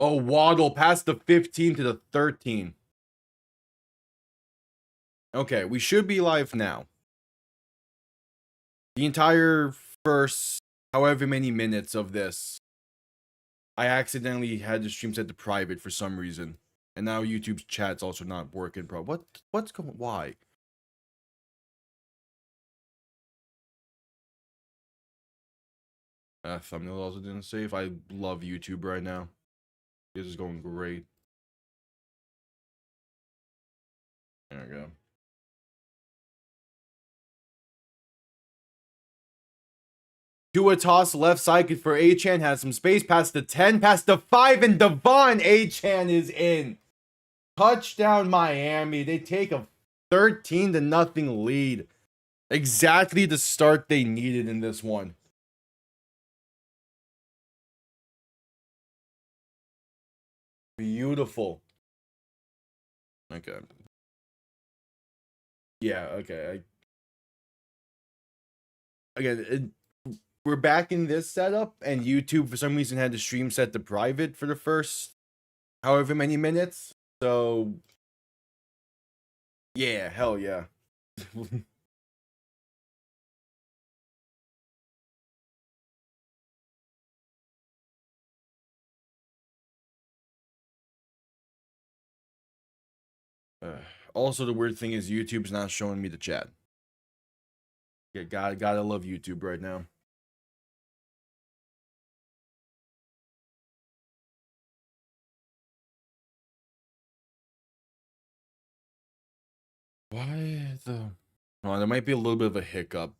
Oh, Waddle past the 15 to the 13. Okay, we should be live now. The entire first however many minutes of this, I accidentally had the stream set to private for some reason. And now YouTube's chat's also not working, bro. What's going, why? Thumbnail also didn't save. I love YouTube right now. This is going great. There we go. Do a toss left side for Achan, has some space past the 10, past the 5, and Devon Achan is in. Touchdown Miami. They take a 13-0 lead. Exactly the start they needed in this one. Beautiful. Okay. Yeah, okay. Again, we're back in this setup, and YouTube for some reason had the stream set to private for the first however many minutes. So yeah, hell yeah. Also, the weird thing is YouTube's not showing me the chat. Yeah, gotta love YouTube right now. Why the? Oh, there might be a little bit of a hiccup.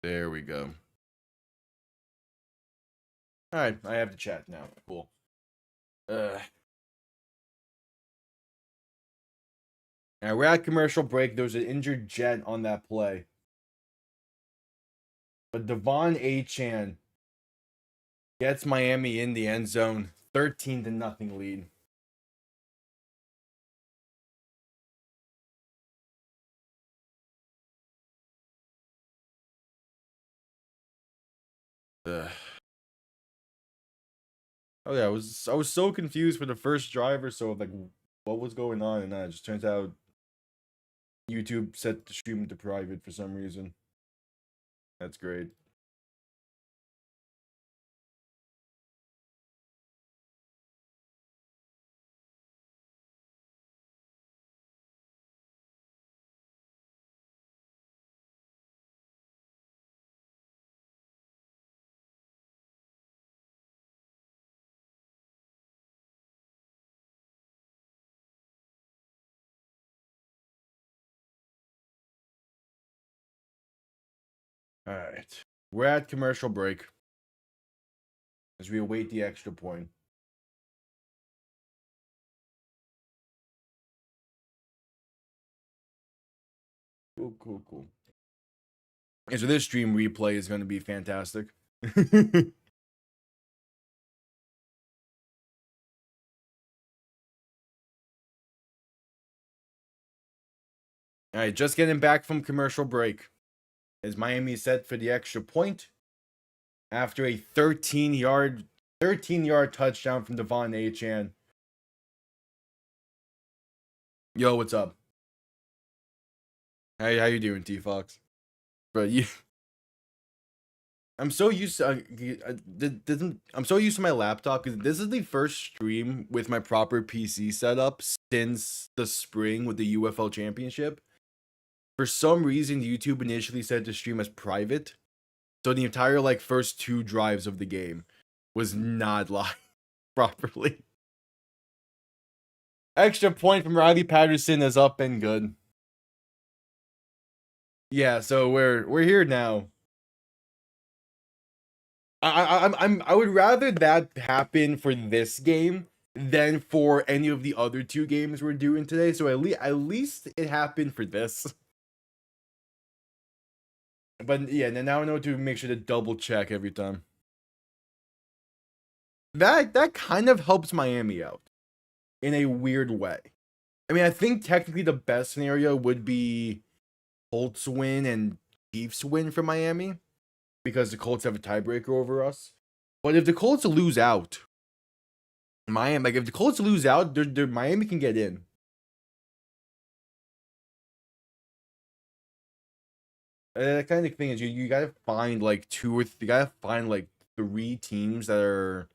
There we go. All right, I have the chat now. Cool. Now we're at commercial break. There's an injured Jet on that play. But Devon Achan gets Miami in the end zone. 13-0 lead. Oh yeah, I was so confused for the first drive or so of like what was going on, and it just turns out YouTube set the stream to private for some reason. That's great. All right, we're at commercial break as we await the extra point. Cool. And so this stream replay is going to be fantastic. All right, just getting back from commercial break. Is Miami set for the extra point after a 13-yard touchdown from Devon Achan? Yo, what's up? Hey, how you doing, T-Fox? Bro, I'm so used to I'm so used to my laptop because this is the first stream with my proper PC setup since the spring with the UFL Championship. For some reason, YouTube initially set the stream as private, so the entire like first 2 drives of the game was not live properly. Extra point from Riley Patterson is up and good. Yeah, so we're here now. I would rather that happen for this game than for any of the other 2 games we're doing today. So at least it happened for this. But yeah, now I know to make sure to double check every time. That kind of helps Miami out in a weird way. I mean, I think technically the best scenario would be Colts win and Chiefs win for Miami because the Colts have a tiebreaker over us. But if the Colts lose out, Miami, like if the Colts lose out, Miami can get in. Kind of thing is you gotta find like you gotta find like 3 teams that are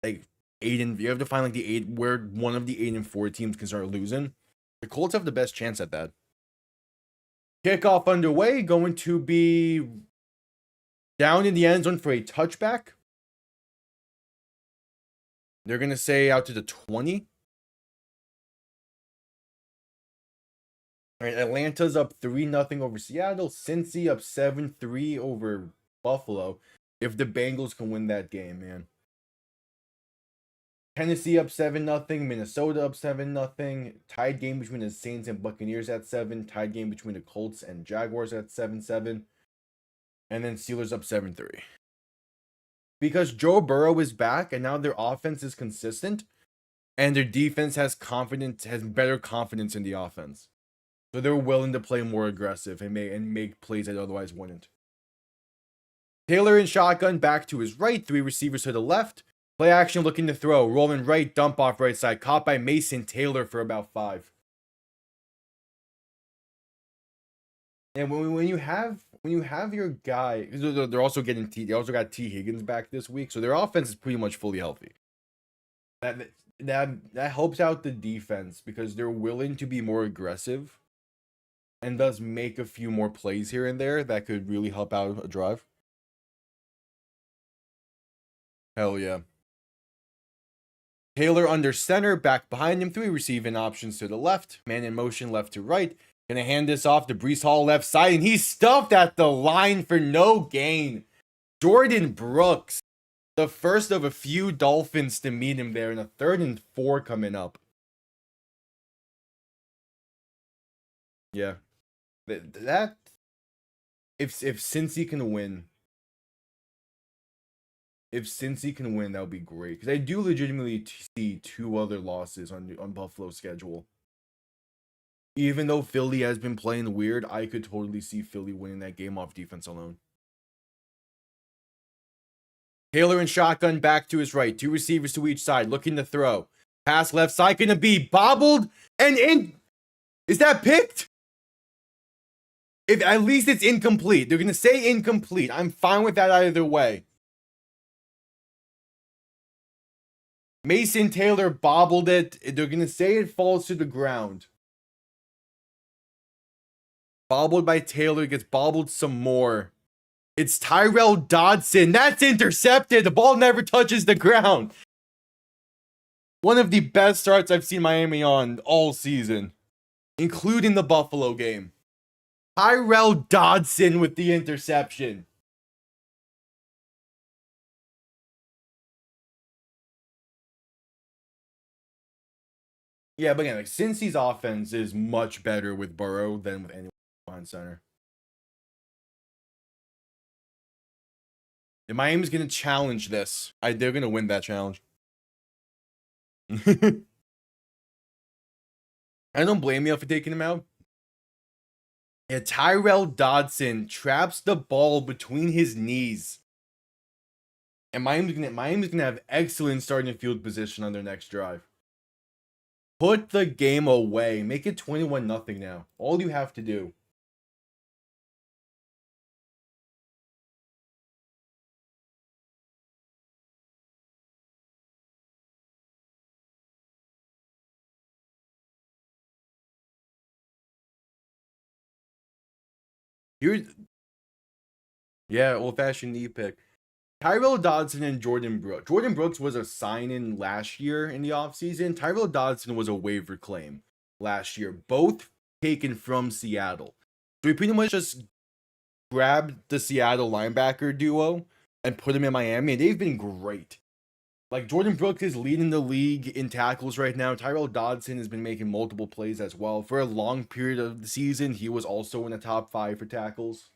like 8 and you have to find like the 8 where one of the 8-4 teams can start losing. The Colts have the best chance at that. Kickoff underway, going to be down in the end zone for a touchback. They're gonna say out to the 20. All right, Atlanta's up 3-0 over Seattle. Cincy up 7-3 over Buffalo. If the Bengals can win that game, man. Tennessee up 7-0. Minnesota up 7-0. Tied game between the Saints and Buccaneers at 7. Tied game between the Colts and Jaguars at 7-7. And then Steelers up 7-3. Because Joe Burrow is back and now their offense is consistent and their defense has better confidence in the offense. So they're willing to play more aggressive and make plays that otherwise wouldn't. Taylor in shotgun back to his right. 3 receivers to the left. Play action looking to throw. Rolling right. Dump off right side. Caught by Mason Taylor for about 5. And when you have your guy, they're also getting they also got T Higgins back this week, so their offense is pretty much fully healthy. That helps out the defense because they're willing to be more aggressive and does make a few more plays here and there that could really help out a drive. Hell yeah. Taylor under center, back behind him, 3 receiving options to the left, man in motion left to right. Gonna hand this off to Breece Hall left side, and he's stuffed at the line for no gain. Jordan Brooks, the first of a few Dolphins to meet him there in a 3rd and 4 coming up. Yeah. That if Cincy can win, that would be great. Because I do legitimately see 2 other losses on Buffalo's schedule. Even though Philly has been playing weird, I could totally see Philly winning that game off defense alone. Taylor in shotgun back to his right. 2 receivers to each side, looking to throw. Pass left side, gonna be bobbled and in. Is that picked? If at least it's incomplete. They're gonna say incomplete. I'm fine with that either way. Mason Taylor bobbled it. They're gonna say it falls to the ground. Bobbled by Taylor, gets bobbled some more. It's Tyrell Dodson. That's intercepted. The ball never touches the ground. One of the best starts I've seen Miami on all season, including the Buffalo game. Tyrell Dodson with the interception. Yeah, but again, like Cincy's offense is much better with Burrow than with anyone behind center. And Miami's gonna challenge this. They're gonna win that challenge. I don't blame you for taking him out. Yeah, Tyrell Dodson traps the ball between his knees. And Miami's gonna have excellent starting field position on their next drive. Put the game away. Make it 21-0 now. All you have to do. Yeah, old-fashioned knee pick. Tyrell Dodson and Jordan Brooks. Jordan Brooks was a sign-in last year in the offseason. Tyrell Dodson was a waiver claim last year. Both taken from Seattle. So we pretty much just grabbed the Seattle linebacker duo and put them in Miami, and they've been great. Like, Jordan Brooks is leading the league in tackles right now. Tyrell Dodson has been making multiple plays as well. For a long period of the season, he was also in the top 5 for tackles.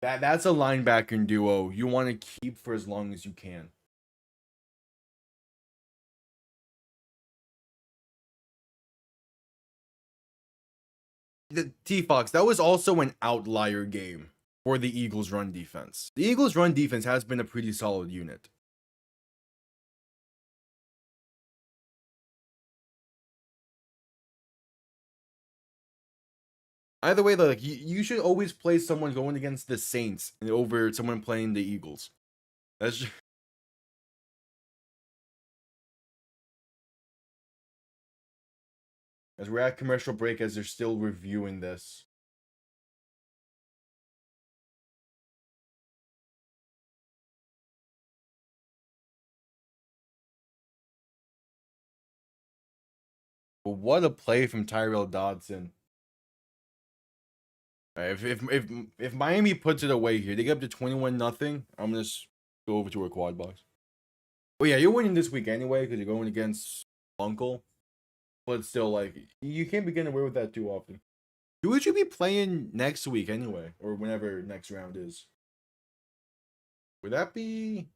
That's a linebacker duo you want to keep for as long as you can. The T-Fox, that was also an outlier game. for the Eagles' run defense. The Eagles' run defense has been a pretty solid unit. Either way, though, like you should always play someone going against the Saints over someone playing the Eagles. That's just, as we're at commercial break, as they're still reviewing this. But what a play from Tyrell Dodson. Right, if Miami puts it away here, they get up to 21-0. I'm gonna go over to a quad box. Well, yeah, you're winning this week anyway because you're going against Uncle. But still, like, you can't be getting away with that too often. Who would you be playing next week anyway, or whenever next round is? Would that be?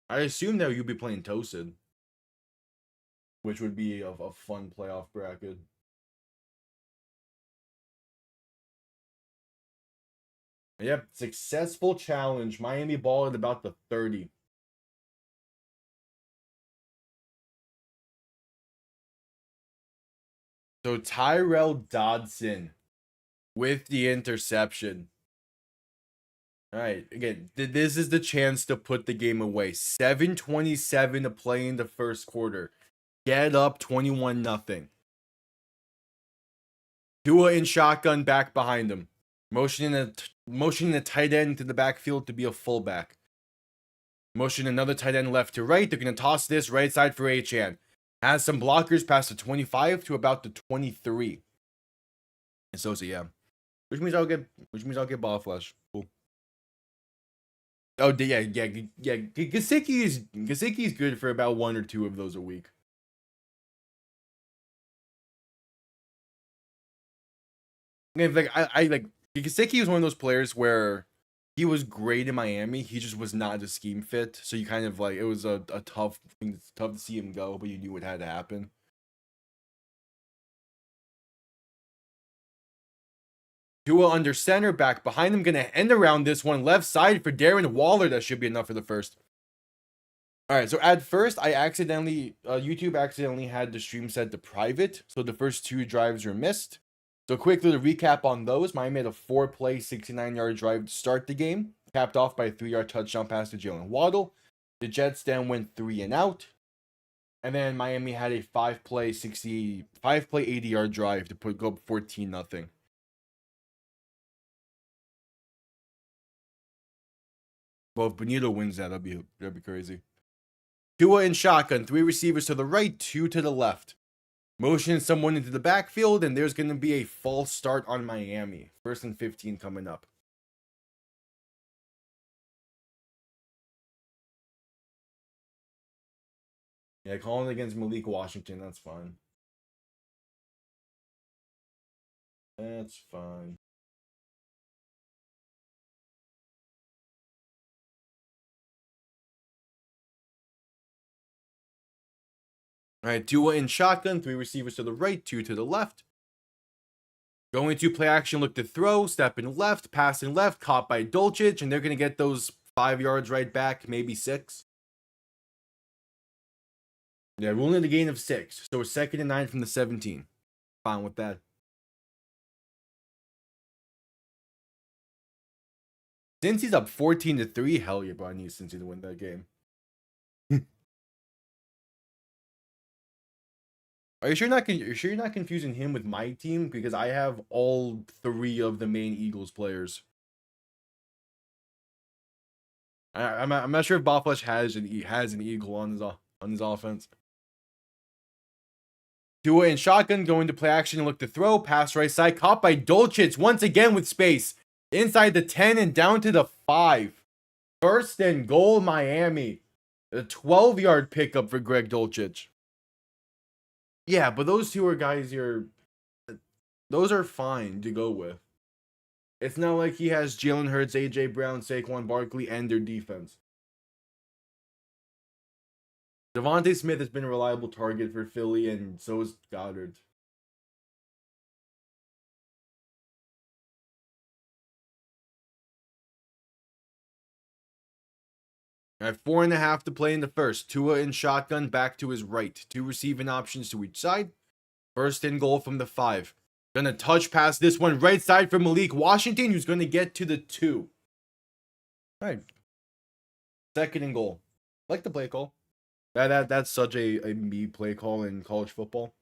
I assume that you'd be playing Toasted, which would be a fun playoff bracket. Yep, successful challenge. Miami ball at about the 30. So Tyrell Dodson with the interception. All right, again, this is the chance to put the game away. 7:27 to play in the first quarter. Get up 21-0. Tua in shotgun back behind him. Motioning the tight end to the backfield to be a fullback. Motion another tight end left to right. They're going to toss this right side for Achane. Has some blockers past the 25 to about the 23. And so yeah. Which means I'll get ball flush. Cool. Oh yeah. Gesicki is good for about 1 or 2 of those a week. And like I like Gesicki was one of those players where he was great in Miami. He just was not a scheme fit. So you kind of like it was a tough thing. It's tough to see him go, but you knew it had to happen. Tua under center, back behind him, gonna end around this one left side for Darren Waller. That should be enough for the first. All right, so at first I accidentally YouTube accidentally had the stream set to private, so the first 2 drives were missed. So quickly to recap on those, Miami made a 4-play, 69-yard drive to start the game, capped off by a 3-yard touchdown pass to Jalen Waddle. The Jets then went 3 and out, and then Miami had a 5-play, 80-yard drive to go 14-0. Well, if Benito wins that'd be crazy. Tua in shotgun, 3 receivers to the right, 2 to the left. Motion someone into the backfield, and there's going to be a false start on Miami. 1st and 15 coming up. Yeah, calling against Malik Washington, that's fine. That's fine. All right, Tua in shotgun, 3 receivers to the right, 2 to the left. Going to play action, look to throw, stepping left, passing left, caught by Dulcich, and they're going to get those 5 yards right back, maybe 6. Yeah, ruling a gain of 6. So we're 2nd and 9 from the 17. Fine with that. Since he's up 14-3, hell yeah, bro. I need Cincy to win that game. Are you sure you're not confusing him with my team? Because I have all 3 of the main Eagles players. I'm not sure if Ballflesh has an Eagle on his offense. Tua in shotgun, going to play action and look to throw. Pass right side, caught by Dulcich once again with space. Inside the 10 and down to the 5. 1st and goal, Miami. A 12-yard pickup for Greg Dulcich. Yeah, but those 2 are guys those are fine to go with. It's not like he has Jalen Hurts, AJ Brown, Saquon Barkley, and their defense. Devontae Smith has been a reliable target for Philly, and so is Goddard. At 4.5 to play in the first. Tua in shotgun back to his right. 2 receiving options to each side. First and goal from the 5. Gonna touch pass this one right side for Malik Washington, who's gonna get to the 2. All right. Second and goal. Like the play call. That's such a me play call in college football.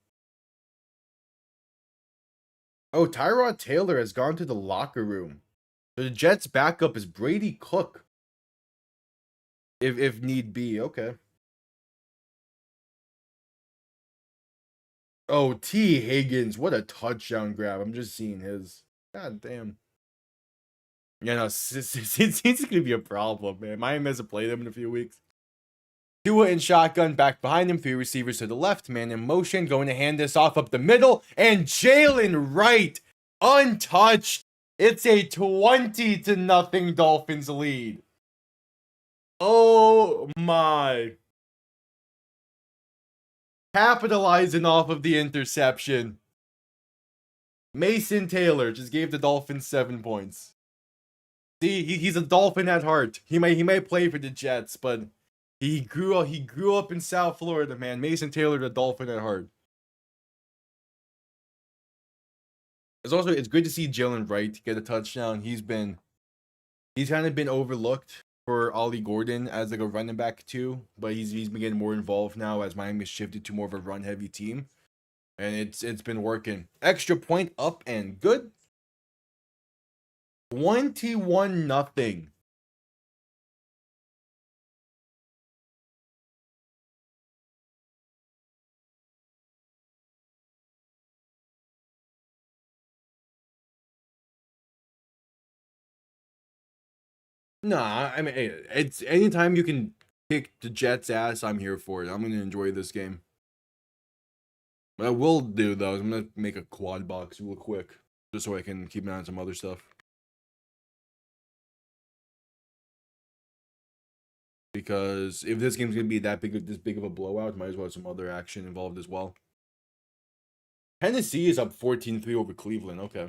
Oh, Tyrod Taylor has gone to the locker room. The Jets' backup is Brady Cook. If need be, okay. Oh, T. Higgins, what a touchdown grab. I'm just seeing his. God damn. Yeah, no, it's gonna be a problem, man. Miami hasn't played him in a few weeks. Tua in shotgun, back behind him, 3 receivers to the left, man in motion, going to hand this off up the middle, and Jalen Wright, untouched. It's a 20-0 Dolphins lead. Oh my. Capitalizing off of the interception. Mason Taylor just gave the Dolphins 7 points. See, he's a Dolphin at heart. He might play for the Jets, but he grew up in South Florida, man. Mason Taylor, the Dolphin at heart. It's good to see Jalen Wright get a touchdown. He's kind of been overlooked for Ollie Gordon as like a running back too, but he's been getting more involved now as Miami's shifted to more of a run heavy team, and it's been working. Extra point up and good. 21-0. Nah, I mean, it's anytime you can kick the Jets' ass, I'm here for it. I'm gonna enjoy this game. What I will do though is I'm gonna make a quad box real quick, just so I can keep an eye on some other stuff. Because if this game's gonna be this big of a blowout, might as well have some other action involved as well. Tennessee is up 14-3 over Cleveland. Okay.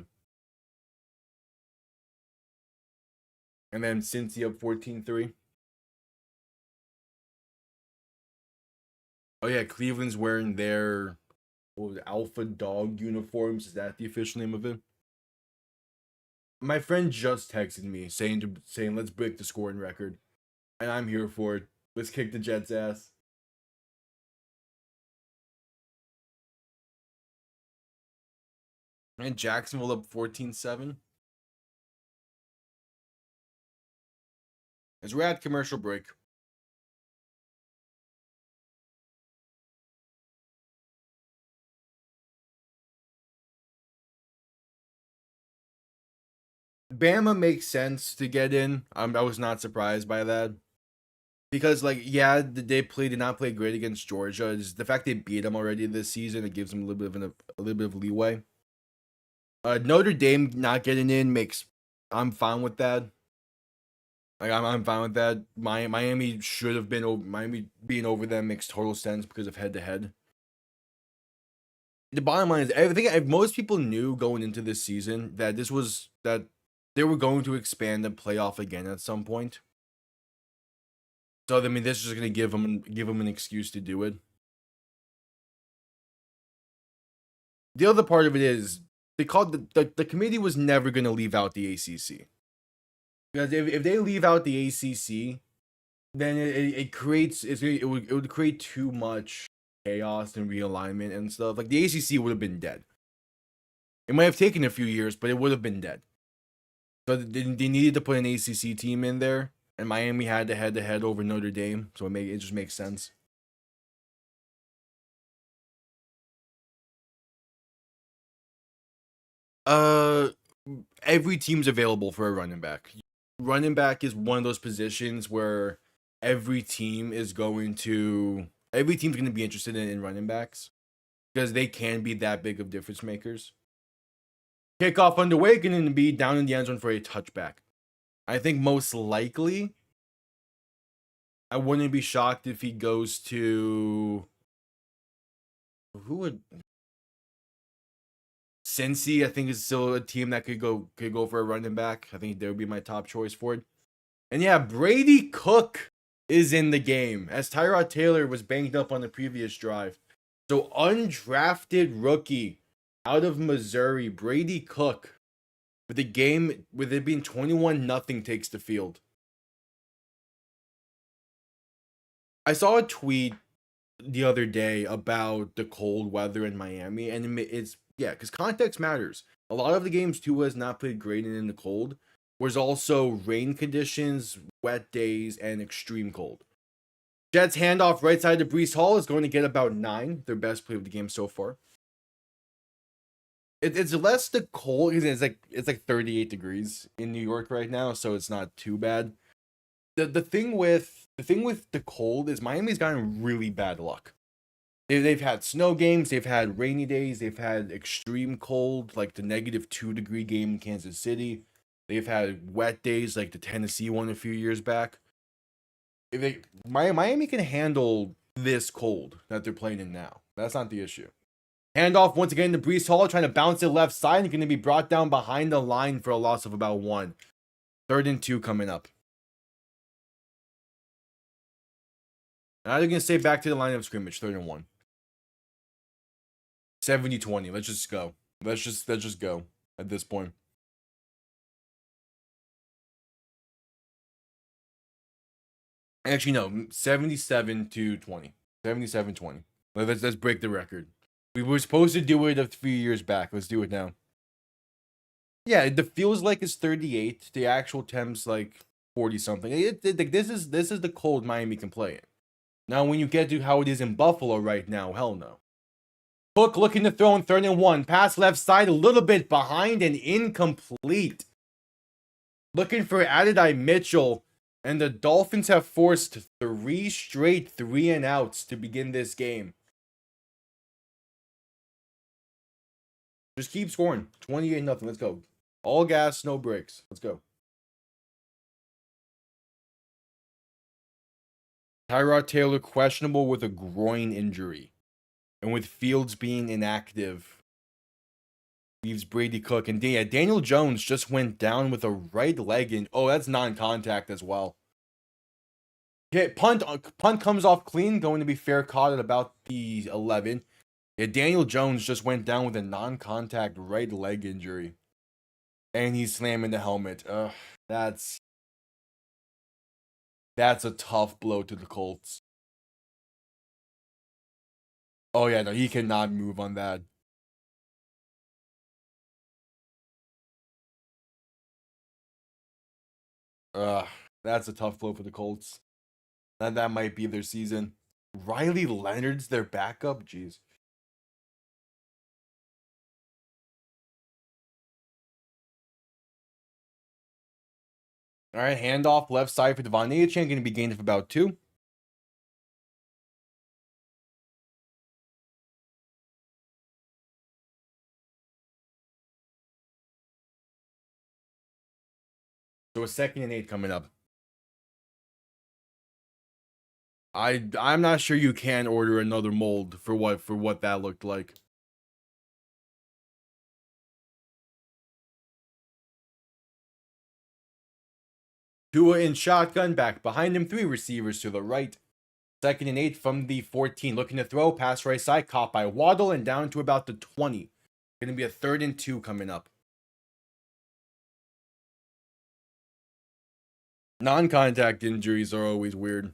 And then Cincy up 14-3. Oh yeah, Cleveland's wearing their Alpha Dog uniforms. Is that the official name of it? My friend just texted me saying let's break the scoring record. And I'm here for it. Let's kick the Jets' ass. And Jacksonville up 14-7. As we're at commercial break. Bama makes sense to get in. I was not surprised by that. Because, like, yeah, did not play great against Georgia. It's the fact they beat them already this season, it gives them a little bit of leeway. Notre Dame not getting in I'm fine with that. Like I'm fine with that. Miami should have been over. Miami being over them makes total sense because of head to head. The bottom line is, I think most people knew going into this season that they were going to expand the playoff again at some point. So I mean, this is just gonna give them an excuse to do it. The other part of it is they called the committee was never gonna leave out the ACC. Because if they leave out the ACC, then it would create too much chaos and realignment and stuff. Like the ACC would have been dead. It might have taken a few years, but it would have been dead. So they needed to put an ACC team in there, and Miami had to head to head over Notre Dame, so it just makes sense. Every team's available for a running back. Running back is one of those positions where every team's going to be interested in running backs because they can be that big of difference makers. Kickoff underway, going to be down in the end zone for a touchback. I think most likely, I wouldn't be shocked if he goes to Cincy. I think is still a team that could go for a running back. I think they would be my top choice for it. And yeah, Brady Cook is in the game, as Tyrod Taylor was banged up on the previous drive. So undrafted rookie out of Missouri, Brady Cook, with the game with it being 21-0, takes the field. I saw a tweet the other day about the cold weather in Miami, and it's because context matters. A lot of the games Tua has not played great in the cold. There's also rain conditions, wet days, and extreme cold. Jets handoff right side to Breece Hall is going to get about 9, their best play of the game so far. It's less the cold because it's like 38 degrees in New York right now, so it's not too bad. The thing with the cold is Miami's gotten really bad luck. They've had snow games, they've had rainy days, they've had extreme cold, like the -2-degree game in Kansas City. They've had wet days like the Tennessee one a few years back. Miami can handle this cold that they're playing in now. That's not the issue. Handoff once again to Breece Hall, trying to bounce it left side, and going to be brought down behind the line for a loss of about 1. 3rd and 2 coming up. Now they're going to say back to the line of scrimmage, 3rd and 1. 70-20. Let's just go. Let's just go at this point. Actually, no, 77-20. 77-20. Let's break the record. We were supposed to do it a few years back. Let's do it now. Yeah, it feels like it's 38. The actual temp's like 40 something. This is the cold Miami can play in. Now, when you get to how it is in Buffalo right now, hell no. Cook looking to throw in 3rd and 1. Pass left side, a little bit behind and incomplete. Looking for Adonai Mitchell. And the Dolphins have forced 3 straight 3-and-outs to begin this game. Just keep scoring. 28-0. Let's go. All gas, no brakes. Let's go. Tyrod Taylor questionable with a groin injury. And with Fields being inactive, leaves Brady Cook. And Daniel Jones just went down with a right leg. And that's non-contact as well. Okay, punt comes off clean. Going to be fair caught at about the 11. Yeah, Daniel Jones just went down with a non-contact right leg injury. And he's slamming the helmet. That's a tough blow to the Colts. Oh yeah, no, he cannot move on that. That's a tough blow for the Colts. That might be their season. Riley Leonard's their backup? Jeez. All right, handoff left side for Devon Achane, going to be gained of about 2. So a 2nd and 8 coming up. I'm not sure you can order another mold for what that looked like. Tua in shotgun, back behind him, 3 receivers to the right. 2nd and 8 from the 14. Looking to throw, pass right side, caught by Waddle, and down to about the 20. Going to be a 3rd and 2 coming up. Non-contact injuries are always weird.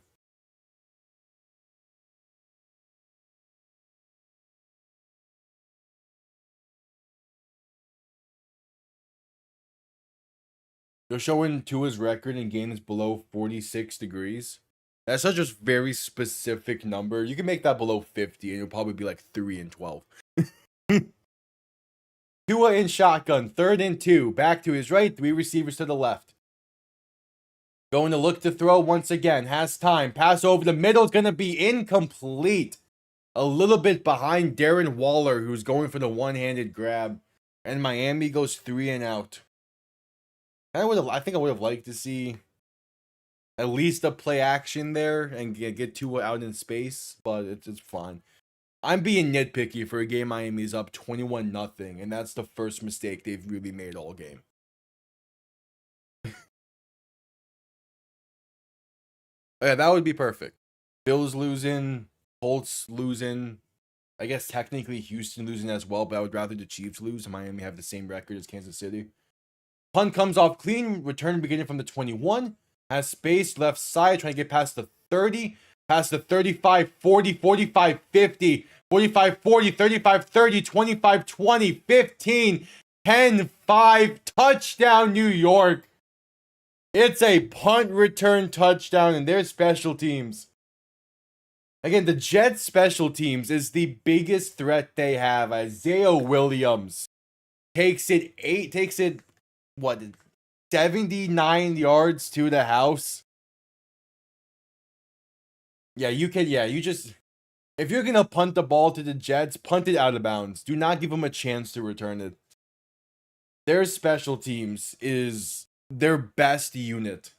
They're showing Tua's record in games below 46 degrees. That's such a very specific number. You can make that below 50 and it'll probably be like 3 and 12. Tua in shotgun, 3rd and 2. Back to his right, 3 receivers to the left. Going to look to throw once again. Has time. Pass over the middle is going to be incomplete. A little bit behind Darren Waller, who's going for the one-handed grab. And Miami goes 3 and out. I think I would have liked to see at least a play action there and get Tua out in space, but it's fine. I'm being nitpicky for a game Miami's up 21-0, and that's the first mistake they've really made all game. Yeah, that would be perfect. Bills losing, Colts losing. I guess technically Houston losing as well, but I would rather the Chiefs lose and Miami have the same record as Kansas City. Punt comes off clean, return beginning from the 21. Has space left side, trying to get past the 30, past the 35, 40, 45, 50, 45, 40, 35, 30, 25, 20, 15, 10, 5. Touchdown, New York. It's a punt return touchdown in their special teams. Again, the Jets' special teams is the biggest threat they have. Isaiah Williams takes it what 79 yards to the house. Yeah, you just if you're gonna punt the ball to the Jets, punt it out of bounds. Do not give them a chance to return it. Their special teams is their best unit.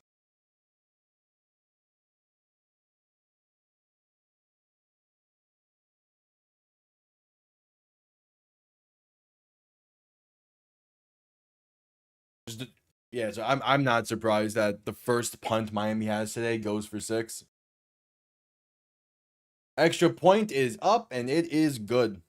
Just, yeah, so I'm not surprised that the first punt Miami has today goes for 6. Extra point is up and it is good.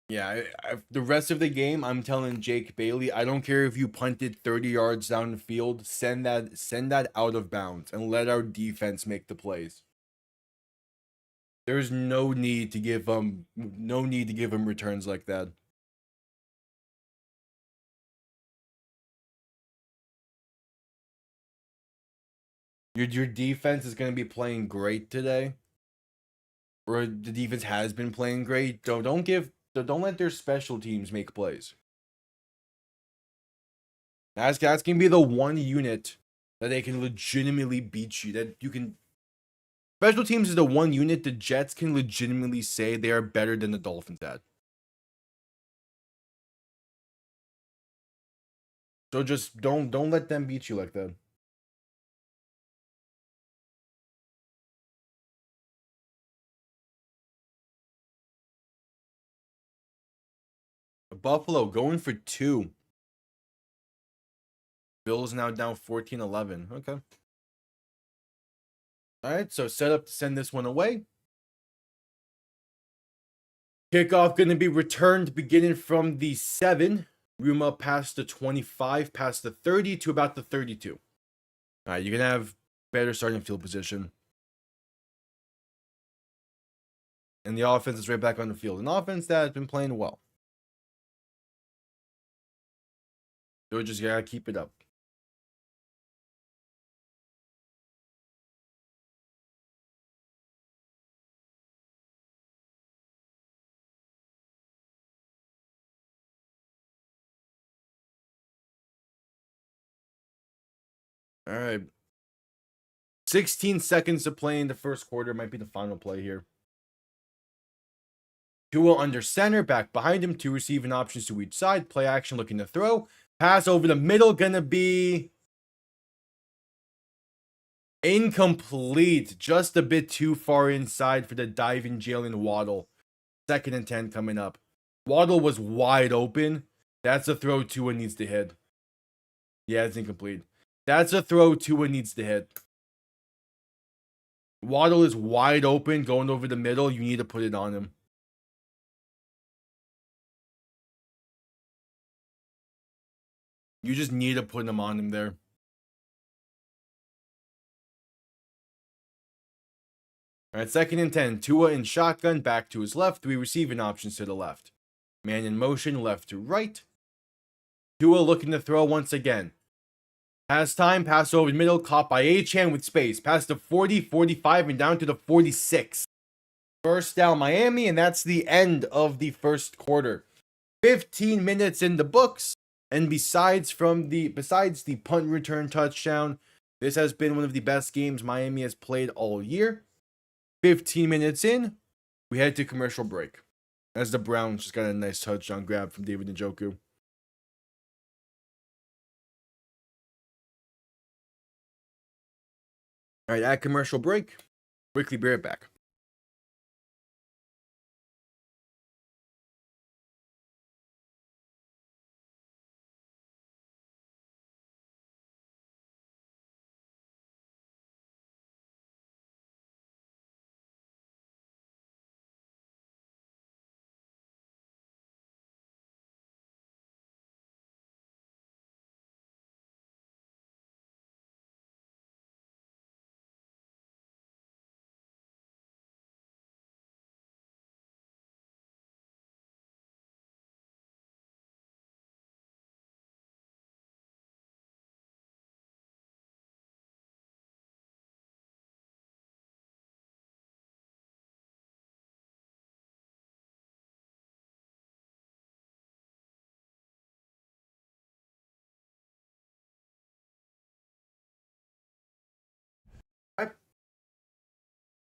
Yeah, the rest of the game, I'm telling Jake Bailey, I don't care if you punted 30 yards down the field, send that out of bounds and let our defense make the plays. There's no need to give him returns like that. Your defense is going to be playing great today, or the defense has been playing great. Don't let their special teams make plays. That's gonna be the one unit that they can legitimately beat you. That you can. Special teams is the one unit the Jets can legitimately say they are better than the Dolphins at. So just don't let them beat you like that. Buffalo going for 2. Bills now down 14-11. Okay. All right, so set up to send this one away. Kickoff going to be returned beginning from the 7. Room up past the 25, past the 30 to about the 32. All right, you're going to have better starting field position. And the offense is right back on the field. An offense that has been playing well. So just got to keep it up. All right. 16 seconds to play in the first quarter. Might be the final play here. Tua under center, back behind him. 2 receiving options to each side. Play action looking to throw. Pass over the middle. Gonna be incomplete. Just a bit too far inside for the diving Jalen Waddle. 2nd and 10 coming up. Waddle was wide open. That's a throw Tua needs to hit. Yeah, it's incomplete. That's a throw Tua needs to hit. Waddle is wide open, going over the middle. You need to put it on him. You just need to put him on him there. All right, 2nd and 10. Tua in shotgun, back to his left. 3 receiving options to the left. Man in motion, left to right. Tua looking to throw once again. Has time, pass over the middle, caught by Achane with space. Past the 40, 45, and down to the 46. First down Miami, and that's the end of the first quarter. 15 minutes in the books. And besides the punt return touchdown, this has been one of the best games Miami has played all year. 15 minutes in, we head to commercial break. As the Browns just got a nice touchdown grab from David Njoku. All right, at commercial break, quickly be right back.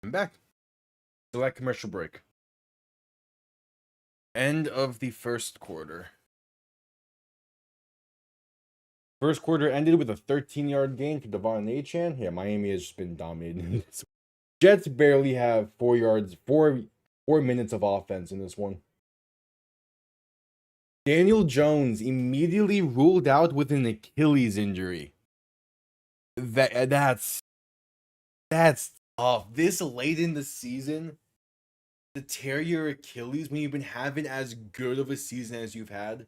I'm back. Select commercial break. End of the first quarter. First quarter ended with a 13-yard gain for Devon Achane. Yeah, Miami has just been dominating. Jets barely have 4 yards, 4 minutes of offense in this one. Daniel Jones immediately ruled out with an Achilles injury. That's tough. This late in the season, to tear your Achilles when you've been having as good of a season as you've had.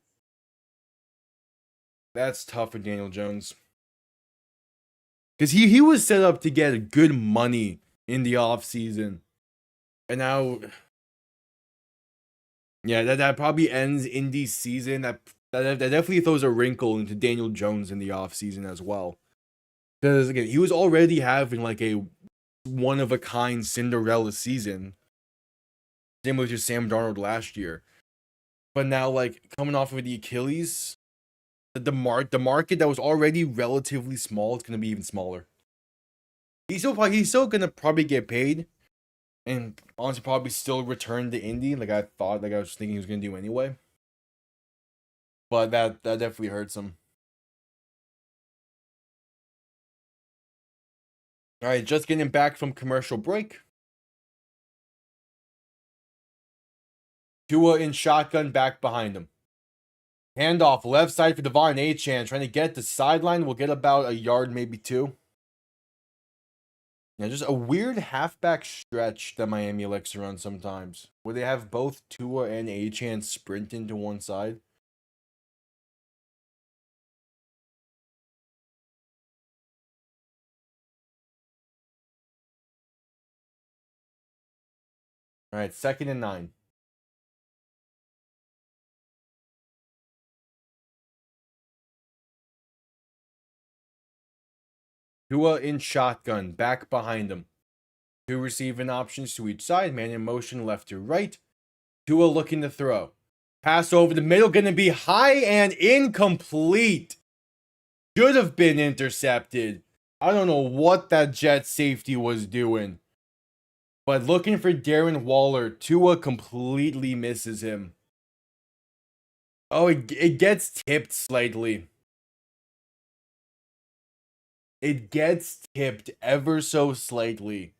That's tough for Daniel Jones. Because he was set up to get good money in the offseason. And now, yeah, that probably ends Indy's season. That definitely throws a wrinkle into Daniel Jones in the offseason as well. Because, again, he was already having like a one-of-a-kind Cinderella season. Same with just Sam Darnold last year. But now, like, coming off of the Achilles, the market that was already relatively small is going to be even smaller. He's still going to probably get paid. And honestly, probably still return to Indy, like I was thinking he was gonna do anyway. But that definitely hurts him. All right, just getting back from commercial break. Tua in shotgun back behind him. Handoff left side for Devon Achane, trying to get the sideline. We'll get about a yard, maybe two. Yeah, just a weird halfback stretch that Miami likes to run sometimes, where they have both Tua and Achane sprint into one side. All right, 2nd and 9. Tua in shotgun, back behind him. Two receiving options to each side, man in motion left to right. Tua looking to throw. Pass over the middle, going to be high and incomplete. Should have been intercepted. I don't know what that Jet safety was doing. But looking for Darren Waller, Tua completely misses him. Oh, it gets tipped slightly. It gets tipped ever so slightly.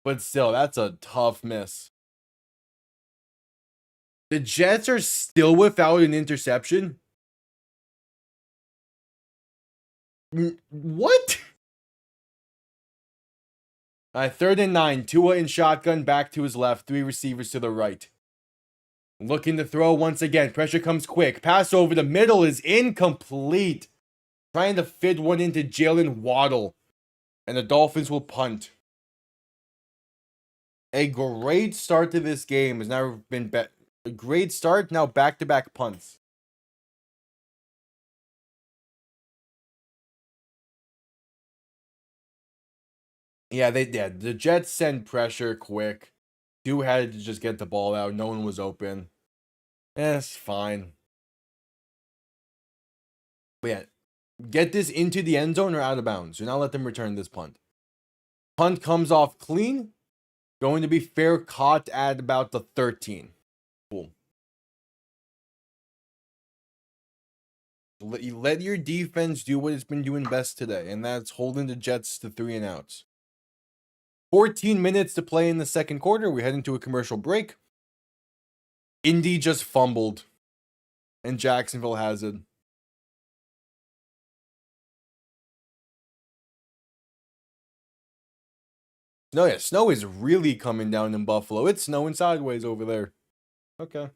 But still, that's a tough miss. The Jets are still without an interception? What? 3rd and 9. Tua in shotgun, back to his left. 3 receivers to the right. Looking to throw once again. Pressure comes quick. Pass over the middle is incomplete. Trying to fit one into Jalen Waddle. And the Dolphins will punt. A great start to this game has now been a great start. Now back-to-back punts. Yeah, the Jets send pressure quick. Tua had to just get the ball out. No one was open. It's fine. But yeah, get this into the end zone or out of bounds. Do not let them return this punt. Punt comes off clean. Going to be fair, caught at about the 13. Cool. Let your defense do what it's been doing best today, and that's holding the Jets to 3 and outs. 14 minutes to play in the second quarter. We head into a commercial break. Indy just fumbled, and Jacksonville has it. No, yeah, snow is really coming down in Buffalo. It's snowing sideways over there. Okay.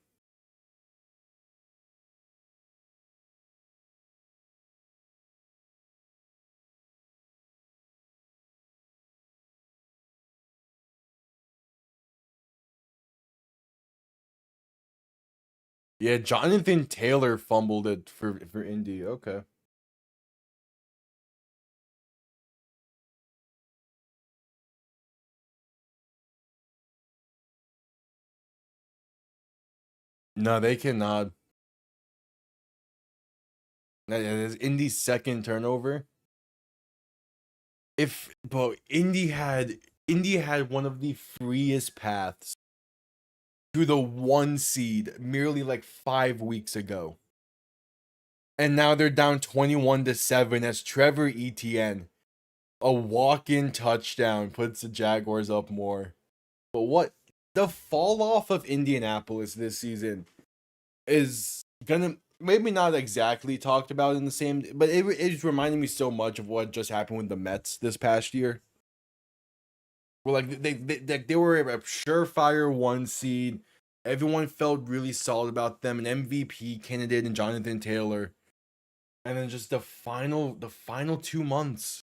Yeah, Jonathan Taylor fumbled it for Indy. Okay. No, they cannot. That is Indy's second turnover. But Indy had India had one of the freest paths to the 1 seed merely like 5 weeks ago. And now they're down 21-7 as Trevor Etienne, a walk-in touchdown, puts the Jaguars up more. But what the fall off of Indianapolis this season is gonna maybe not exactly talked about in the same, but it's reminding me so much of what just happened with the Mets this past year. Where like they were a surefire 1 seed. Everyone felt really solid about them, an MVP candidate in Jonathan Taylor. And then just the final 2 months.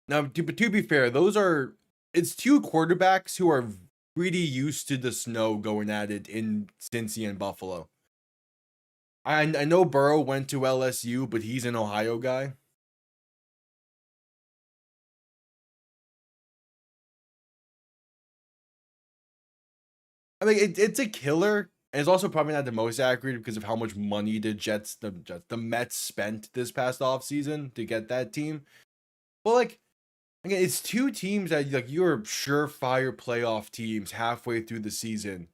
Now, to be fair, it's two quarterbacks who are pretty used to the snow going at it in Cincy and Buffalo. I know Burrow went to LSU, but he's an Ohio guy. I mean, it's a killer, and it's also probably not the most accurate because of how much money the Mets spent this past offseason to get that team. But like, again, it's two teams that like you're surefire playoff teams halfway through the season,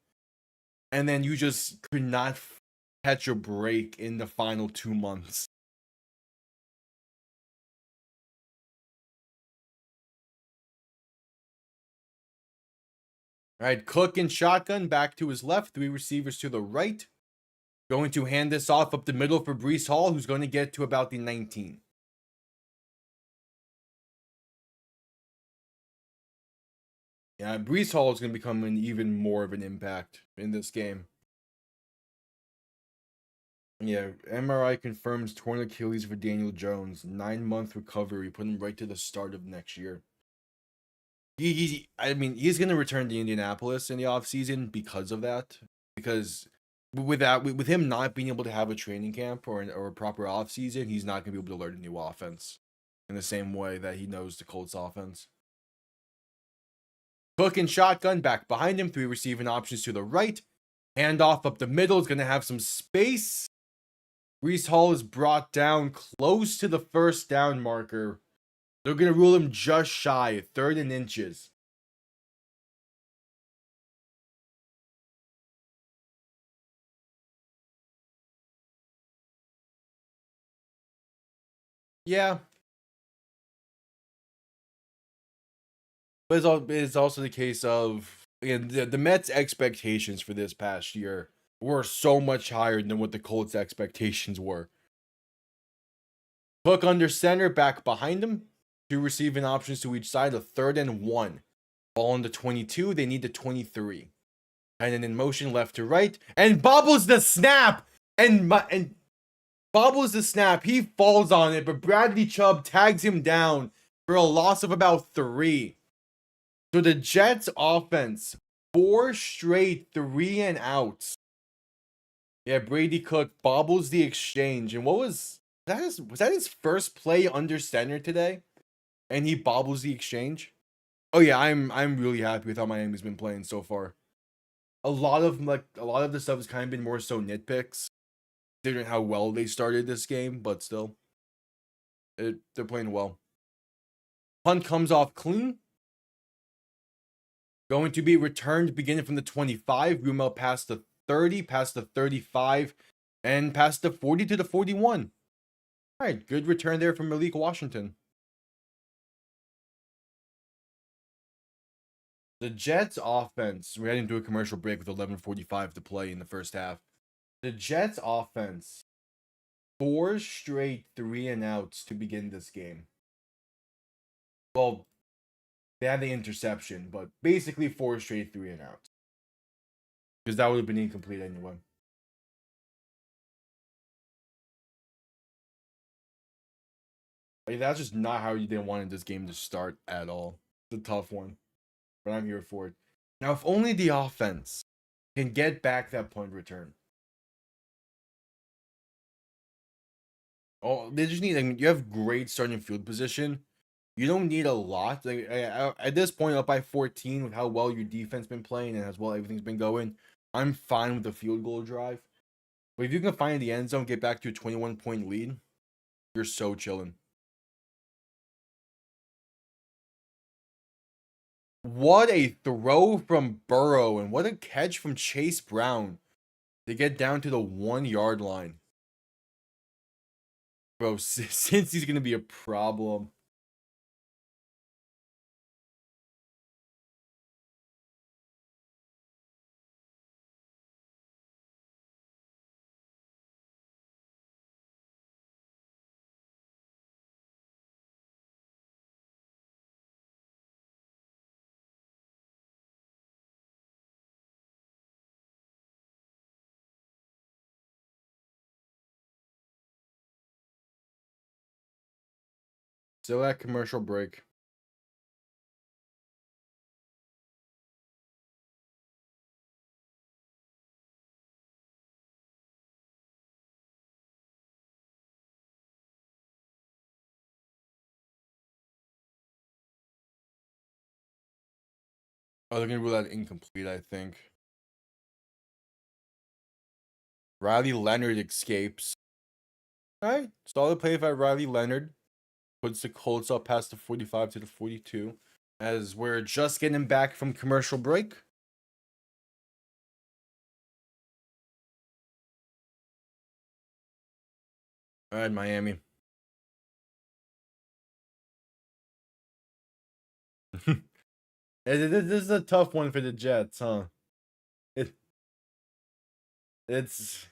and then you just could not catch a break in the final 2 months. All right, Cook and shotgun back to his left, three receivers to the right. Going to hand this off up the middle for Brees Hall, who's going to get to about the 19. Yeah, Brees Hall is going to become even more of an impact in this game. Yeah, MRI confirms torn Achilles for Daniel Jones. 9-month recovery, put him right to the start of next year. I mean, he's going to return to Indianapolis in the offseason because of that. Because with him not being able to have a training camp or a proper offseason, he's not going to be able to learn a new offense in the same way that he knows the Colts offense. Cook and shotgun back behind him, three receiving options to the right. Handoff up the middle is going to have some space. Brees Hall is brought down close to the first down marker. They're going to rule him just shy, 3rd and inches. Yeah. But it's also the case of, again, the Mets' expectations for this past year were so much higher than what the Colts' expectations were. Cook under center, back behind him. Two receiving options to each side, a 3rd and 1. Ball on the 22, they need the 23. And then in motion left to right, and bobbles the snap! And bobbles the snap, he falls on it, but Bradley Chubb tags him down for a loss of about 3. So the Jets offense, 4 straight 3 and outs. Yeah, Brady Cook bobbles the exchange. And was that his first play under center today? And he bobbles the exchange? Oh yeah, I'm really happy with how Miami's been playing so far. A lot of the stuff has kind of been more so nitpicks, considering how well they started this game, but still. They're playing well. Punt comes off clean. Going to be returned beginning from the 25. Rumel past the 30, past the 35, and past the 40 to the 41. All right, good return there from Malik Washington. The Jets offense, we're heading to a commercial break with 11:45 to play in the first half. The Jets offense, 4 straight 3 and outs to begin this game. Well, they had the interception, but basically 4 straight 3 and outs. Because that would have been incomplete anyway. Like, that's just not how you didn't want this game to start at all. It's a tough one, but I'm here for it. Now, if only the offense can get back that punt return. Oh, they just need. I mean, you have great starting field position. You don't need a lot. Like at this point, up by 14, with how well your defense been playing and as well everything's been going, I'm fine with the field goal drive. But if you can find the end zone, get back to a 21-point lead, You're so chilling. What a throw from Burrow and what a catch from Chase Brown to get down to the 1 yard line. Bro, since he's gonna be a problem. Still at commercial break. Oh, they're gonna rule that incomplete, I think. Riley Leonard escapes. Alright, solid play by Riley Leonard. Puts the Colts up past the 45 to the 42. As we're just getting back from commercial break. Alright, Miami. This is a tough one for the Jets, huh? It's.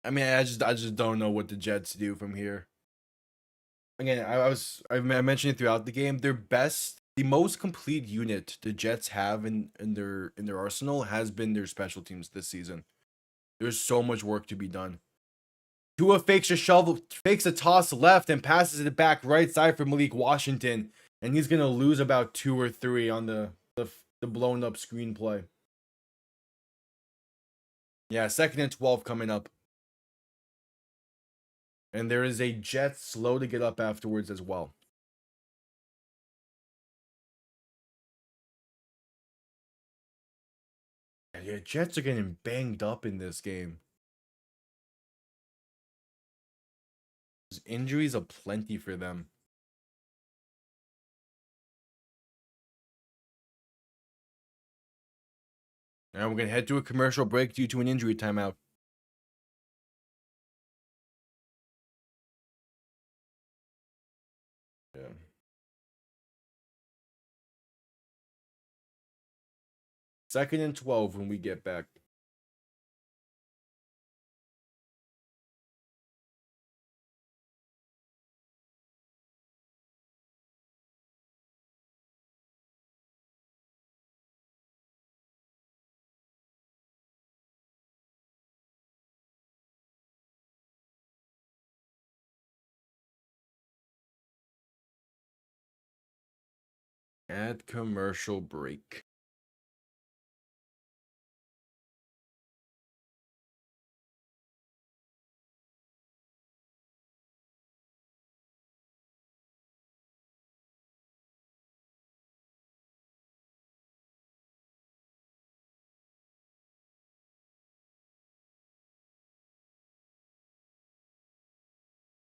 I mean, I just don't know what the Jets do from here. Again, I mentioned it throughout the game. The most complete unit the Jets have in their arsenal has been their special teams this season. There's so much work to be done. Tua fakes a toss left and passes it back right side for Malik Washington, and he's gonna lose about 2 or 3 on the blown up screenplay. Yeah, 2nd and 12 coming up. And there is a Jet slow to get up afterwards as well. Yeah, Jets are getting banged up in this game. There's injuries aplenty for them. And we're going to head to a commercial break due to an injury timeout. Yeah. Second and 12 when we get back. At commercial break.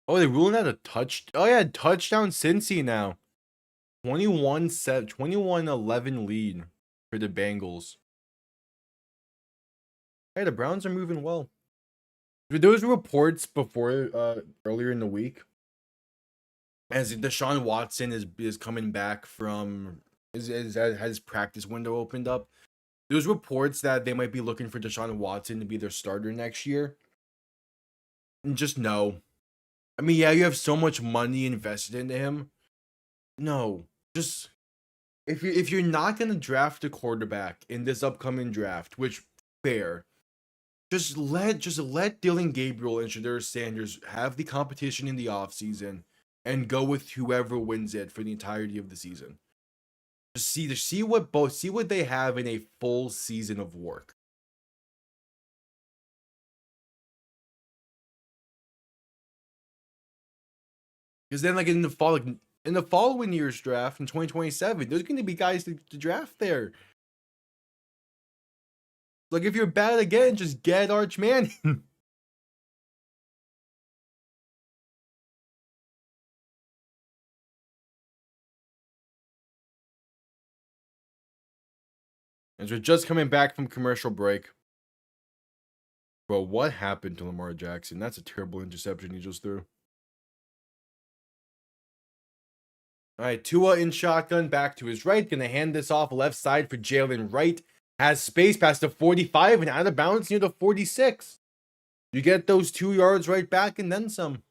Oh, they're ruling out a touch. Oh, yeah, touchdown Cincy now. 21-11 lead for the Bengals. Hey, the Browns are moving well. There was reports before earlier in the week as Deshaun Watson is coming back from has his practice window opened up. There's reports that they might be looking for Deshaun Watson to be their starter next year. And just no. I mean, yeah, you have so much money invested into him. No, just if you're not gonna draft a quarterback in this upcoming draft, which fair, just let Dylan Gabriel and Shadur Sanders have the competition in the offseason and go with whoever wins it for the entirety of the season. Just see what they have in a full season of work. Because then, like in the following year's draft in 2027, there's going to be guys to draft there. Like if you're bad again, just get Arch Manning. As we're just coming back from commercial break. Bro, what happened to Lamar Jackson? That's a terrible interception he just threw. All right, Tua in shotgun, back to his right. Gonna hand this off left side for Jalen Wright. Has space past the 45 and out of bounds near the 46. You get those 2 yards right back and then some.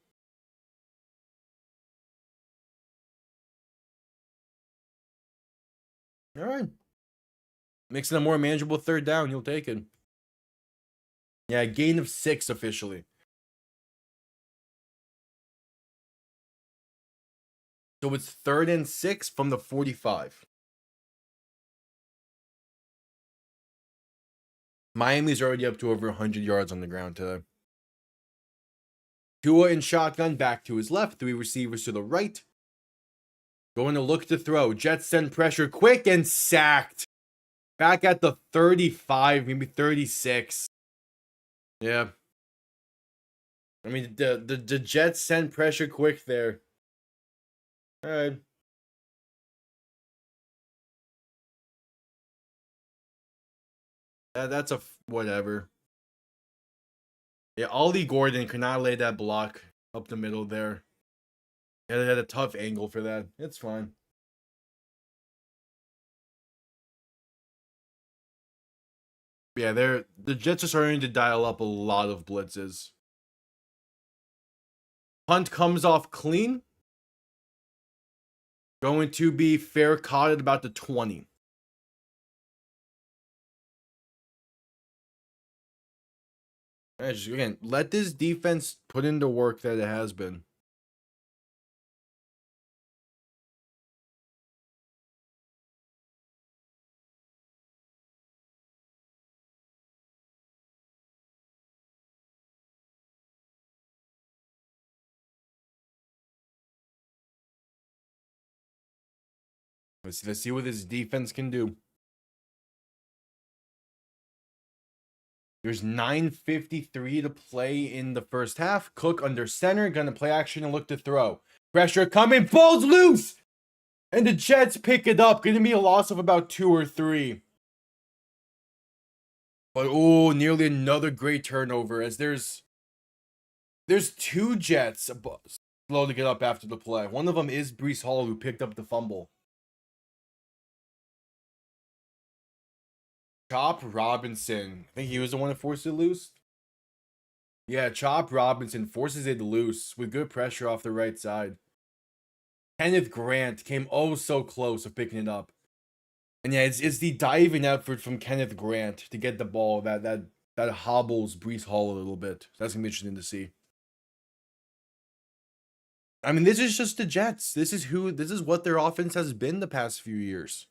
All right. Makes it a more manageable third down. You'll take it. Yeah, gain of 6 officially. So it's 3rd and 6 from the 45. Miami's already up to over 100 yards on the ground today. Tua in shotgun, back to his left. 3 receivers to the right. Going to look to throw. Jets send pressure quick and sacked. Back at the 35, maybe 36. Yeah. I mean, the Jets sent pressure quick there. All right. That's a whatever. Yeah, Ollie Gordon could not lay that block up the middle there. Yeah, they had a tough angle for that. It's fine. Yeah, the Jets are starting to dial up a lot of blitzes. Punt comes off clean. Going to be fair caught at about the 20. Again, let this defense put in the work that it has been. Let's see what this defense can do. There's 9:53 to play in the first half. Cook under center, gonna play action and look to throw. Pressure coming, falls loose! And the Jets pick it up. Gonna be a loss of about 2 or 3. But oh, nearly another great turnover as there's 2 Jets slow to get up after the play. One of them is Breece Hall, who picked up the fumble. Chop Robinson. I think he was the one that forced it loose. Yeah, Chop Robinson forces it loose with good pressure off the right side. Kenneth Grant came oh so close of picking it up. And yeah, it's the diving effort from Kenneth Grant to get the ball that hobbles Breece Hall a little bit. That's gonna be interesting to see. I mean, this is just the Jets. This is what their offense has been the past few years.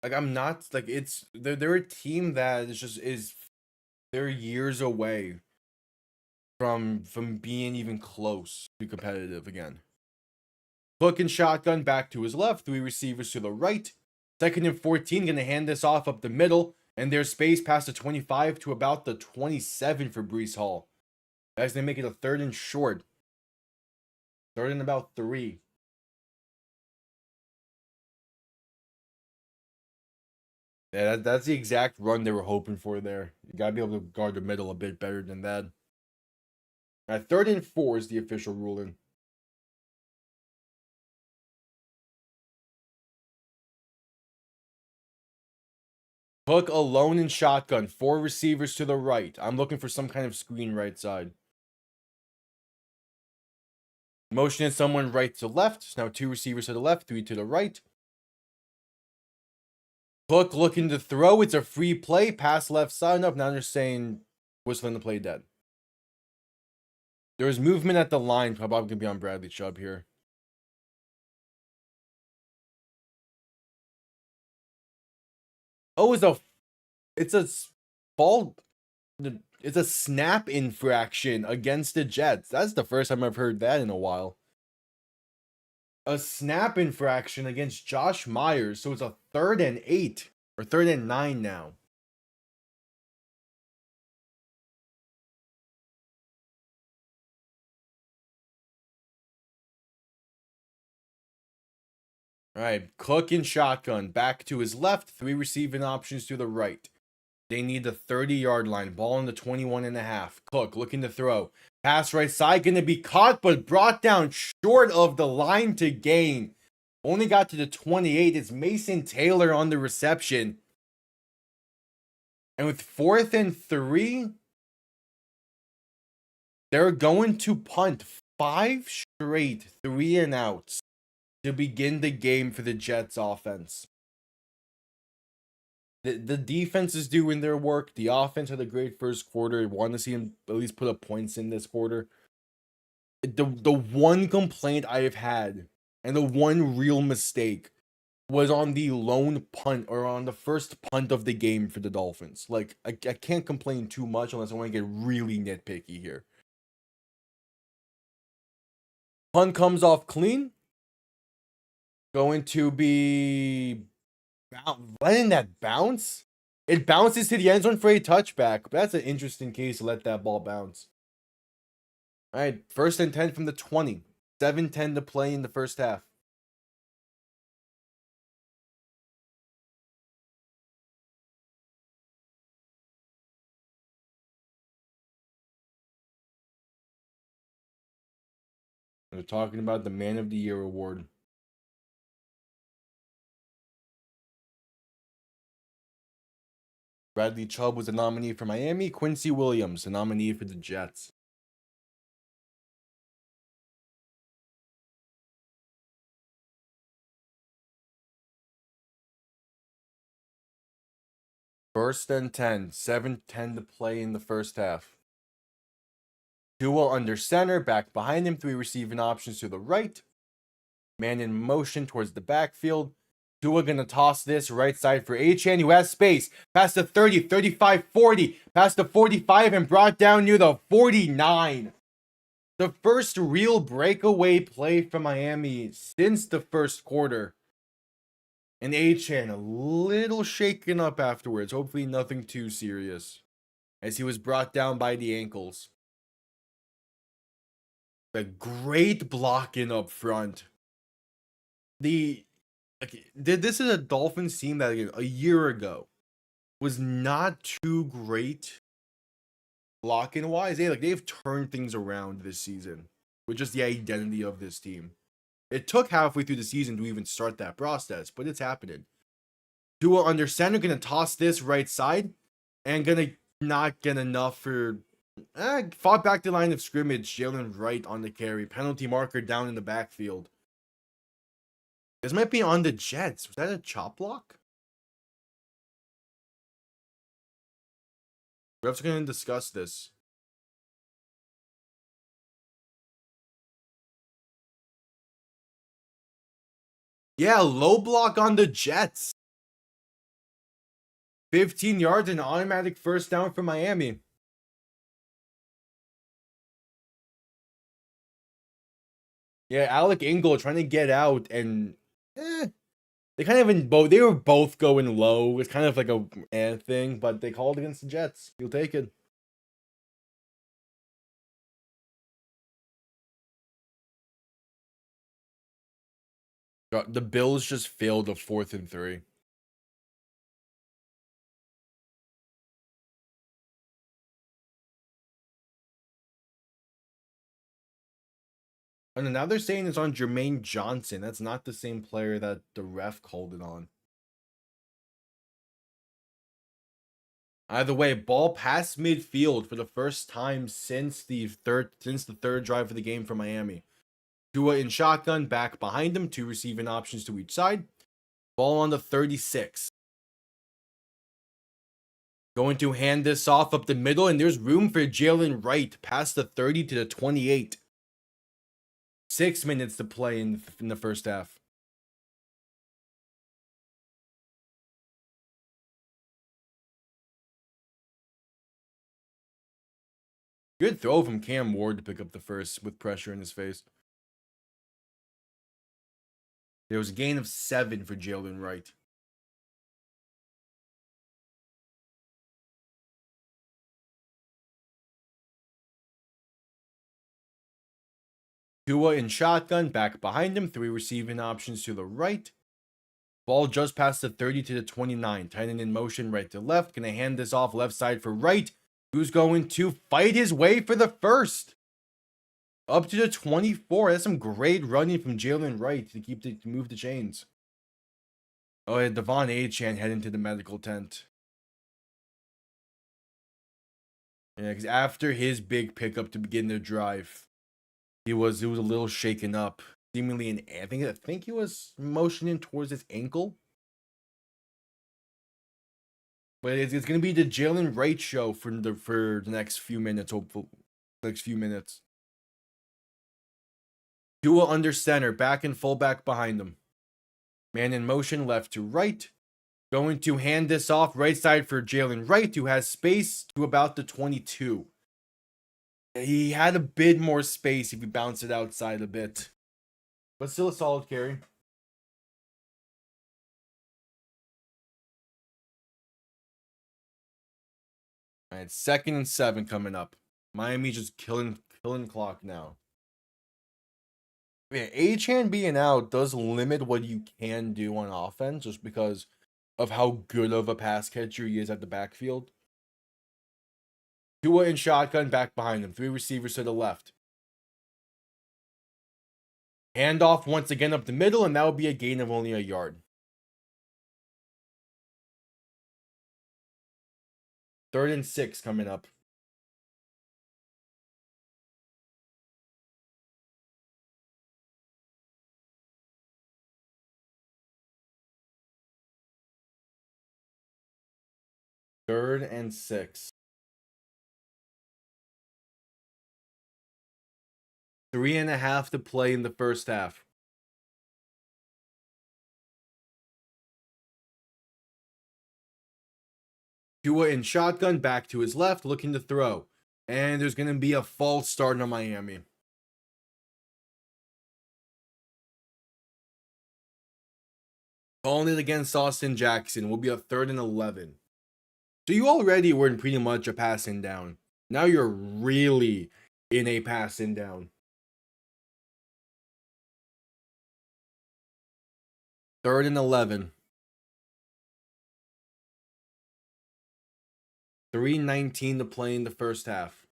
Like I'm not like they're a team that is they're years away from being even close to competitive again. Cook and shotgun, back to his left, 3 receivers to the right. 2nd and 14, gonna hand this off up the middle, and there's space past the 25 to about the 27 for Breece Hall. As they make it a 3rd and short. 3rd and about 3. Yeah, that's the exact run they were hoping for there. You gotta be able to guard the middle a bit better than that. At 3rd and 4 is the official ruling. Cook alone in shotgun, 4 receivers to the right. I'm looking for some kind of screen right side. Motioning someone right to left. Now 2 receivers to the left, 3 to the right. Cook looking to throw. It's a free play. Pass left side up. Now they're saying whistling the play dead. There was movement at the line. Probably going to be on Bradley Chubb here. Oh, it's a ball. It's a snap infraction against the Jets. That's the first time I've heard that in a while. A snap infraction against Josh Myers. So it's a 3rd and 8 or 3rd and 9 now. All right, Cook in shotgun, back to his left, 3 receiving options to the right. They need the 30-yard line, ball in the 21.5. Cook looking to throw. Pass right side, going to be caught, but brought down short of the line to gain. Only got to the 28. It's Mason Taylor on the reception. And with 4th and 3, they're going to punt 5 straight 3-and-outs to begin the game for the Jets offense. The defense is doing their work. The offense had a great first quarter. I want to see him at least put up points in this quarter. The one complaint I have had, and the one real mistake, was on the lone punt, or on the first punt of the game for the Dolphins. Like, I can't complain too much unless I want to get really nitpicky here. Punt comes off clean. Going to be letting that bounce. It bounces to the end zone for a touchback. But that's an interesting case to let that ball bounce. All right, 1st and 10 from the 20. 7:10 to play in the first half. We're talking about the Man of the Year award. Bradley Chubb was a nominee for Miami. Quincy Williams, a nominee for the Jets. First and 10. 7:10 to play in the first half. Tua under center, back behind him, 3 receiving options to the right. Man in motion towards the backfield. Tua gonna toss this right side for Achane, who has space. Past the 30, 35, 40. Past the 45 and brought down near the 49. The first real breakaway play from Miami since the first quarter. And Achane a little shaken up afterwards. Hopefully nothing too serious, as he was brought down by the ankles. The great blocking up front. This is a Dolphins team that a year ago was not too great blocking wise. They've turned things around this season with just the identity of this team. It took halfway through the season to even start that process, but it's happening. Tua under center, gonna toss this right side, and gonna not get enough for fought back the line of scrimmage. Jalen Wright on the carry, penalty marker down in the backfield. This might be on the Jets. Was that a chop block? We're also going to discuss this. Yeah, low block on the Jets. 15 yards and automatic first down for Miami. Yeah, Alec Ingold trying to get out, and they kind of they were both going low. It's kind of like a thing, but they called against the Jets. You'll take it. The Bills just failed a 4th and 3. And now they're saying it's on Jermaine Johnson. That's not the same player that the ref called it on. Either way, ball past midfield for the first time since the third drive of the game for Miami. Tua in shotgun, back behind him, 2 receiving options to each side. Ball on the 36. Going to hand this off up the middle, and there's room for Jalen Wright past the 30 to the 28. 6 minutes to play in the first half. Good throw from Cam Ward to pick up the first with pressure in his face. There was a gain of 7 for Jalen Wright. Tua in shotgun, back behind him, 3 receiving options to the right. Ball just past the 30 to the 29. Tight end in motion, right to left. Gonna hand this off left side for right. Who's going to fight his way for the first? Up to the 24. That's some great running from Jalen Wright to move the chains. Oh, yeah, Devon Achane heading to the medical tent. Yeah, because after his big pickup to begin the drive, he was a little shaken up. Seemingly I think he was motioning towards his ankle. But it's gonna be the Jalen Wright show for the next few minutes, hopefully. Next few minutes. Duo under center, back and fullback behind him. Man in motion, left to right. Going to hand this off right side for Jalen Wright, who has space to about the 22. He had a bit more space if he bounced it outside a bit. But still a solid carry. All right, 2nd and 7 coming up. Miami just killing clock now. Yeah, Achane being out does limit what you can do on offense just because of how good of a pass catcher he is at the backfield. Tua in shotgun, back behind him. 3 receivers to the left. Handoff once again up the middle, and that would be a gain of only a yard. 3rd and 6 coming up. Third and 6. 3.5 to play in the first half. Tua in shotgun, back to his left, looking to throw. And there's going to be a false start on Miami. Calling it against Austin Jackson will be a 3rd and 11. So you already were in pretty much a passing down. Now you're really in a passing down. 3rd and 11. 3:19 to play in the first half.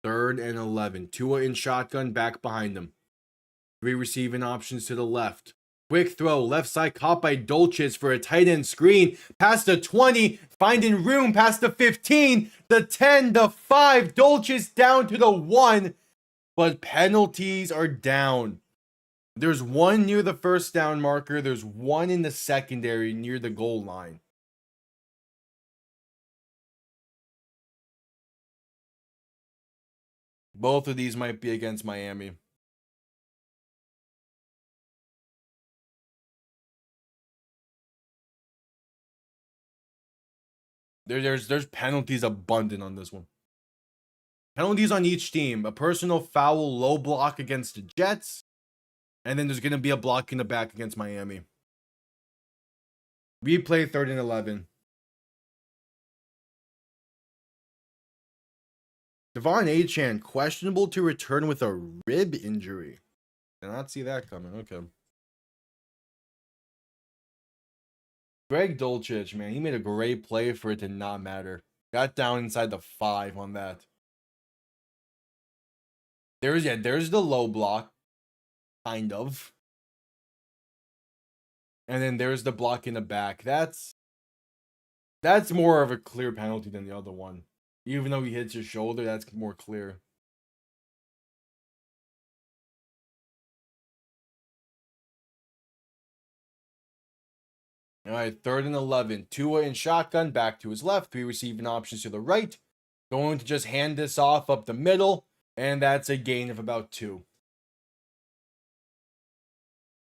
Third and 11. Tua in shotgun, back behind him. 3 receiving options to the left. Quick throw, left side caught by Dolchis for a tight end screen. Past the 20, finding room past the 15, the 10, the 5. Dolchis down to the 1, but penalties are down. There's 1 near the first down marker. There's 1 in the secondary near the goal line. Both of these might be against Miami. There's penalties abundant on this one. Penalties on each team. A personal foul, low block against the Jets. And then there's going to be a block in the back against Miami. Replay 3rd and 11. Devon Achane, questionable to return with a rib injury. Did not see that coming. Okay. Greg Dulcich, man, he made a great play for it to not matter. Got down inside the 5 on that. There's the low block. Kind of. And then there's the block in the back. That's more of a clear penalty than the other one. Even though he hits his shoulder, that's more clear. All right, 3rd and 11. Tua in shotgun, back to his left. 3 receiving options to the right. Going to just hand this off up the middle. And that's a gain of about 2.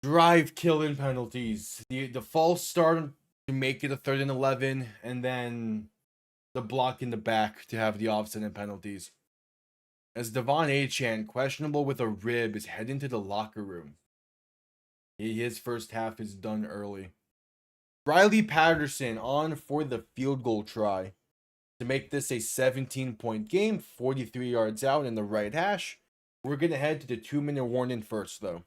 Drive killing penalties. The false start to make it a 3rd and 11. And then the block in the back to have the offset and penalties. As Devon Achane, questionable with a rib, is heading to the locker room. His first half is done early. Riley Patterson on for the field goal try to make this a 17-point game, 43 yards out in the right hash. We're going to head to the 2-minute warning first, though.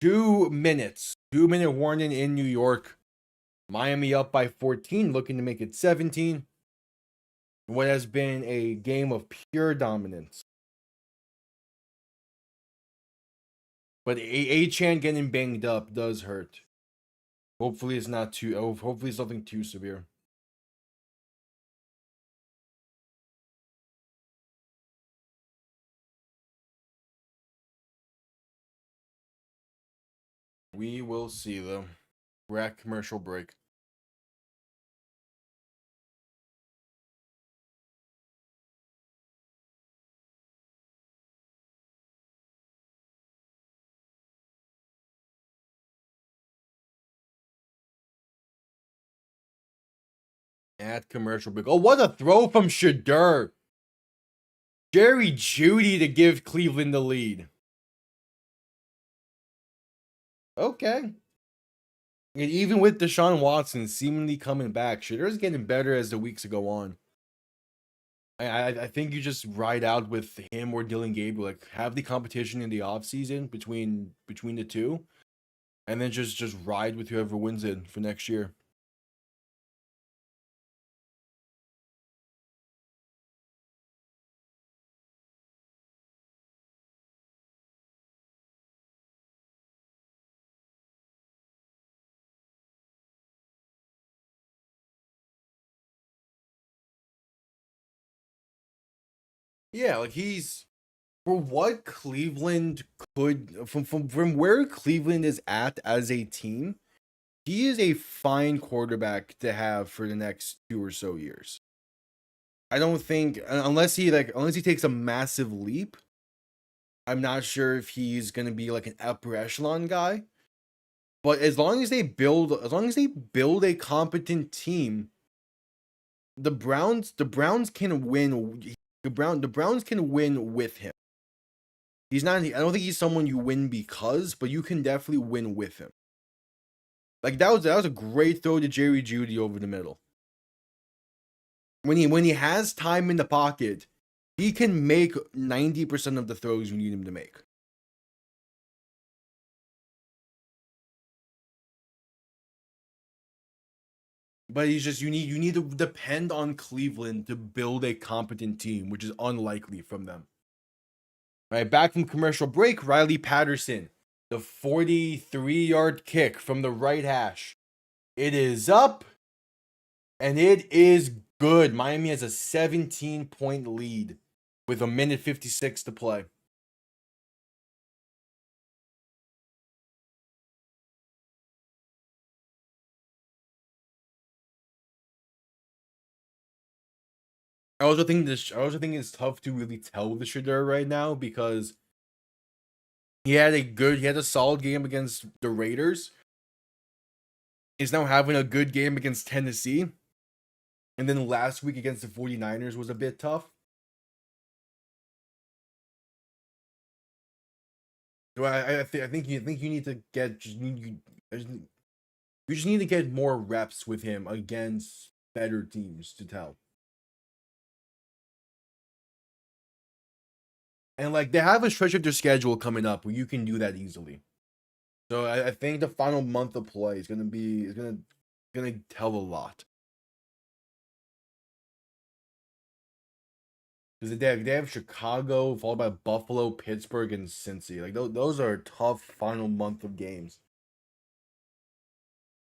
2 minutes. 2-minute warning in New York. Miami up by 14, looking to make it 17. What has been a game of pure dominance. But Chan getting banged up does hurt. Hopefully it's not too. Hopefully it's nothing too severe. We will see though. We're at commercial break. At commercial break. Oh, what a throw from Shedeur. Jerry Jeudy to give Cleveland the lead. Okay. And even with Deshaun Watson seemingly coming back, Shedeur's getting better as the weeks go on. I think you just ride out with him or Dylan Gabriel. Like have the competition in the offseason between the two, and then just ride with whoever wins it for next year. Yeah, like he's for what Cleveland could from where Cleveland is at as a team, he is a fine quarterback to have for the next 2 or so years. I don't think unless he takes a massive leap, I'm not sure if he's gonna be like an upper echelon guy. But as long as they build a competent team, the Browns can win. The Browns can win with him. He's not. I don't think he's someone you win because, but you can definitely win with him. Like that was a great throw to Jerry Jeudy over the middle. When he has time in the pocket, he can make 90% of the throws you need him to make. But he's just you need to depend on Cleveland to build a competent team, which is unlikely from them. All right, back from commercial break, Riley Patterson, the 43-yard kick from the right hash. It is up, and it is good. Miami has a 17-point lead with 1:56 to play. I also think it's tough to really tell the Shedeur right now because he had a solid game against the Raiders. He's now having a good game against Tennessee. And then last week against the 49ers was a bit tough. So I think you need to get you just need to get more reps with him against better teams to tell. And like they have a stretch of their schedule coming up where you can do that easily. So I think the final month of play is gonna tell a lot. Because they have Chicago, followed by Buffalo, Pittsburgh, and Cincy. Like those are a tough final month of games.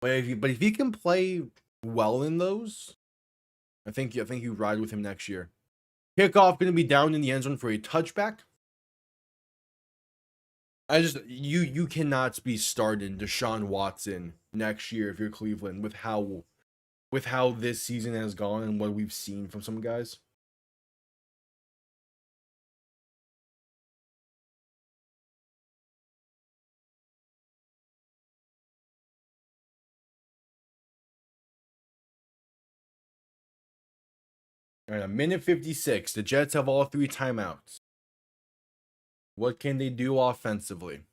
But if he can play well in those, I think you ride with him next year. Kickoff going to be down in the end zone for a touchback. You cannot be starting Deshaun Watson next year if you're Cleveland with how this season has gone and what we've seen from some guys. All right, 1:56. The Jets have all 3 timeouts. What can they do offensively?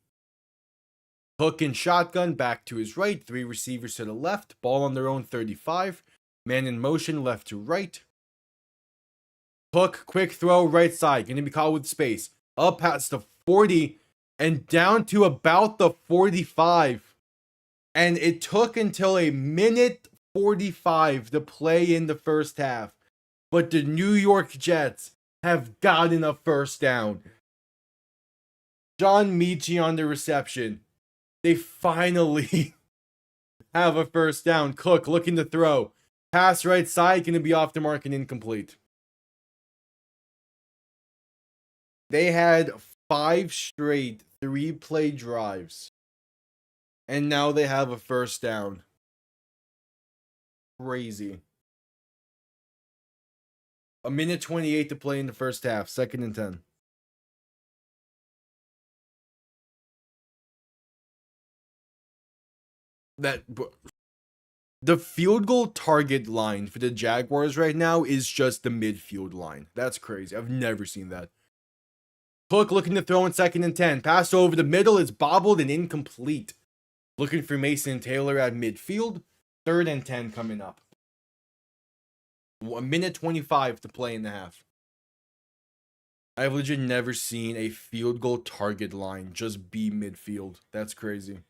Hook and shotgun back to his right. 3 receivers to the left. Ball on their own 35. Man in motion left to right. Hook, quick throw, right side. Going to be caught with space. Up past the 40 and down to about the 45. And it took until a minute 45 to play in the first half. But the New York Jets have gotten a first down. John Mechie on the reception. They finally have a first down. Cook looking to throw. Pass right side, going to be off the mark and incomplete. They had 5 straight 3-play drives. And now they have a first down. Crazy. A minute 28 to play in the first half. 2nd and 10. The field goal target line for the Jaguars right now is just the midfield line. That's crazy. I've never seen that. Cook looking to throw in 2nd and 10. Pass over the middle is bobbled and incomplete. Looking for Mason Taylor at midfield. 3rd and 10 coming up. A minute 25 to play in the half. I've legit never seen a field goal target line just be midfield. That's crazy.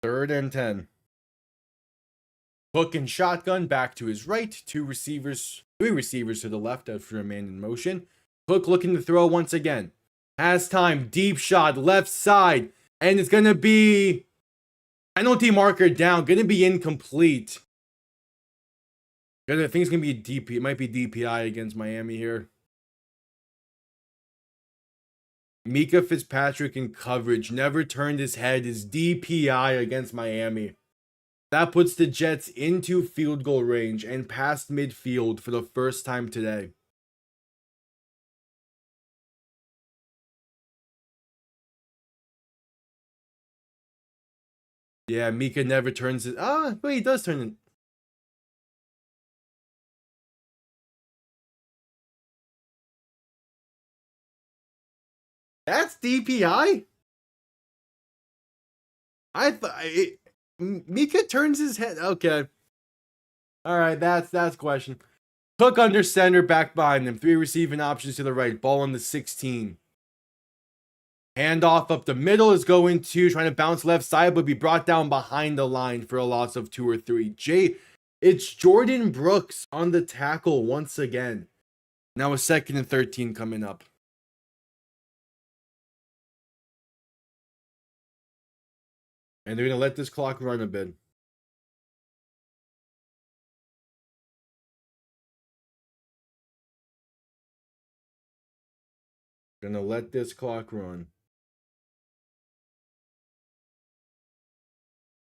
Third and 10. Hook and shotgun back to his right. 3 receivers to the left after a man in motion. Hook looking to throw once again. Has time. Deep shot left side. And it's going to be penalty marker down. Going to be incomplete. I think it's going to be a DP. It might be DPI against Miami here. Mika Fitzpatrick in coverage. Never turned his head. Is DPI against Miami. That puts the Jets into field goal range and past midfield for the first time today. Yeah, Mika never turns it. But he does turn it. That's DPI? I thought Mika turns his head. Okay. All right, that's question. Cook under center, back behind him. 3 receiving options to the right. Ball on the 16. Handoff up the middle is going to trying to bounce left side, but be brought down behind the line for a loss of 2 or 3. It's Jordan Brooks on the tackle once again. Now a 2nd and 13 coming up. And they're going to let this clock run a bit. Gonna let this clock run.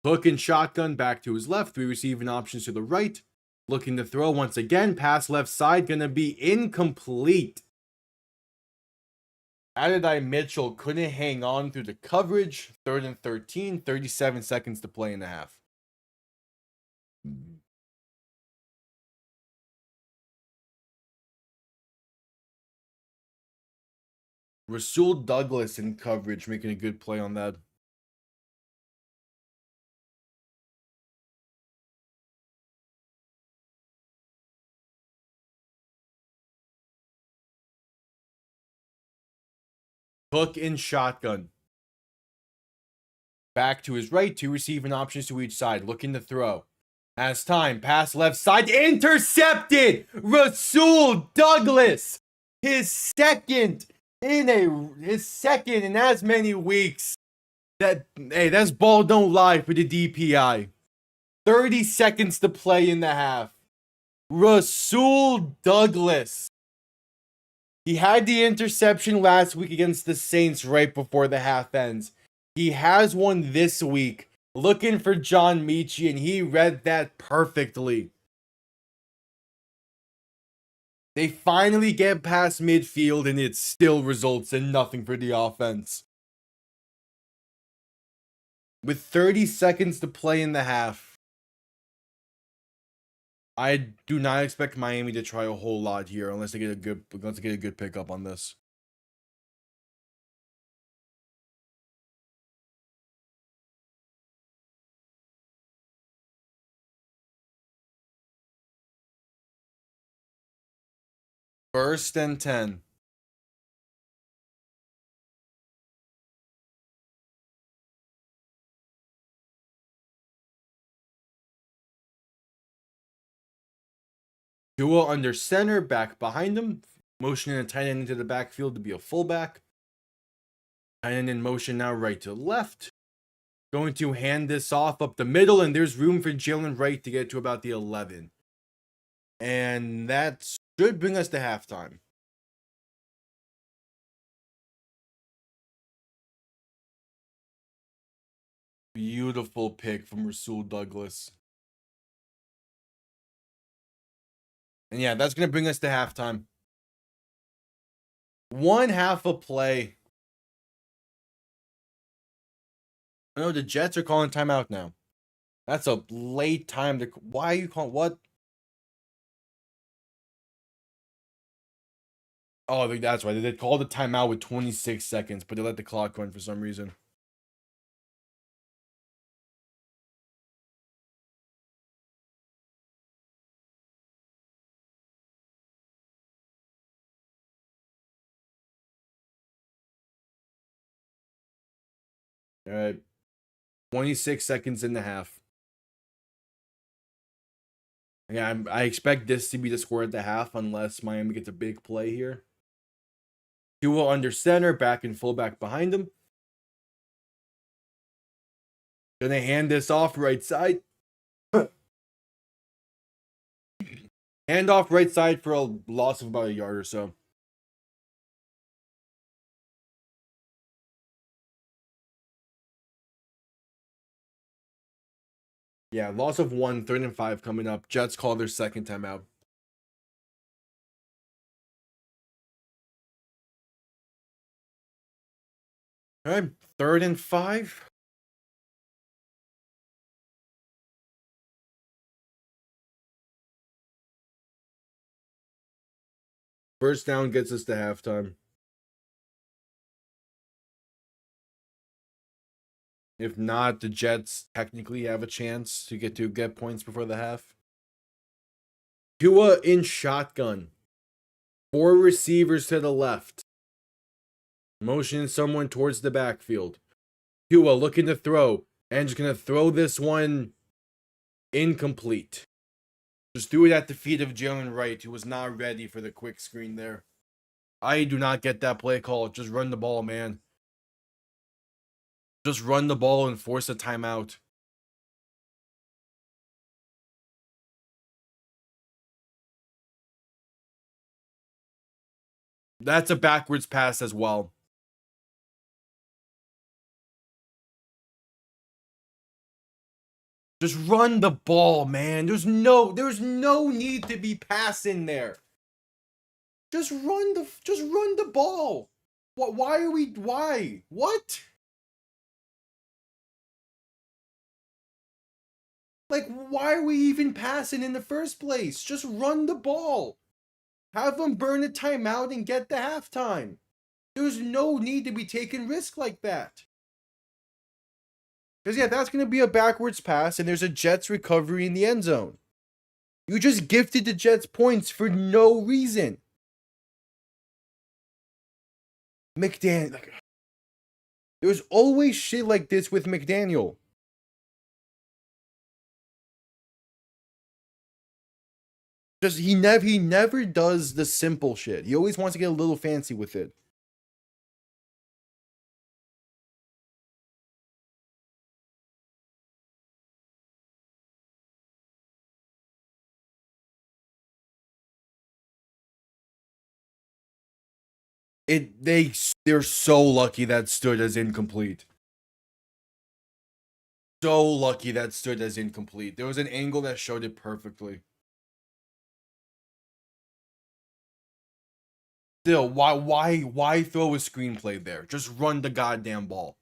Hook and shotgun back to his left. 3 receiving options to the right. Looking to throw once again. Pass left side. Gonna be incomplete. Adonai Mitchell couldn't hang on through the coverage. 3rd and 13. 37 seconds to play in the half. Rasul Douglas in coverage, making a good play on that. Hook in shotgun. Back to his right. 2 receiving options to each side. Looking to throw. Has time. Pass left side. Intercepted! Rasul Douglas! His second in as many weeks. That's ball don't lie for the DPI. 30 seconds to play in the half. Rasul Douglas. He had the interception last week against the Saints right before the half ends. He has one this week. Looking for John Mechie, and he read that perfectly. They finally get past midfield, and it still results in nothing for the offense. With 30 seconds to play in the half, I do not expect Miami to try a whole lot here unless they get a good pickup on this. First and 10. Tua under center, back behind him, motioning a tight end into the backfield to be a fullback. Tight end in motion now, right to left. Going to hand this off up the middle, and there's room for Jalen Wright to get to about the 11. And that should bring us to halftime. Beautiful pick from Rasul Douglas. And yeah, that's going to bring us to halftime. One half a play. I know the Jets are calling timeout now. That's a late time to. Why are you calling what? Oh, that's right. They called the timeout with 26 seconds, but they let the clock run for some reason. All right. 26 seconds in the half. Yeah, I expect this to be the score at the half unless Miami gets a big play here. Tua under center, back and fullback behind him. Gonna hand this off right side. Hand off right side for a loss of about a yard or so. Yeah, loss of 1, 3rd and 5 coming up. Jets call their second timeout. All right, 3rd and 5. First down gets us to halftime. If not, the Jets technically have a chance to get points before the half. Tua in shotgun. 4 receivers to the left. Motioning someone towards the backfield. Tua looking to throw. And just going to throw this one incomplete. Just threw it at the feet of Jalen Wright, who was not ready for the quick screen there. I do not get that play call. Just run the ball, man. Just run the ball and force a timeout. That's a backwards pass as well. Just run the ball, man. There's no need to be passing there. Just run the ball. Why? What? Like, why are we even passing in the first place? Just run the ball. Have them burn a timeout and get the halftime. There's no need to be taking risk like that. Because, yeah, that's going to be a backwards pass, and there's a Jets recovery in the end zone. You just gifted the Jets points for no reason. McDaniel. There's always shit like this with McDaniel. Just he never does the simple shit. He always wants to get a little fancy with it. They're so lucky that stood as incomplete. So lucky that stood as incomplete. There was an angle that showed it perfectly. Still, why throw a screenplay there? Just run the goddamn ball.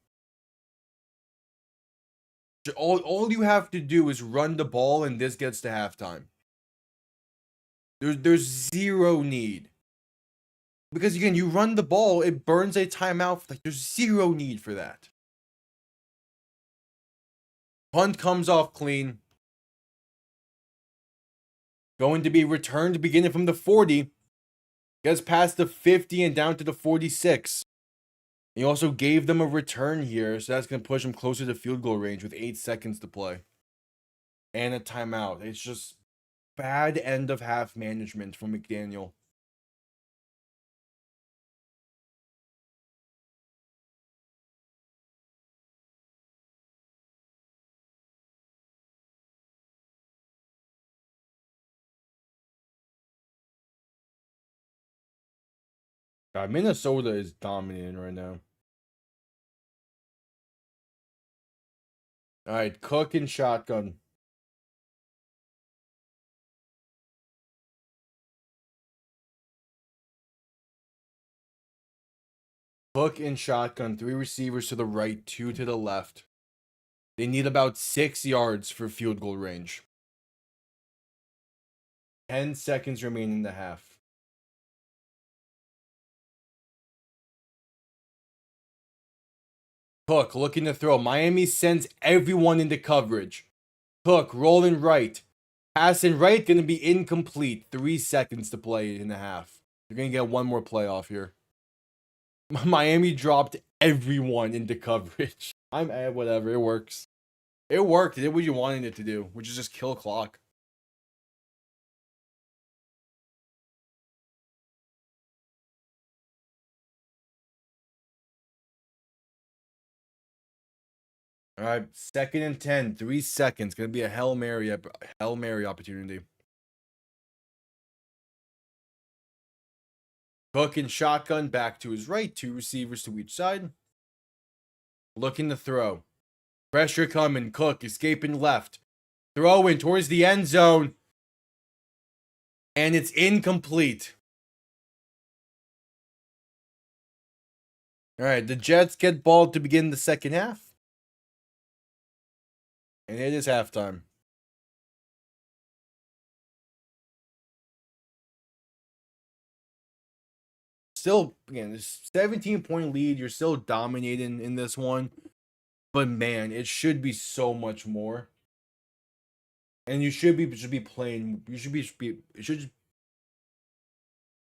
All you have to do is run the ball, and this gets to halftime. There's zero need. Because again, you run the ball, it burns a timeout. Like, there's zero need for that. Punt comes off clean. Going to be returned beginning from the 40. Gets past the 50 and down to the 46. He also gave them a return here, so that's going to push them closer to field goal range with 8 seconds to play. And a timeout. It's just bad end of half management from McDaniel. God, Minnesota is dominating right now. All right, Cook and shotgun. Cook and shotgun. 3 receivers to the right, 2 to the left. They need about 6 yards for field goal range. 10 seconds remaining in the half. Cook looking to throw. Miami sends everyone into coverage. Cook rolling right. Passing right, going to be incomplete. 3 seconds to play in the half. You're going to get one more playoff here. Miami dropped everyone into coverage. Whatever, it works. It worked. It did what you wanted it to do, which is just kill clock. All right, 2nd and 10, 3 seconds. Gonna be a Hail Mary opportunity. Cook and shotgun back to his right, 2 receivers to each side. Looking to throw. Pressure coming. Cook escaping left. Throwing towards the end zone. And it's incomplete. All right, the Jets get ball to begin the second half. And it is halftime. Still, again, this 17-point lead. You're still dominating in this one. But man, it should be so much more. And you should be playing. You should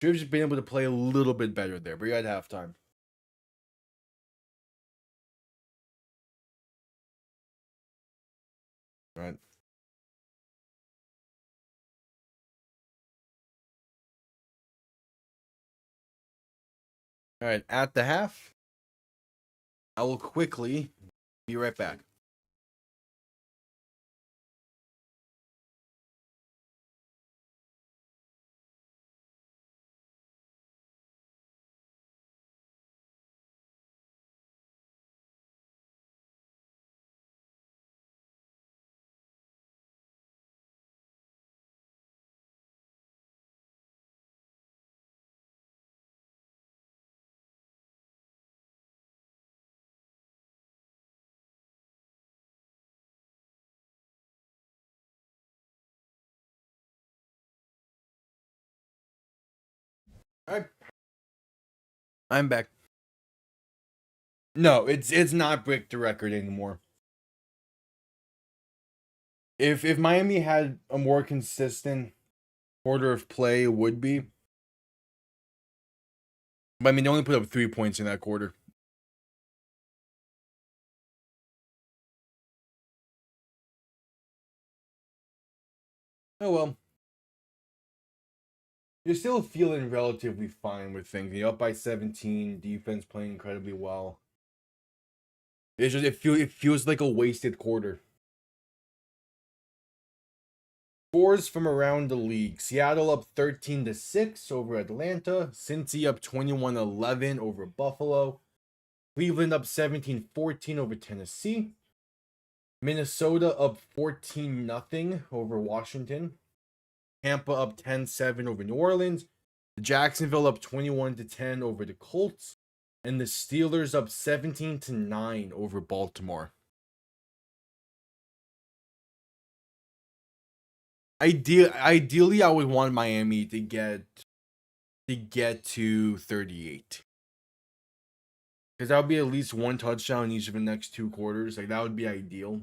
just been able to play a little bit better there. But you're at halftime. All right. All right, at the half, I will quickly be right back. All right. I'm back. No, it's not break the record anymore. If Miami had a more consistent quarter of play, it would be. But I mean, they only put up 3 points in that quarter. Oh well. You're still feeling relatively fine with things. You're up by 17. Defense playing incredibly well. It's just it feels like a wasted quarter. Scores from around the league. Seattle up 13-6 over Atlanta. Cincy up 21-11 over Buffalo. Cleveland up 17-14 over Tennessee. Minnesota up 14-0 over Washington. Tampa up 10-7 over New Orleans. Jacksonville up 21-10 over the Colts. And the Steelers up 17-9 over Baltimore. Ideally, I would want Miami to get to 38. Because that would be at least one touchdown in each of the next 2 quarters. Like that would be ideal.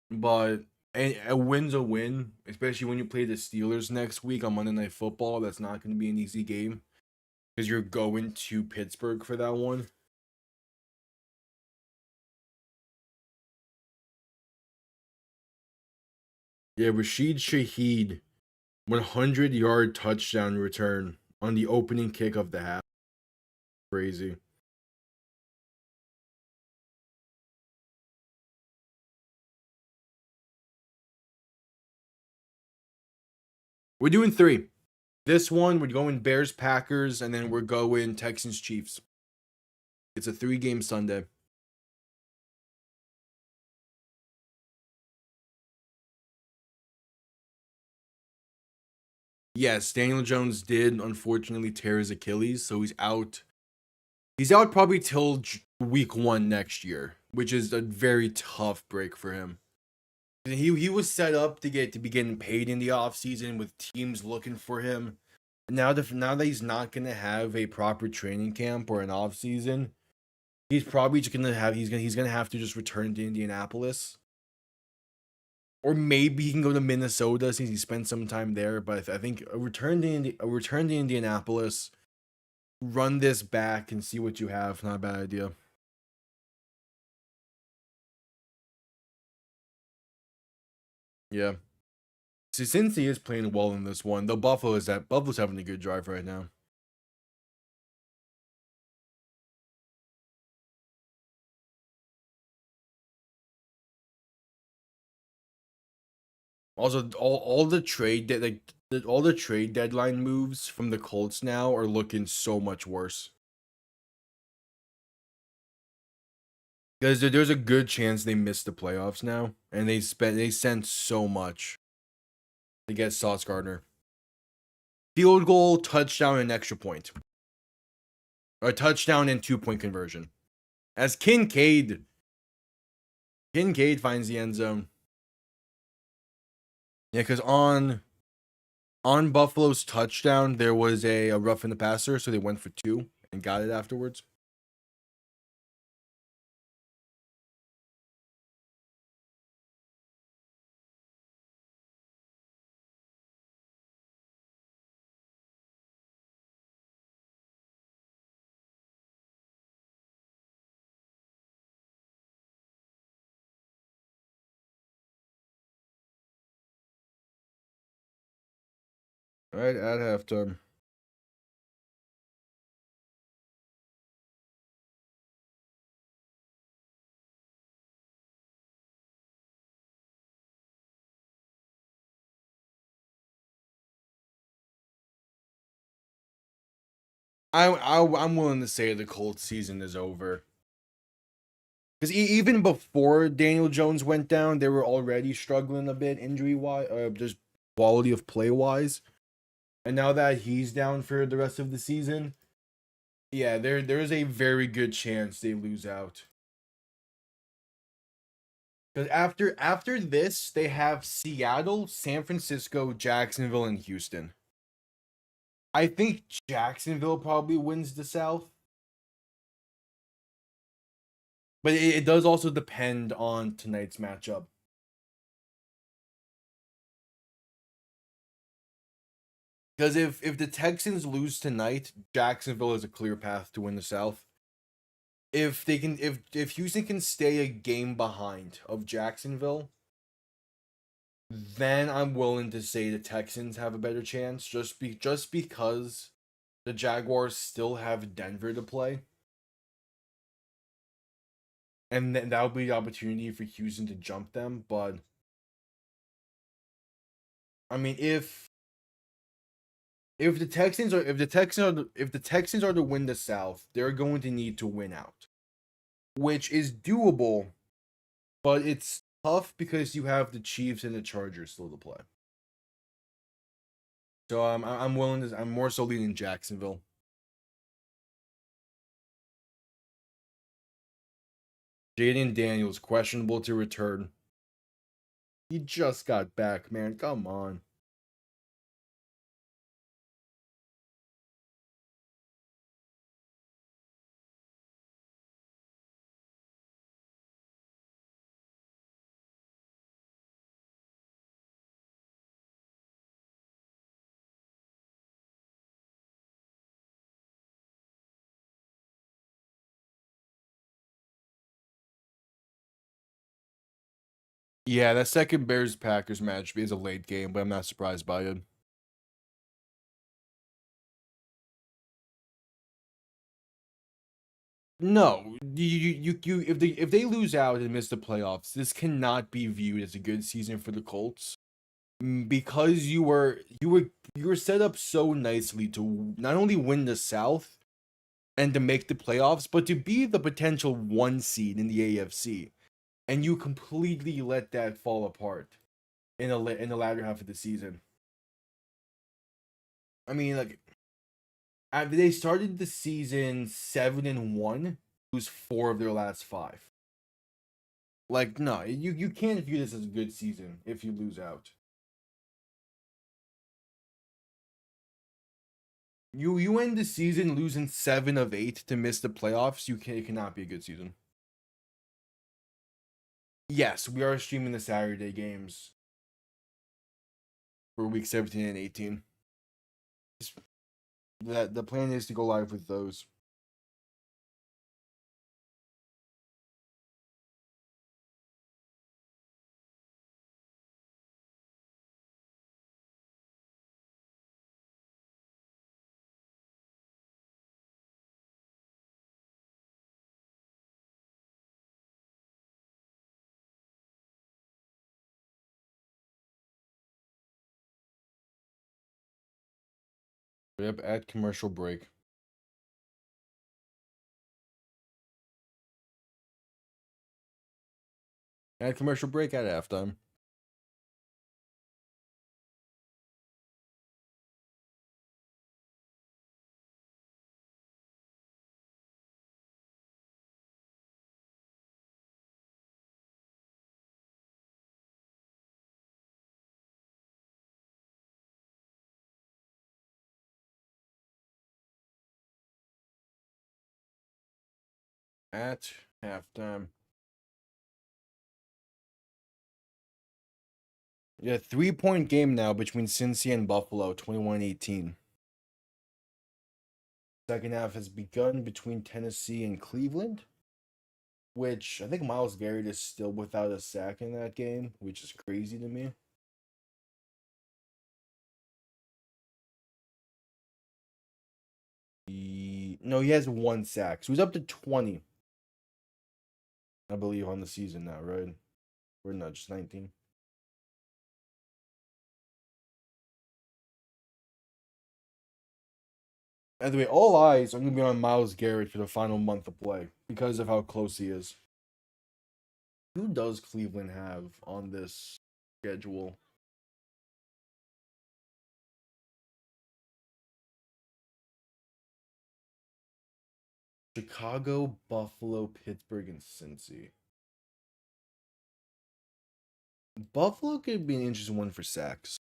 But a win's a win, especially when you play the Steelers next week on Monday Night Football. That's not going to be an easy game because you're going to Pittsburgh for that one. Yeah, Rashid Shaheed, 100-yard touchdown return on the opening kick of the half. Crazy. We're doing 3. This one, we're going Bears, Packers, and then we're going Texans, Chiefs. It's a 3-game Sunday. Yes, Daniel Jones did unfortunately tear his Achilles, so he's out. He's out probably till week 1 next year, which is a very tough break for him. He was set up to be getting paid in the offseason with teams looking for him. Now that he's not gonna have a proper training camp or an offseason, he's probably just gonna have he's gonna have to just return to Indianapolis. Or maybe he can go to Minnesota since he spent some time there. But I think a return to Indianapolis, run this back and see what you have. Not a bad idea. Yeah. See, since he is playing well in this one, though Buffalo's having a good drive right now. Also, all the trade that all the trade deadline moves from the Colts now are looking so much worse. Because there's a good chance they miss the playoffs now, and they sent so much to get Sauce Gardner. Field goal, touchdown, and extra point. Or a touchdown and 2-point conversion. As Kincaid finds the end zone. Yeah, because on Buffalo's touchdown, there was a rough in the passer, so they went for 2 and got it afterwards. All right, at halftime. I'm willing to say the Colts season is over. Because even before Daniel Jones went down, they were already struggling a bit injury wise, just quality of play wise. And now that he's down for the rest of the season, yeah, there is a very good chance they lose out. Because after this, they have Seattle, San Francisco, Jacksonville, and Houston. I think Jacksonville probably wins the South, but it does also depend on tonight's matchup. Because if the Texans lose tonight, Jacksonville has a clear path to win the South. If Houston can stay a game behind of Jacksonville, then I'm willing to say the Texans have a better chance just because the Jaguars still have Denver to play. And then that would be the opportunity for Houston to jump them, but I mean if the Texans are to win the South, they're going to need to win out, which is doable, but it's tough because you have the Chiefs and the Chargers still to play. So I'm more so leaning Jacksonville. Jaden Daniels questionable to return. He just got back, man. Come on. Yeah, that second Bears Packers match is a late game, but I'm not surprised by it. No, if they lose out and miss the playoffs, this cannot be viewed as a good season for the Colts. Because you were set up so nicely to not only win the South and to make the playoffs, but to be the potential 1 seed in the AFC, and you completely let that fall apart in the latter half of the season. I mean, like they started the season 7-1, lose 4 of their last 5. Like, no, you can't view this as a good season if you lose out. You end the season losing 7 of 8 to miss the playoffs. It cannot be a good season. Yes, we are streaming the Saturday games for week 17 and 18. That the plan is to go live with those. Yep, at commercial break. At commercial break at halftime. At halftime. Yeah, 3-point game now between Cincy and Buffalo, 21-18. Second half has begun between Tennessee and Cleveland, which I think Miles Garrett is still without a sack in that game, which is crazy to me. No, he has 1 sack, so he's up to 20, I believe, on the season now, right? Or not, just 19. Anyway, all eyes are going to be on Miles Garrett for the final month of play because of how close he is. Who does Cleveland have on this schedule? Chicago, Buffalo, Pittsburgh, and Cincy. Buffalo could be an interesting one for sacks.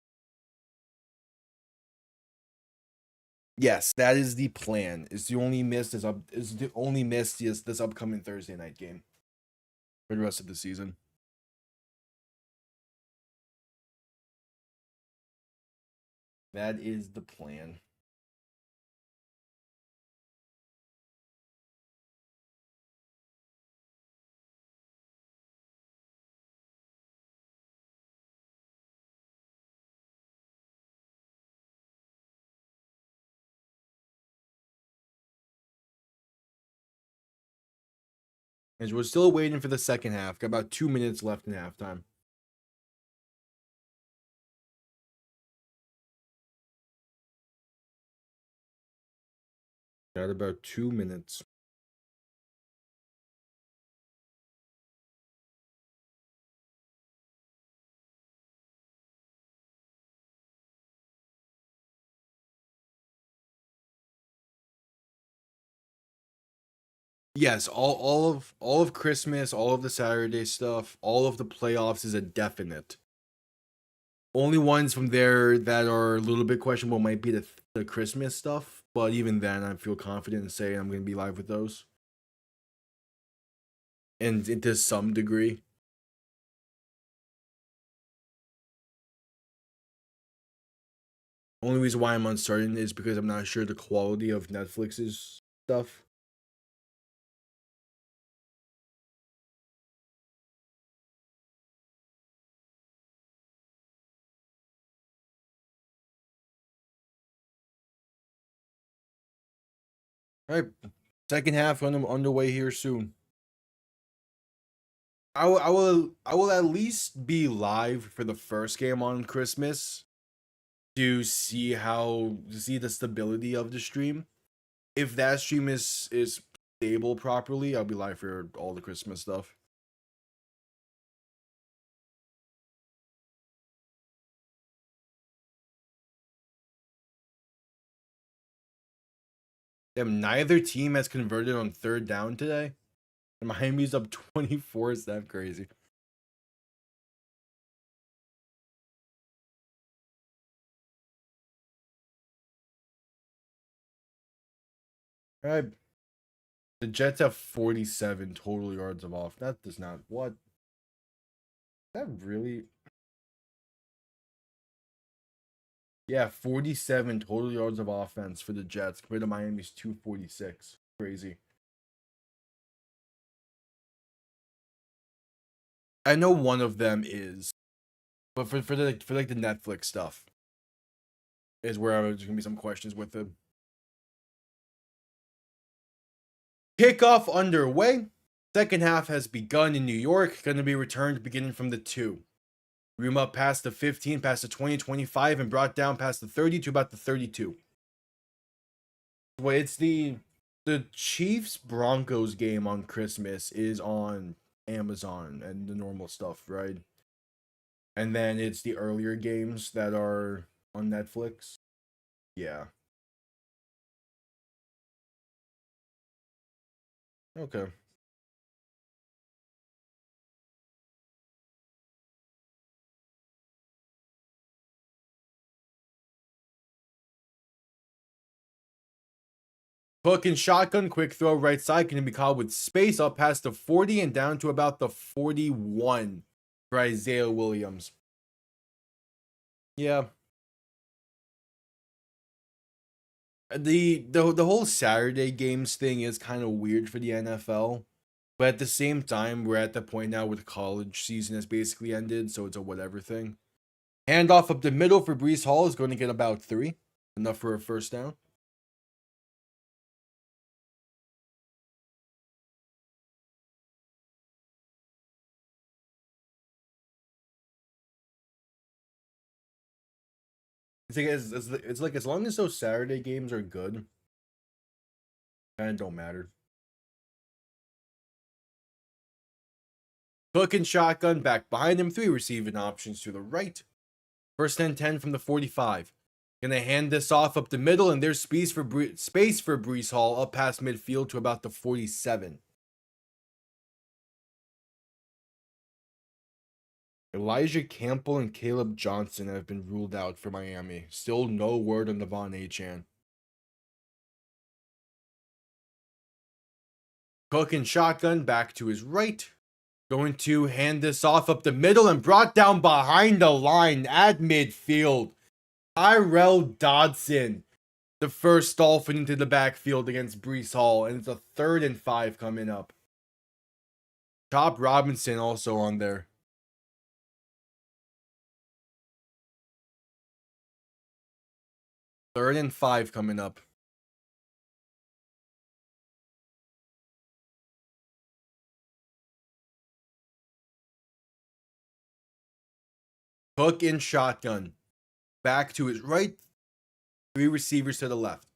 Yes, that is the plan. Is the only miss this upcoming Thursday night game for the rest of the season. That is the plan. And we're still waiting for the second half. Got about 2 minutes left in halftime. Got about 2 minutes. Yes, all of Christmas, all of the Saturday stuff, all of the playoffs is a definite. Only ones from there that are a little bit questionable might be the Christmas stuff, but even then, I feel confident in saying I'm going to be live with those, and to some degree. Only reason why I'm uncertain is because I'm not sure the quality of Netflix's stuff. All right, second half underway here soon. I will at least be live for the first game on Christmas to see the stability of the stream. If that stream is stable properly, I'll be live for all the Christmas stuff. Damn, neither team has converted on third down today. And Miami's up 24. Is that crazy? All right. The Jets have 47 total yards of off. That does not. What? That really? Yeah, 47 total yards of offense for the Jets compared to Miami's 246. Crazy. I know one of them is, but for the Netflix stuff is where there's gonna be some questions with it. Kickoff underway. Second half has begun in New York. Going to be returned beginning from the 2. Room up past the 15, past the 20, 25, and brought down past the 30 to about the 32. Wait, it's the Chiefs Broncos game on Christmas is on Amazon and the normal stuff, right? And then it's the earlier games that are on Netflix. Yeah. Okay. Hook and shotgun, quick throw right side can be caught with space up past the 40 and down to about the 41 for Isaiah Williams. Yeah. The whole Saturday games thing is kind of weird for the NFL. But at the same time, we're at the point now where the college season has basically ended, so it's a whatever thing. Handoff up the middle for Brees Hall is going to get about 3. Enough for a first down. It's like as long as those Saturday games are good, kind of don't matter. Hook and shotgun back behind him. 3 receiving options to the right. First and 10 from the 45. Gonna hand this off up the middle, and there's space for Brees Hall up past midfield to about the 47. Elijah Campbell and Caleb Johnson have been ruled out for Miami. Still no word on Devon Achane. Cook and shotgun back to his right. Going to hand this off up the middle and brought down behind the line at midfield. Tyrell Dodson, the first Dolphin into the backfield against Brees Hall, and it's a 3rd and 5 coming up. Chop Robinson also on there. 3rd and 5 coming up. Hook in shotgun. Back to his right. 3 receivers to the left.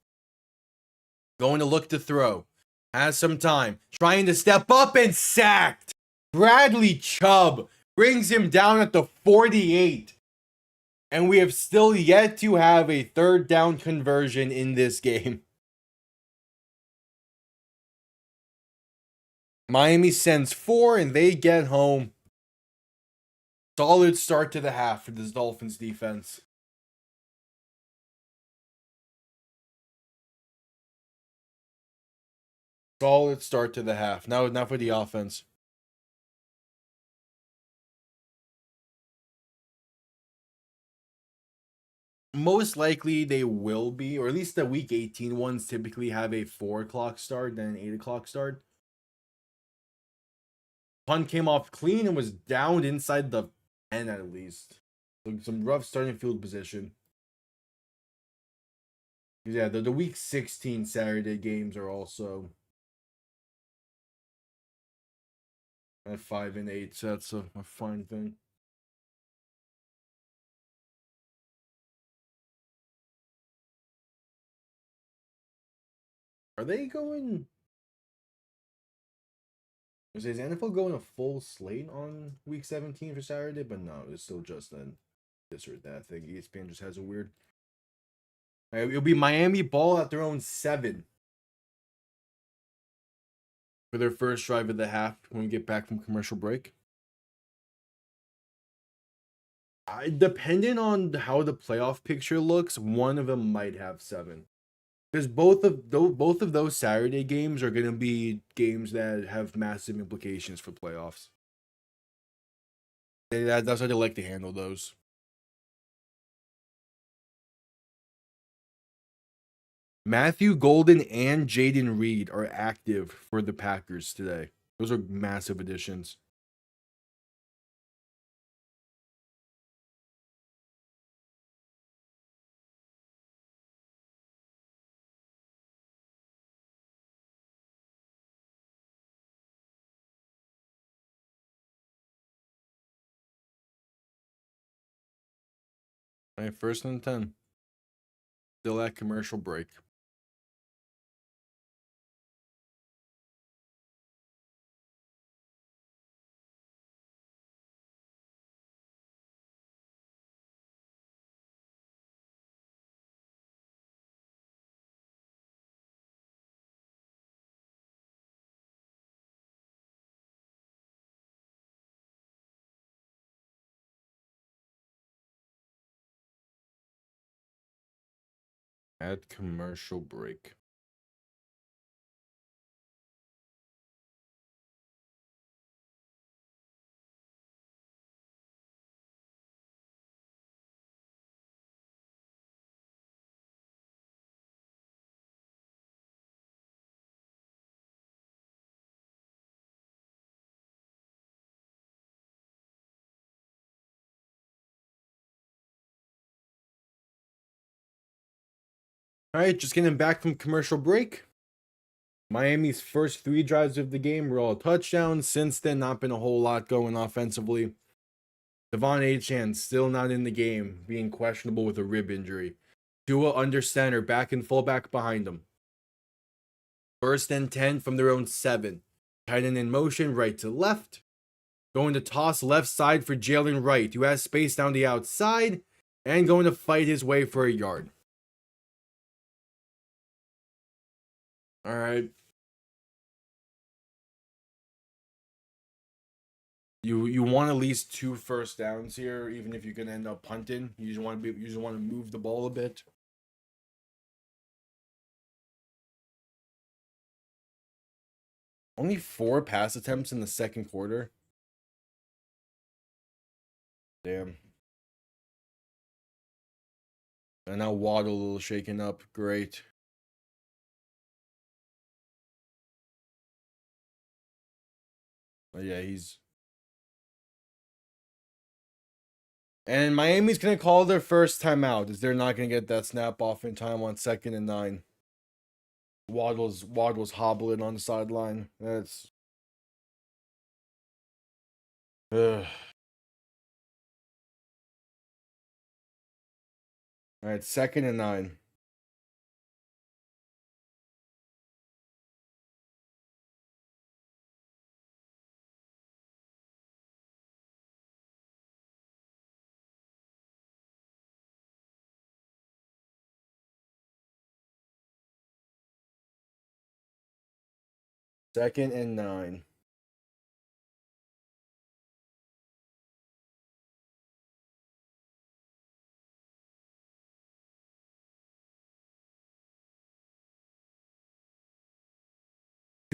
Going to look to throw. Has some time. Trying to step up and sacked. Bradley Chubb brings him down at the 48. And we have still yet to have a 3rd down conversion in this game. Miami sends 4 and they get home. Solid start to the half for this Dolphins defense. Solid start to the half. Now for the offense. Most likely they will be, or at least the week 18 ones typically have a 4 o'clock start than an 8 o'clock start. Punt came off clean and was downed inside the 10 at least. So some rough starting field position. Yeah, the week 16 Saturday games are also at 5 and 8, so that's a fine thing. Are they going? Is NFL going a full slate on week 17 for Saturday? But no, it's still just this or that thing. ESPN just has a weird. It'll be Miami ball at their own 7 for their first drive of the half when we get back from commercial break. Depending on how the playoff picture looks, one of them might have 7. Because both of those Saturday games are going to be games that have massive implications for playoffs. That's how they like to handle those. Matthew Golden and Jaden Reed are active for the Packers today. Those are massive additions. All right, 1st and 10. Still at commercial break. At commercial break. All right, just getting back from commercial break. Miami's first 3 drives of the game were all touchdowns. Since then, not been a whole lot going offensively. Devon Achane still not in the game, being questionable with a rib injury. Tua under center, back and fullback behind him. 1st and 10 from their own 7. Tight end in motion, right to left. Going to toss left side for Jalen Wright, who has space down the outside, and going to fight his way for a yard. All right. You want at least 2 first downs here, even if you're gonna end up punting. You just want to move the ball a bit. Only 4 pass attempts in the second quarter. Damn. And now Waddle a little shaken up. Great. But yeah, he's. And Miami's gonna call their first timeout, as they're not gonna get that snap off in time on 2nd and 9. Waddle's hobbling on the sideline. That's. Ugh. All right, 2nd and 9. Second and 9.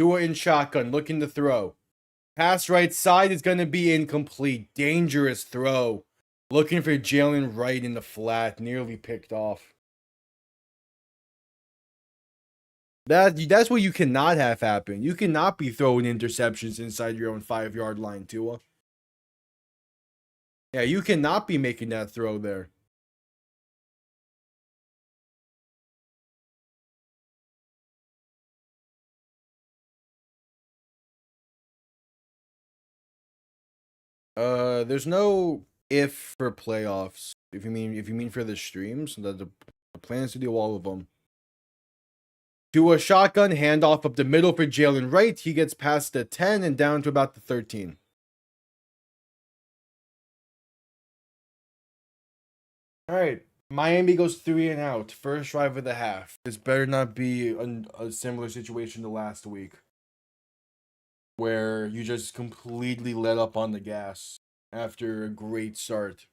Tua in shotgun, looking to throw. Pass right side is going to be incomplete. Dangerous throw. Looking for Jalen Wright in the flat. Nearly picked off. That's what you cannot have happen. You cannot be throwing interceptions inside your own 5-yard line, Tua. Yeah, you cannot be making that throw there. There's no if for playoffs. If you mean for the streams, the plan is to do all of them. Do a shotgun handoff up the middle for Jalen Wright. He gets past the 10 and down to about the 13. All right. Miami goes 3 and out. First drive of the half. This better not be a similar situation to last week, where you just completely let up on the gas after a great start.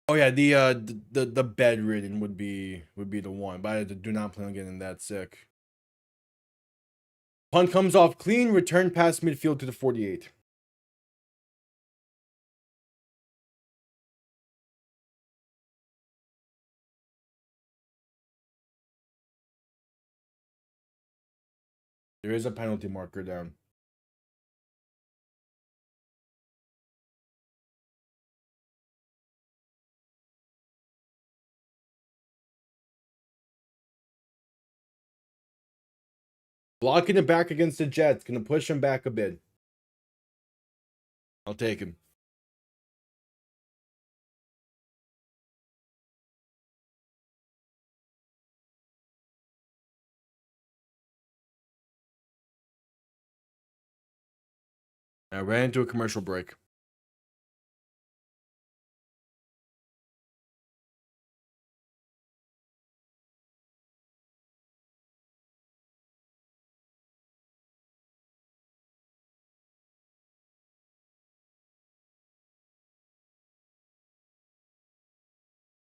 Oh yeah, the bedridden would be the one, but I do not plan on getting that sick. Punt comes off clean, return past midfield to the 48. There is a penalty marker down. Blocking it back against the Jets. Gonna push him back a bit. I'll take him. I ran into a commercial break.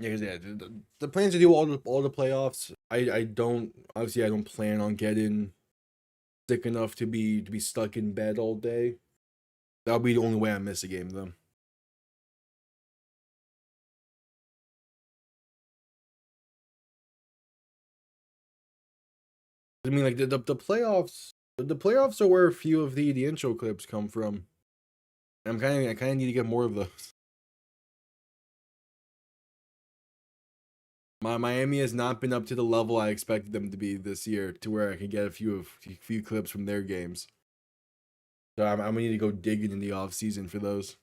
Yeah, the plans to do all the playoffs. I don't obviously I don't plan on getting sick enough to be stuck in bed all day. That'll be the only way I miss a game though. I mean, like the playoffs. The playoffs are where a few of the intro clips come from. I kind of need to get more of those. My Miami has not been up to the level I expected them to be this year, to where I can get a few clips from their games. So I'm gonna need to go digging in the off season for those.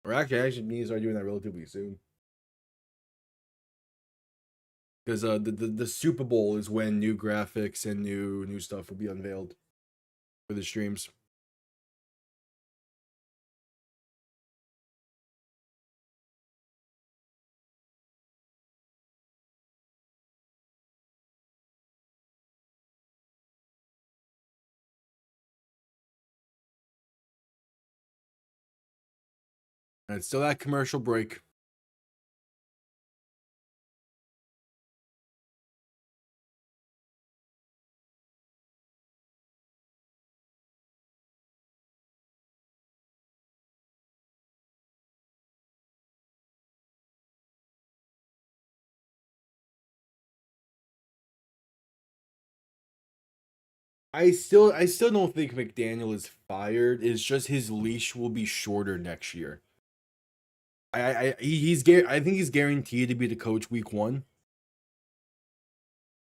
Or actually need to start doing that relatively soon. Because the Super Bowl is when new graphics and new stuff will be unveiled for the streams. And it's still that commercial break. I still don't think McDaniel is fired. It's just his leash will be shorter next year. I think he's guaranteed to be the coach week 1.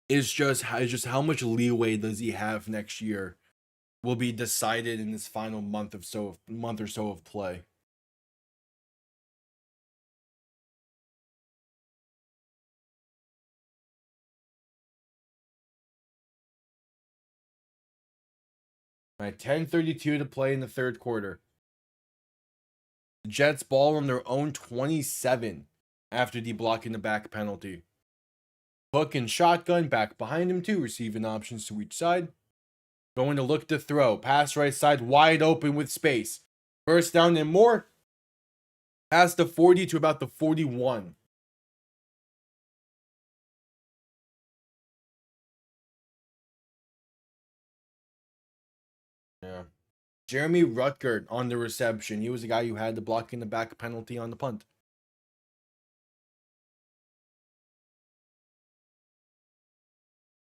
It's just how much leeway does he have next year will be decided in this final month or so of play. All right, 10:32 to play in the third quarter. The Jets ball on their own 27 after the block in the back penalty. Hook and shotgun back behind him too, receiving options to each side. Going to look to throw. Pass right side, wide open with space. First down and more. Past the 40 to about the 41. Yeah. Jeremy Rutgert on the reception. He was the guy who had the block in the back penalty on the punt.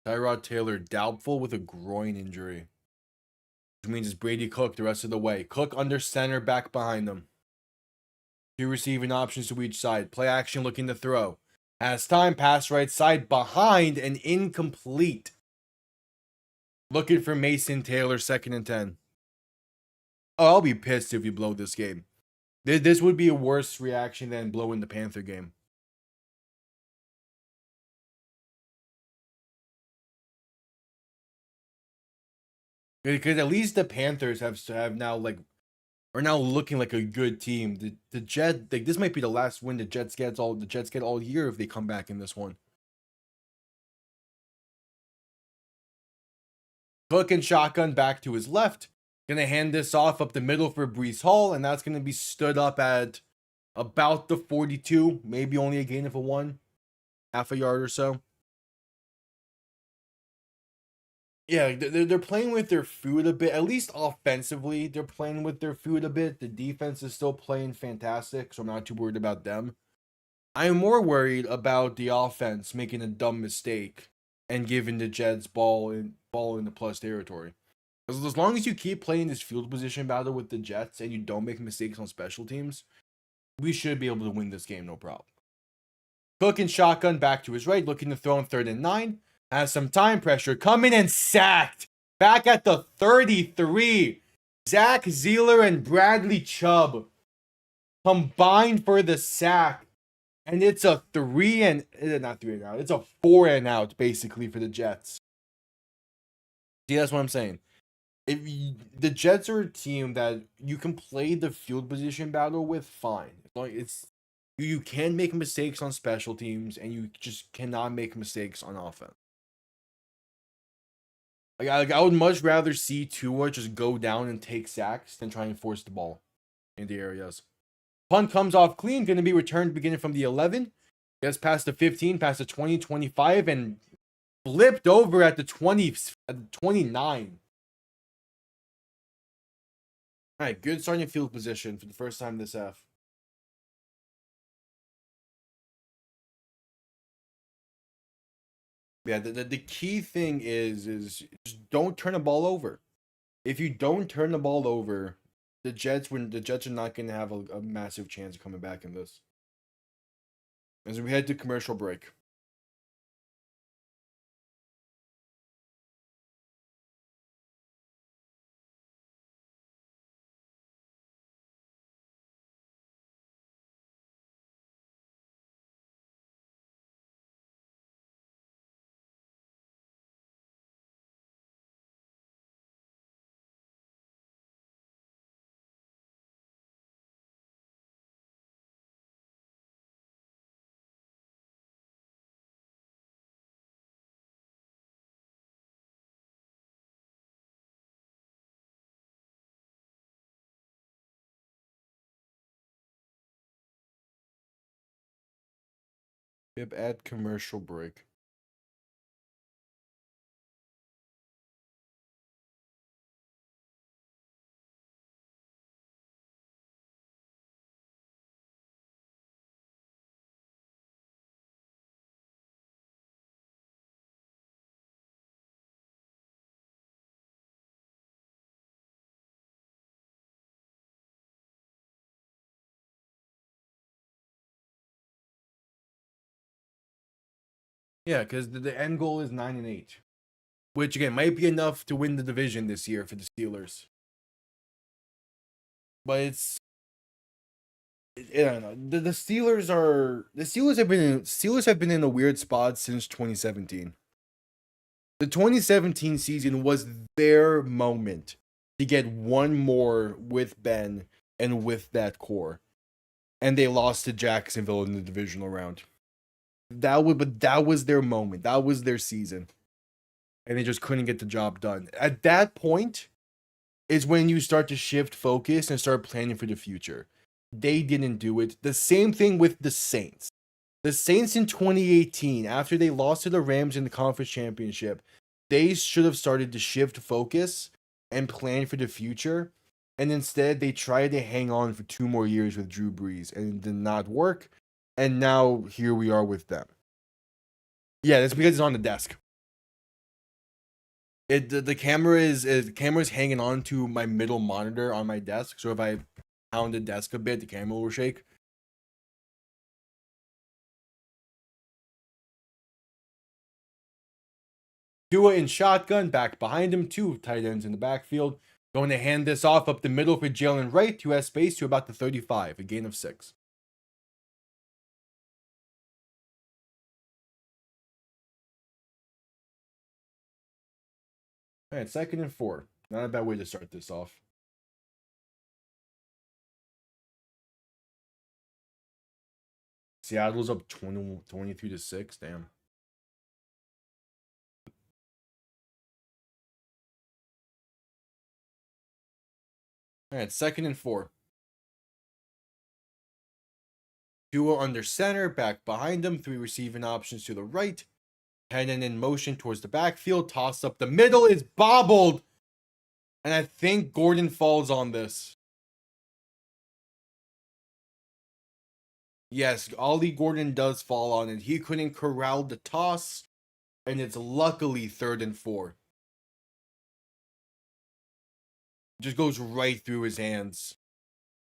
Tyrod Taylor doubtful with a groin injury, which means it's Brady Cook the rest of the way. Cook under center, back behind them. Two receiving options to each side. Play action looking to throw. Has time, pass right side, behind and incomplete. Looking for Mason Taylor, 2nd and 10. Oh, I'll be pissed if you blow this game. This would be a worse reaction than blowing the Panther game. Because at least the Panthers have now are now looking like a good team. The Jets, like, this might be the last win the Jets get all year if they come back in this one. Cook and shotgun back to his left. Gonna hand this off up the middle for Breece Hall, and that's gonna be stood up at about the 42, maybe only a gain of a 1, half a yard or so. Yeah, they're playing with their food a bit. At least offensively, they're playing with their food a bit. The defense is still playing fantastic, so I'm not too worried about them. I'm more worried about the offense making a dumb mistake and giving the Jets ball in the plus territory. As long as you keep playing this field position battle with the Jets and you don't make mistakes on special teams, we should be able to win this game, no problem. Cook and shotgun back to his right, looking to throw on 3rd and 9. Has some time pressure. Coming and sacked. Back at the 33. Zach Zeeler and Bradley Chubb combined for the sack. And it's a 3 and not 3 and out. It's a 4 and out basically for the Jets. See, that's what I'm saying. The Jets are a team that you can play the field position battle with fine. You can make mistakes on special teams, and you just cannot make mistakes on offense. I would much rather see Tua just go down and take sacks than try and force the ball in the areas. Punt comes off clean, going to be returned beginning from the 11. Gets past the 15, past the 20, 25, and flipped over at the 20, at the 29. All right, good starting field position for the first time this half. Yeah, the key thing is just don't turn the ball over. If you don't turn the ball over, the Jets are not going to have a massive chance of coming back in this. As we head to commercial break. Yep, at commercial break. Yeah, because the end goal is 9-8, which again might be enough to win the division this year for the Steelers. But I don't know. The Steelers have been in a weird spot since 2017. The 2017 season was their moment to get one more with Ben and with that core, and they lost to Jacksonville in the divisional round. that was their moment. That was their season. And they just couldn't get the job done. At that point is when you start to shift focus and start planning for the future. They didn't do it. The same thing with the Saints. The Saints in 2018, after they lost to the Rams in the conference championship, they should have started to shift focus and plan for the future. And instead, they tried to hang on for 2 more years with Drew Brees, and it did not work. And now here we are with them. Yeah, that's because it's on the desk. The camera is hanging on to my middle monitor on my desk. So if I pound the desk a bit, the camera will shake. Tua in shotgun, back behind him, 2 tight ends in the backfield. Going to hand this off up the middle for Jalen Wright, who has space to about the 35, a gain of 6. All right, 2nd and 4. Not a bad way to start this off. Seattle's up 23-6. Damn. All right, 2nd and 4. Tua under center, back behind him, 3 receiving options to the right. Heading in motion towards the backfield, toss up the middle is bobbled. And I think Gordon falls on this. Yes, Ollie Gordon does fall on it. He couldn't corral the toss, and it's luckily 3rd and 4. Just goes right through his hands.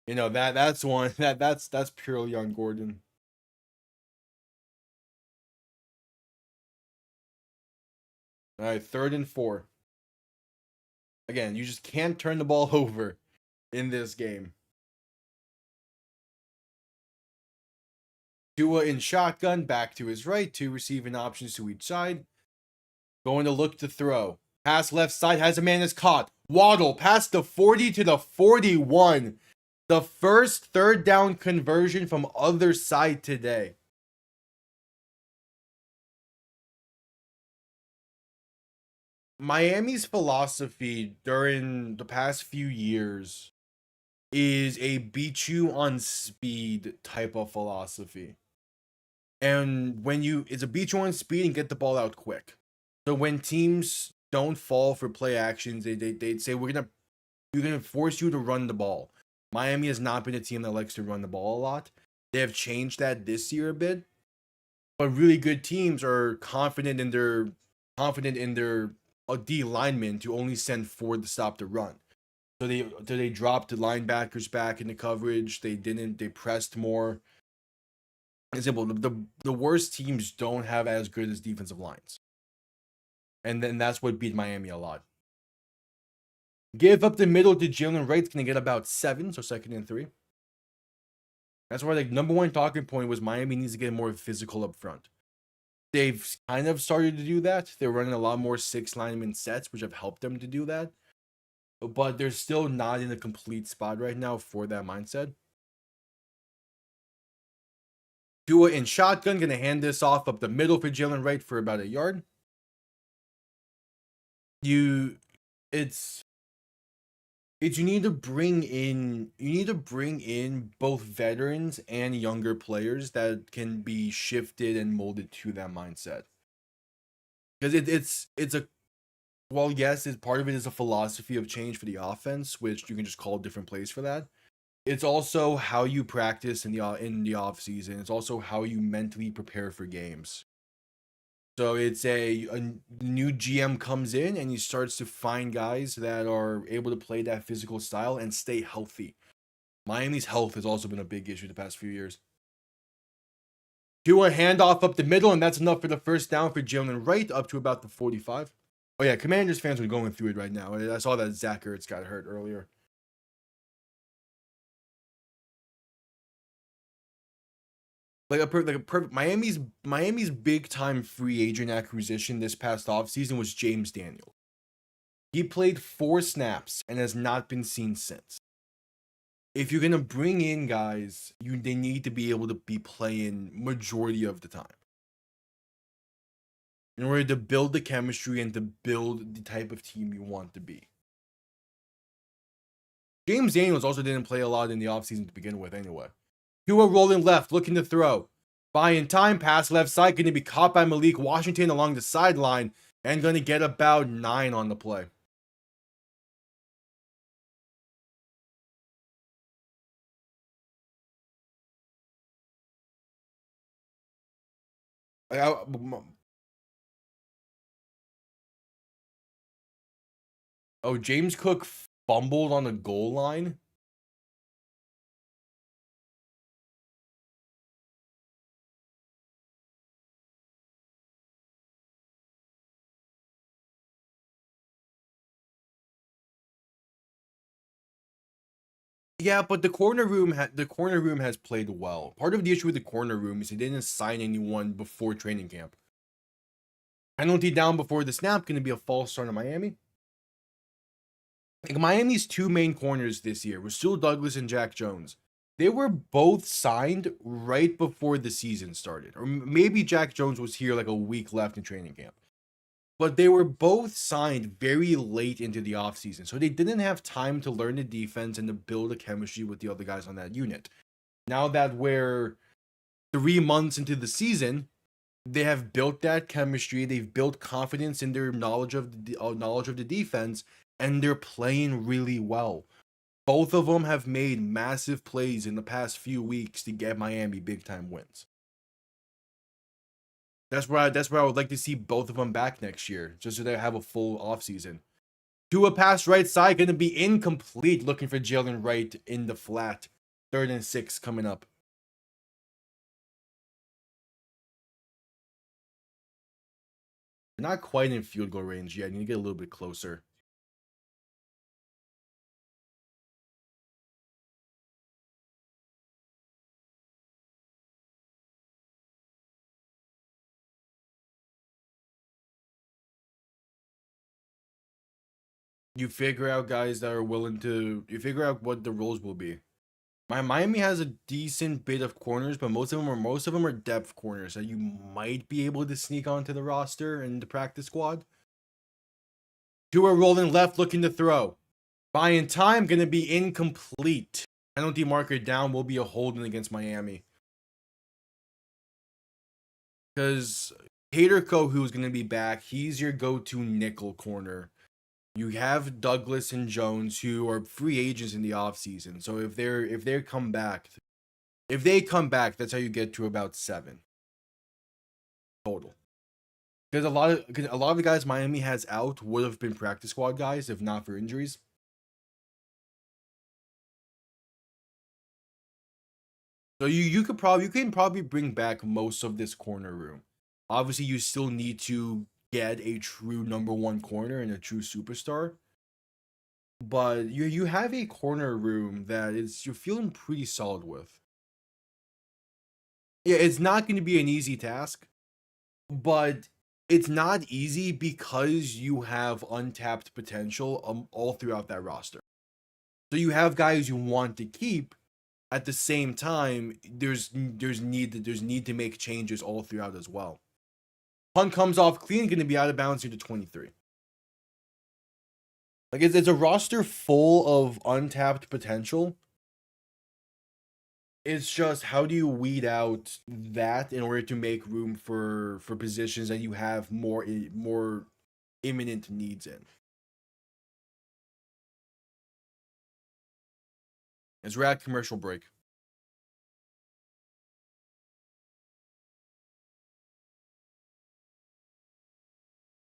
You know, that's one that's purely on Gordon. All right, 3rd and 4. Again, you just can't turn the ball over in this game. Tua in shotgun, back to his right, 2 receiving options to each side. Going to look to throw. Pass left side, has a man is caught. Waddle past the 40 to the 41. The first 3rd down conversion from other side today. Miami's philosophy during the past few years is a beat you on speed type of philosophy. And it's a beat you on speed and get the ball out quick. So when teams don't fall for play actions, they'd say we're gonna force you to run the ball. Miami has not been a team that likes to run the ball a lot. They have changed that this year a bit. But really good teams are confident in their D linemen to only send 4 to stop the run. So they dropped the linebackers back into coverage. They pressed more. Example, the worst teams don't have as good as defensive lines. And then that's what beat Miami a lot. Give up the middle to Jalen Wright's going to get about 7, so 2nd and 3. That's why the number one talking point was Miami needs to get more physical up front. They've kind of started to do that. They're running a lot more 6 lineman sets, which have helped them to do that. But they're still not in a complete spot right now for that mindset. Tua in shotgun, going to hand this off up the middle for Jalen Wright for about 1 yard. You need to bring in both veterans and younger players that can be shifted and molded to that mindset. Because yes, part of it is a philosophy of change for the offense, which you can just call different plays for that. It's also how you practice in the off season. It's also how you mentally prepare for games. So it's a new GM comes in and he starts to find guys that are able to play that physical style and stay healthy. Miami's health has also been a big issue the past few years. Do a handoff up the middle, and that's enough for the 1st down for Jalen Wright up to about the 45. Oh yeah, Commanders fans are going through it right now. I saw that Zach Ertz got hurt earlier. Miami's big time free agent acquisition this past offseason was James Daniels. He played 4 snaps and has not been seen since. If you're gonna bring in guys, they need to be able to be playing majority of the time. in order to build the chemistry and to build the type of team you want to be. James Daniels also didn't play a lot in the offseason to begin with anyway. Tua rolling left, looking to throw. Buying time, pass left side, going to be caught by Malik Washington along the sideline and going to get about 9 on the play. Oh, James Cook fumbled on the goal line. Yeah, but the corner room has played well. Part of the issue with the corner room is they didn't sign anyone before training camp. Penalty down before the snap, going to be a false start on Miami. Like Miami's two main corners this year were Rasul Douglas and Jack Jones. They were both signed right before the season started, or maybe Jack Jones was here like a week left in training camp. But they were both signed very late into the offseason, so they didn't have time to learn the defense and to build a chemistry with the other guys on that unit. Now that we're 3 months into the season, they have built that chemistry. They've built confidence in their knowledge of the defense, and they're playing really well. Both of them have made massive plays in the past few weeks to get Miami big time wins. That's where I would like to see both of them back next year, just so they have a full offseason. Tua pass right side, going to be incomplete. Looking for Jalen Wright in the flat. 3rd and 6 coming up. Not quite in field goal range yet. I need to get a little bit closer. You figure out guys that are willing to. You figure out what the roles will be. Miami has a decent bit of corners, but most of them are depth corners that you might be able to sneak onto the roster and the practice squad. Tua rolling left, looking to throw. Buying time, going to be incomplete. Penalty marker down will be a holding against Miami. Because Haterco, who's going to be back, he's your go-to nickel corner. You have Douglas and Jones, who are free agents in the offseason. So if they come back, that's how you get to about 7 total. Because a lot of the guys Miami has out would have been practice squad guys if not for injuries. So you can probably bring back most of this corner room. Obviously, you still need to get a true number 1 corner and a true superstar. But you have a corner room that you're feeling pretty solid with. Yeah, it's not going to be an easy task, but it's not easy because you have untapped potential all throughout that roster. So you have guys you want to keep. At the same time, there's need to make changes all throughout as well. Punt comes off clean, going to be out of bounds here to 23. Like it's a roster full of untapped potential. It's just how do you weed out that in order to make room for positions that you have more imminent needs in. As we're at commercial break.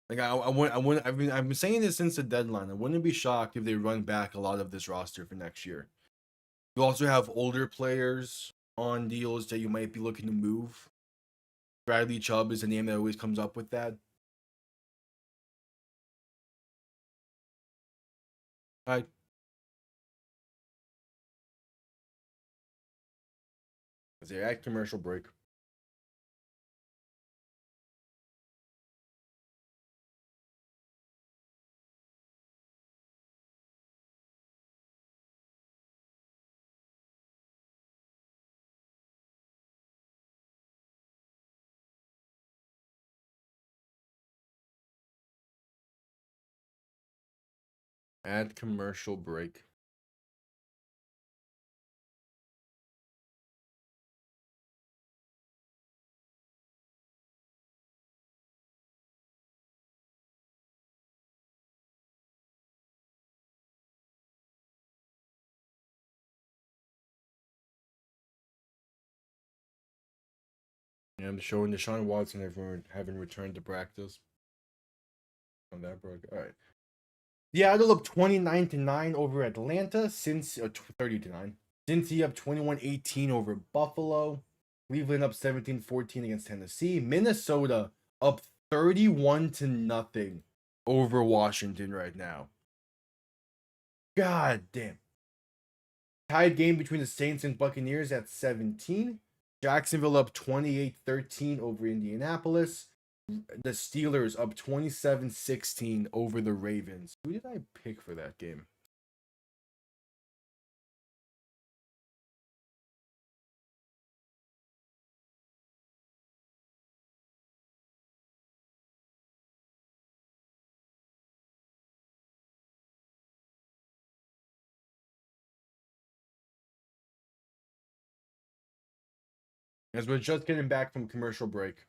Like I've been saying this since the deadline. I wouldn't be shocked if they run back a lot of this roster for next year. You also have older players on deals that you might be looking to move. Bradley Chubb is a name that always comes up with that. All right. They're at commercial break. Add commercial break. Yeah, I'm showing Deshaun Watson having returned to practice. On that break. All right. Seattle up 29-9 over Atlanta. Since 30-9. Cincy up 21-18 over Buffalo. Cleveland up 17-14 against Tennessee. Minnesota up 31-0 over Washington right now. God damn. Tied game between the Saints and Buccaneers at 17. Jacksonville up 28-13 over Indianapolis. The Steelers up 27-16 over the Ravens. Who did I pick for that game? As we're just getting back from commercial break.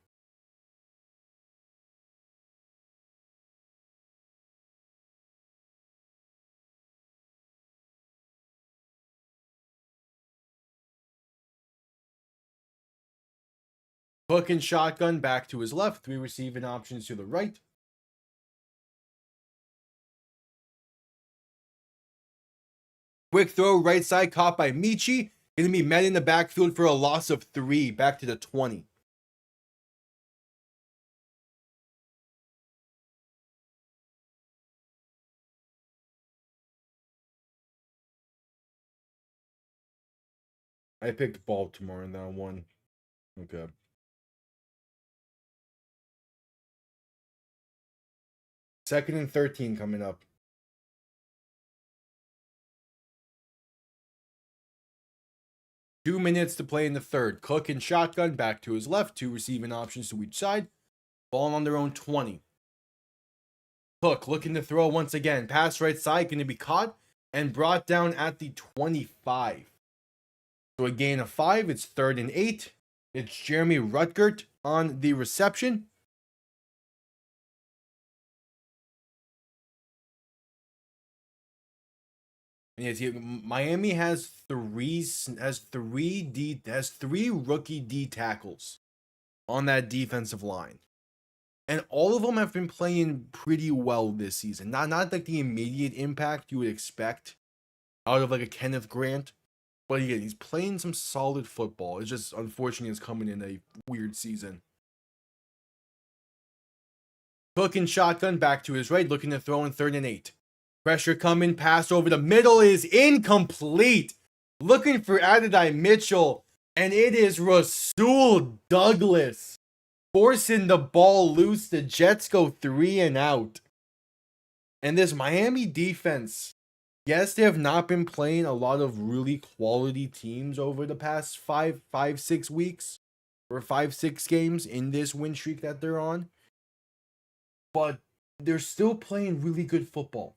Hook and shotgun back to his left. 3 receiving options to the right. Quick throw right side caught by Michi. Going to be met in the backfield for a loss of 3. Back to the 20. I picked Baltimore in that one. Okay. Second and 13 coming up. Two minutes to play in the third. Cook and shotgun back to his left. 2 receiving options to each side. Ball on their own 20. Cook looking to throw once again. Pass right side, going to be caught and brought down at the 25. So a gain of 5. It's 3rd and 8. It's Jeremy Rutgert on the reception. And yes, Miami has three rookie D tackles on that defensive line. And all of them have been playing pretty well this season. Not like the immediate impact you would expect out of like a Kenneth Grant. But yeah, he's playing some solid football. It's just unfortunately it's coming in a weird season. Cook and shotgun back to his right, looking to throw in 3rd and 8. Pressure coming, pass over the middle is incomplete. Looking for Adonai Mitchell, and it is Rasul Douglas forcing the ball loose. The Jets go 3 and out. And this Miami defense, yes, they have not been playing a lot of really quality teams over the past 6 weeks or 5-6 games in this win streak that they're on. But they're still playing really good football.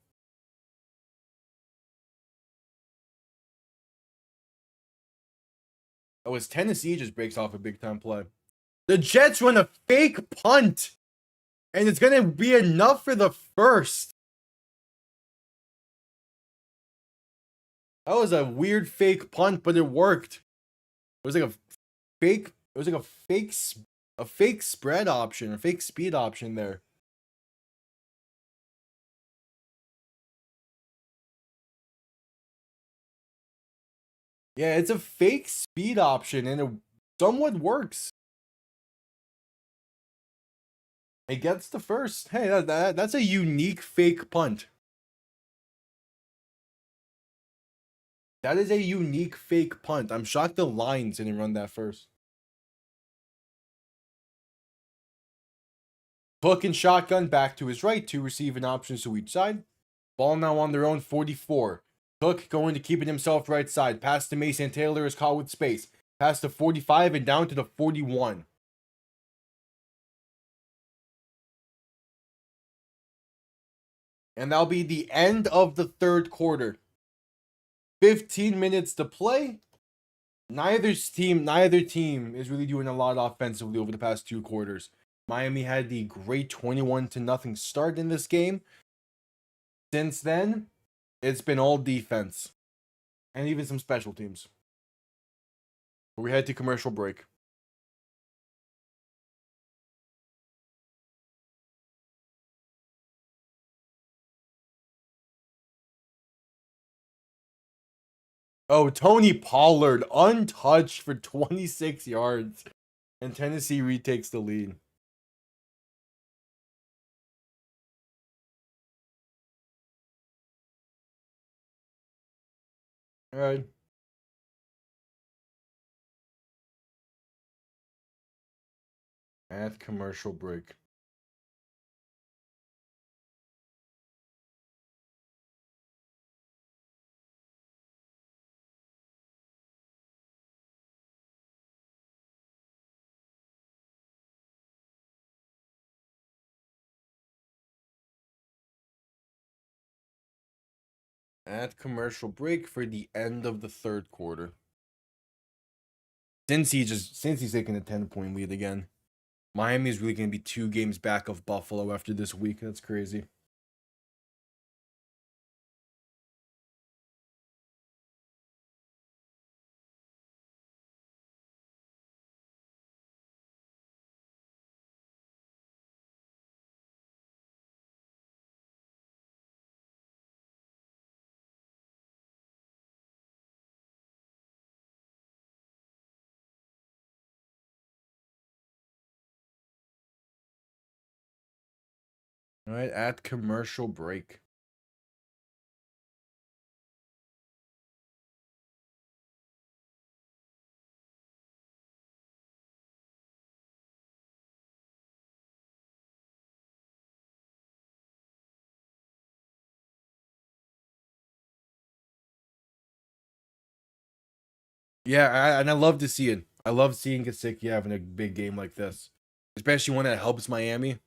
Oh, as Tennessee just breaks off a big time play. The Jets run a fake punt, and it's going to be enough for the first. That was a weird fake punt, but it worked. It was like a fake spread option, a fake speed option there. Yeah, it's a fake speed option, and it somewhat works. It gets the first. Hey, that's a unique fake punt. That is a unique fake punt. I'm shocked the Lions didn't run that first. Hook and shotgun back to his right. 2 receiving options to each side. Ball now on their own 44. Cook going to keep it himself right side. Pass to Mason Taylor is caught with space. Pass to 45 and down to the 41. And that'll be the end of the third quarter. 15 minutes to play. Neither team is really doing a lot offensively over the past 2 quarters. Miami had the great 21-0 start in this game. Since then, it's been all defense and even some special teams. We head to commercial break. Oh, Tony Pollard untouched for 26 yards, and Tennessee retakes the lead. All right. At commercial break. At commercial break for the end of the third quarter. Since he's taking a 10-point lead again. Miami is really going to be 2 games back of Buffalo after this week. That's crazy. All right, at commercial break. Yeah, and I love to see it. I love seeing Gesicki having a big game like this, especially one that helps Miami.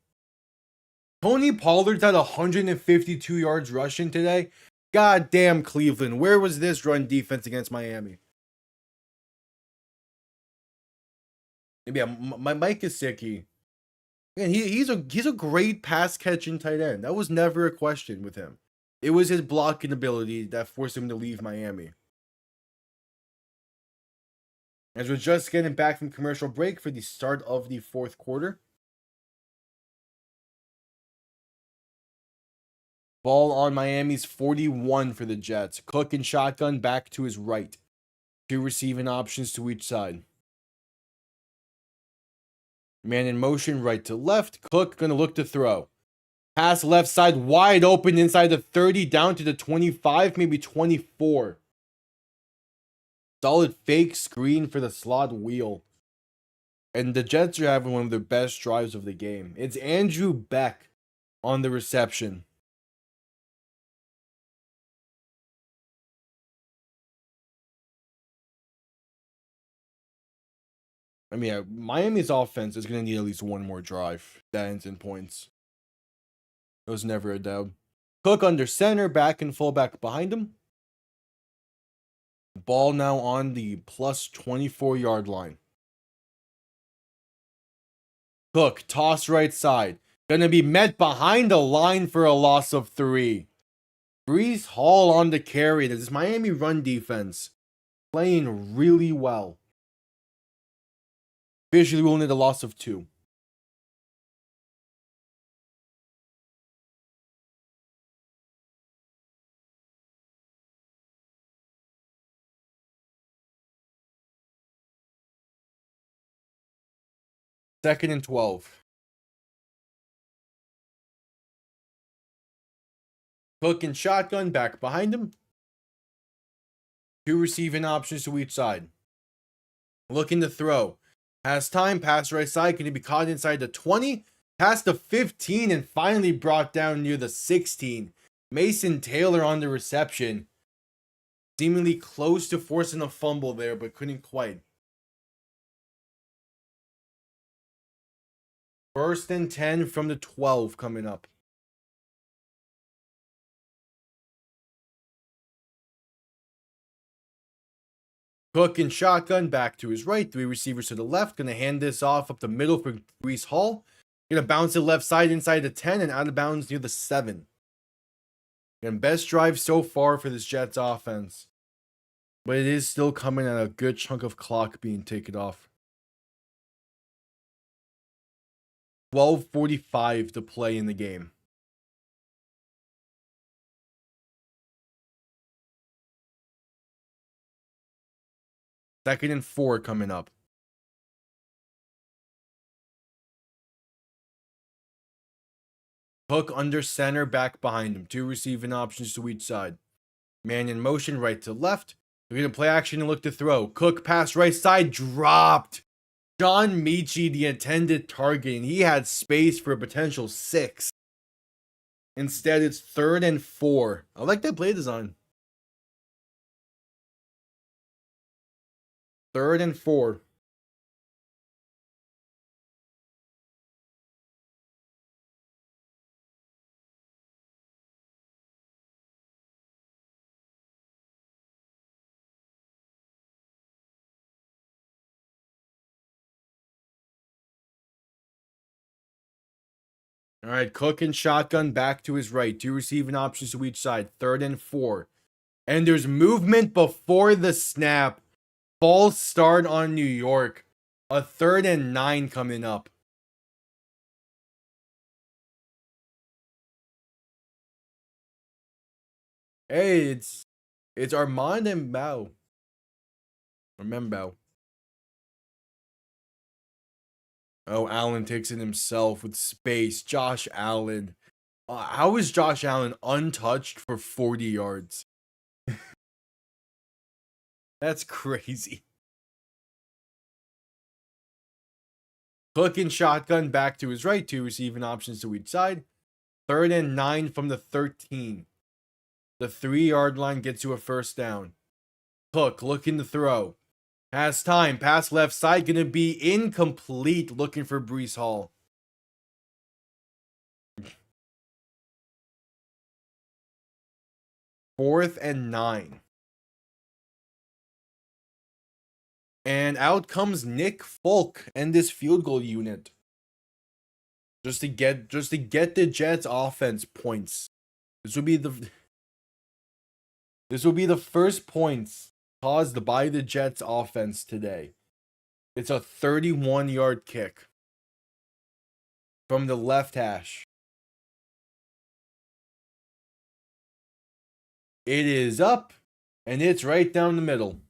Tony Pollard's at 152 yards rushing today. God damn, Cleveland. Where was this run defense against Miami? Maybe my Mike Gesicki. Man, he's a great pass catching tight end. That was never a question with him. It was his blocking ability that forced him to leave Miami. As we're just getting back from commercial break for the start of the fourth quarter. Ball on Miami's 41 for the Jets. Cook and shotgun back to his right. 2 receiving options to each side. Man in motion, right to left. Cook gonna look to throw. Pass left side, wide open inside the 30, down to the 25, maybe 24. Solid fake screen for the slot wheel. And the Jets are having one of their best drives of the game. It's Andrew Beck on the reception. I mean, Miami's offense is going to need at least one more drive that ends in points. There was never a doubt. Cook under center, back and fullback behind him. Ball now on the plus 24-yard line. Cook, toss right side. Gonna be met behind the line for a loss of 3. Brees Hall on the carry. This Miami run defense playing really well. Visually, we'll need a loss of 2. Second and 12. Cook and shotgun back behind him. 2 receiving options to each side. Looking to throw. Has time, pass right side. Can he be caught inside the 20? Past the 15 and finally brought down near the 16. Mason Taylor on the reception. Seemingly close to forcing a fumble there, but couldn't quite. First and 10 from the 12 coming up. Cook and shotgun back to his right. 3 receivers to the left. Gonna hand this off up the middle for Brees Hall. Gonna bounce it left side inside the 10 and out of bounds near the 7. And best drive so far for this Jets offense. But it is still coming at a good chunk of clock being taken off. 12:45 to play in the game. Second and 4 coming up. Hook under center, back behind him. 2 receiving options to each side. Man in motion, right to left. We're going to play action and look to throw. Cook pass right side, dropped. John Mechie, the intended target, and he had space for a potential 6. Instead, it's 3rd and 4. I like that play design. 3rd and 4. All right, Cook and shotgun back to his right. 2 receiving options to each side. 3rd and 4. And there's movement before the snap. False start on New York. A 3rd and 9 coming up. Hey, it's Armand and Bao. Remember. Oh, Allen takes it himself with space. Josh Allen. How is Josh Allen untouched for 40 yards? That's crazy. Cook and shotgun back to his right. 2 receiving options to each side. 3rd and 9 from the 13. The 3-yard line gets you a first down. Cook looking to throw. Has time. Pass left side. Going to be incomplete. Looking for Brees Hall. Fourth and 9. And out comes Nick Folk and this field goal unit. Just to get the Jets offense points. This will be the first points caused by the Jets offense today. It's a 31-yard kick from the left hash. It is up, and it's right down the middle.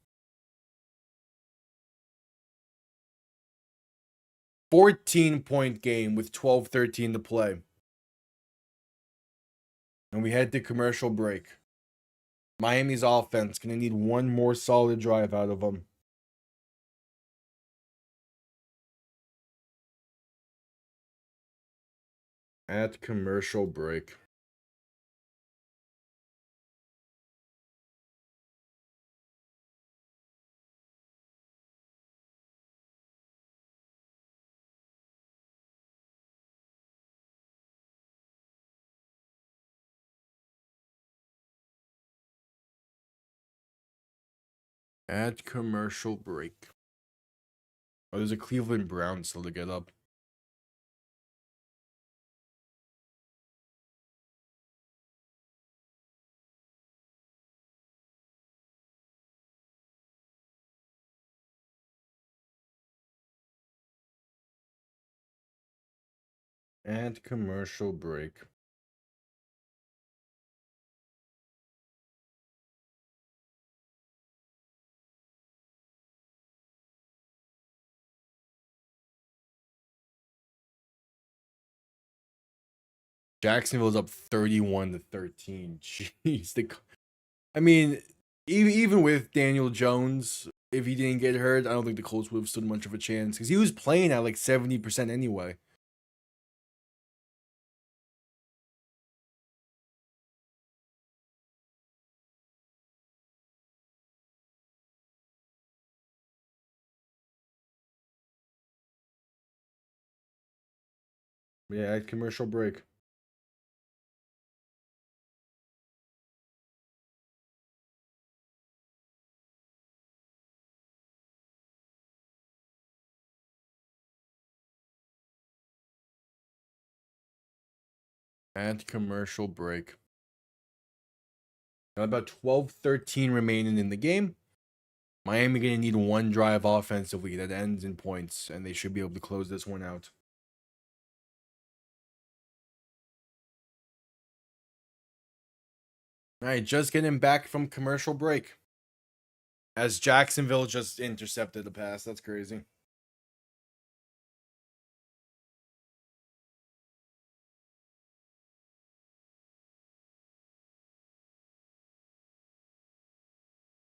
14-point game with 12:13 to play. And we head to commercial break. Miami's offense going to need one more solid drive out of them. At commercial break. At commercial break. Oh, there's a Cleveland Browns still to get up. At commercial break. Jacksonville's up 31-13. Jeez, I mean, even with Daniel Jones, if he didn't get hurt, I don't think the Colts would have stood much of a chance because he was playing at like 70% anyway. Yeah, at commercial break. And commercial break. Got about 12-13 remaining in the game. Miami going to need one drive offensively that ends in points, and they should be able to close this one out. All right, just getting back from commercial break. As Jacksonville just intercepted the pass. That's crazy.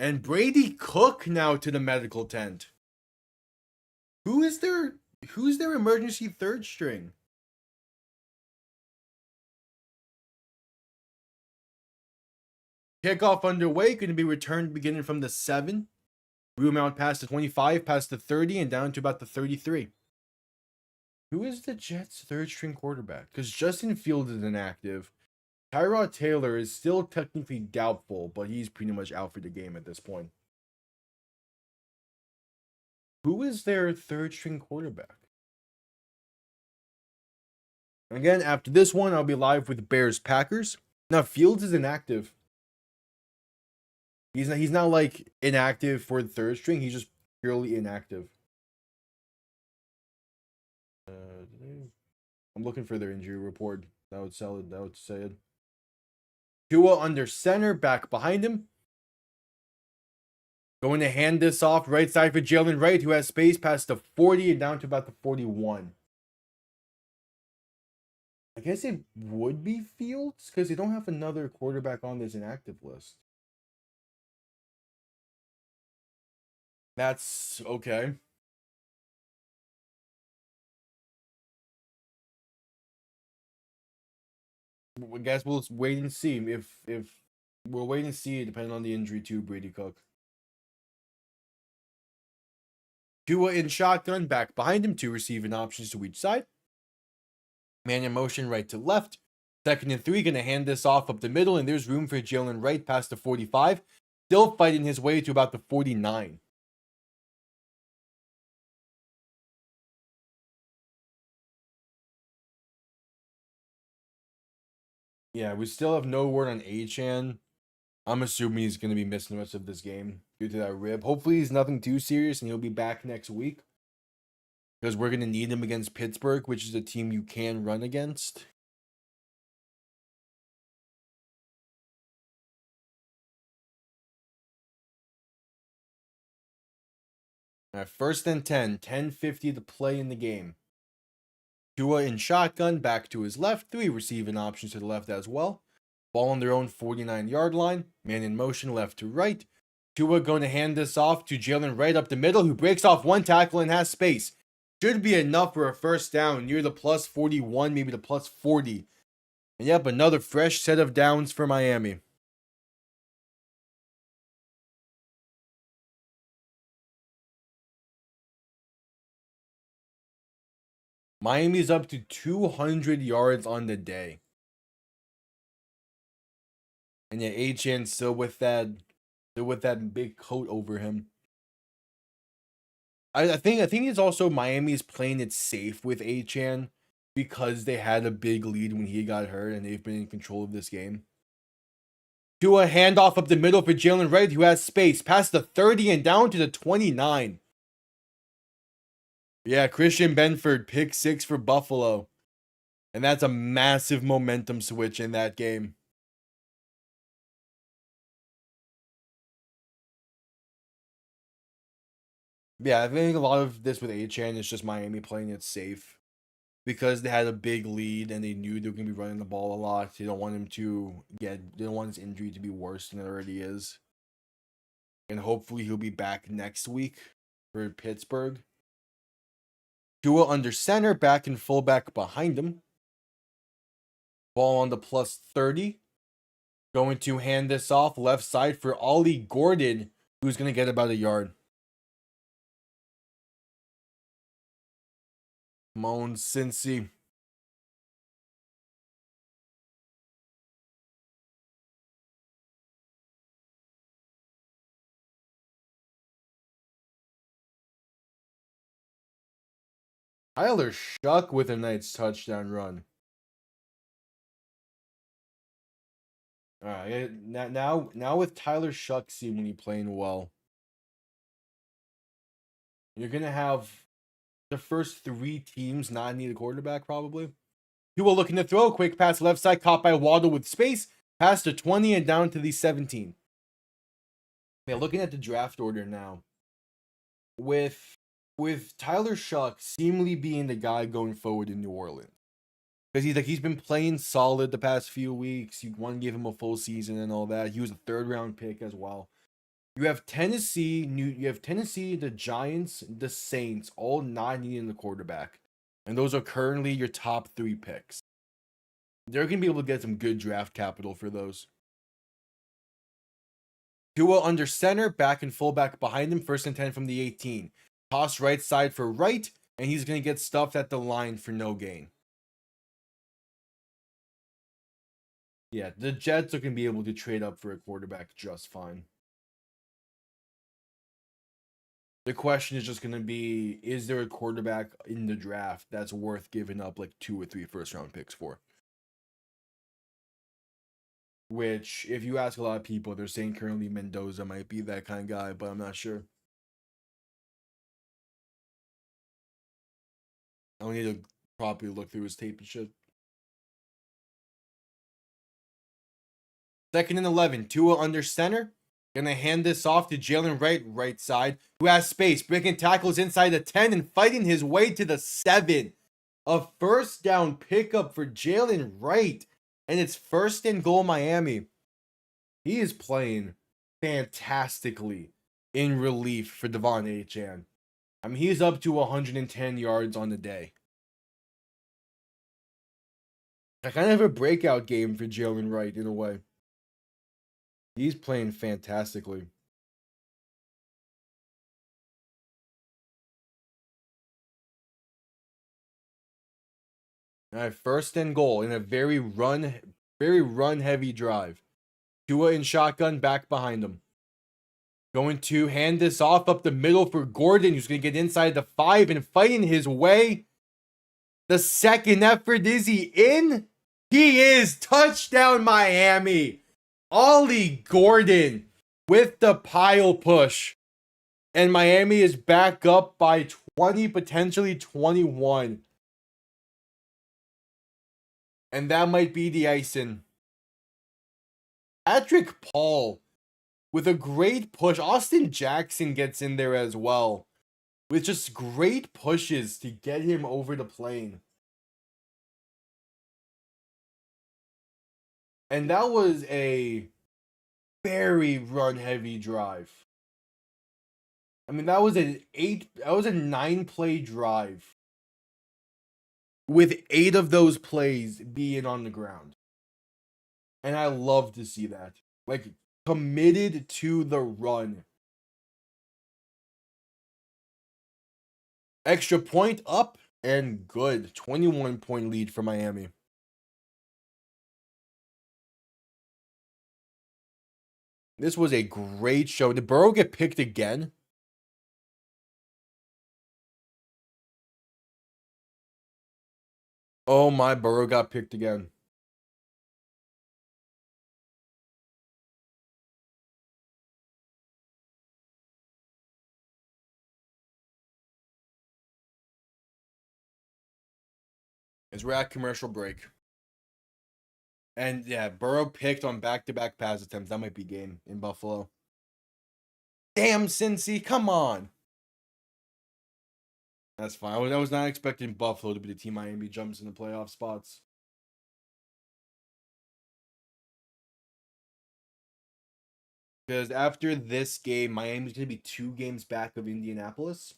And Brady Cook now to the medical tent. Who's their emergency third string? Kickoff underway, going to be returned beginning from the 7. Room out past the 25, past the 30, and down to about the 33. Who is the Jets' third string quarterback? Because Justin Fields is inactive. Tyrod Taylor is still technically doubtful, but he's pretty much out for the game at this point. Who is their third string quarterback? Again, after this one, I'll be live with Bears Packers. Now, Fields is inactive. He's not like inactive for the third string. He's just purely inactive. I'm looking for their injury report. That would sell it. That would say it. Tua under center, back behind him. Going to hand this off right side for Jalen Wright, who has space past the 40 and down to about the 41. I guess it would be Fields because they don't have another quarterback on this inactive list. That's okay. I guess we'll wait and see if we'll wait and see depending on the injury to Brady Cook. Tua in shotgun, back behind him, 2 receiving options to each side. Man in motion right to left. 2nd and 3, going to hand this off up the middle, and there's room for Jalen Wright past the 45. Still fighting his way to about the 49. Yeah, we still have no word on Achane. I'm assuming he's going to be missing the rest of this game due to that rib. Hopefully he's nothing too serious and he'll be back next week. Because we're going to need him against Pittsburgh, which is a team you can run against. All right, 1st and 10, 10:50 to play in the game. Tua in shotgun, back to his left, 3 receiving options to the left as well. Ball on their own 49-yard line. Man in motion left to right. Tua going to hand this off to Jalen Wright up the middle, who breaks off 1 tackle and has space. Should be enough for a first down near the plus 41, maybe the plus 40. And yep, another fresh set of downs for Miami. Miami's up to 200 yards on the day. And yet Achane still with that big coat over him. I think it's also Miami's playing it safe with Achane because they had a big lead when he got hurt and they've been in control of this game. To a handoff up the middle for Jalen Wright, who has space past the 30 and down to the 29. Yeah, Christian Benford, pick 6 for Buffalo. And that's a massive momentum switch in that game. Yeah, I think a lot of this with Achane is just Miami playing it safe. Because they had a big lead and they knew they were going to be running the ball a lot. They don't want they don't want his injury to be worse than it already is. And hopefully he'll be back next week for Pittsburgh. Tua under center, back and fullback behind him. Ball on the plus 30. Going to hand this off left side for Ollie Gordon, who's going to get about a yard. Come on, Cincy. Tyler Shuck with a nice touchdown run. All right, now with Tyler Shuck seemingly playing well, you're gonna have the first three teams not need a quarterback probably. Tua looking to throw, quick pass left side, caught by Waddle with space, pass to 20 and down to the 17. Yeah, looking at the draft order now, with Tyler Shuck seemingly being the guy going forward in New Orleans. Because he's been playing solid the past few weeks. You want to give him a full season and all that. He was a third round pick as well. You have Tennessee, the Giants, the Saints, all not needing the quarterback. And those are currently your top three picks. They're gonna be able to get some good draft capital for those. Tua under center, back and fullback behind him, 1st and 10 from the 18. Toss right side for right, and he's gonna get stuffed at the line for no gain. Yeah, the Jets are going to be able to trade up for a quarterback just fine. The question is just going to be, is there a quarterback in the draft that's worth giving up like 2 or 3 first round picks for? Which, if you ask a lot of people, they're saying currently Mendoza might be that kind of guy, but I'm not sure. I don't need to properly look through his tape and shit. 2nd and 11, Tua under center. Gonna hand this off to Jalen Wright, right side, who has space, breaking tackles inside the 10 and fighting his way to the 7. A first down pickup for Jalen Wright, and it's 1st and goal Miami. He is playing fantastically in relief for Devon Achane. I mean, he's up to 110 yards on the day. I kind of have a breakout game for Jalen Wright in a way. He's playing fantastically. All right, 1st and goal in a very run heavy drive. Tua in shotgun, back behind him. Going to hand this off up the middle for Gordon, who's going to get inside the 5 and fighting his way. The 2nd effort, is he in? He is. Touchdown Miami. Ollie Gordon with the pile push. And Miami is back up by 20, potentially 21. And that might be the icing. Patrick Paul with a great push. Austin Jackson gets in there as well, with just great pushes to get him over the plane. And that was a very run-heavy drive. I mean, that was a 9-play drive, with 8 of those plays being on the ground. And I love to see that. Like, committed to the run. Extra point up and good. 21-point lead for Miami. This was a great show. Did Burrow get picked again? Oh my, Burrow got picked again. As we're at commercial break. And yeah, Burrow picked on back-to-back pass attempts. That might be game in Buffalo. Damn, Cincy, come on. That's fine. I was not expecting Buffalo to be the team Miami jumps in the playoff spots. Because after this game, Miami's going to be 2 games back of Indianapolis.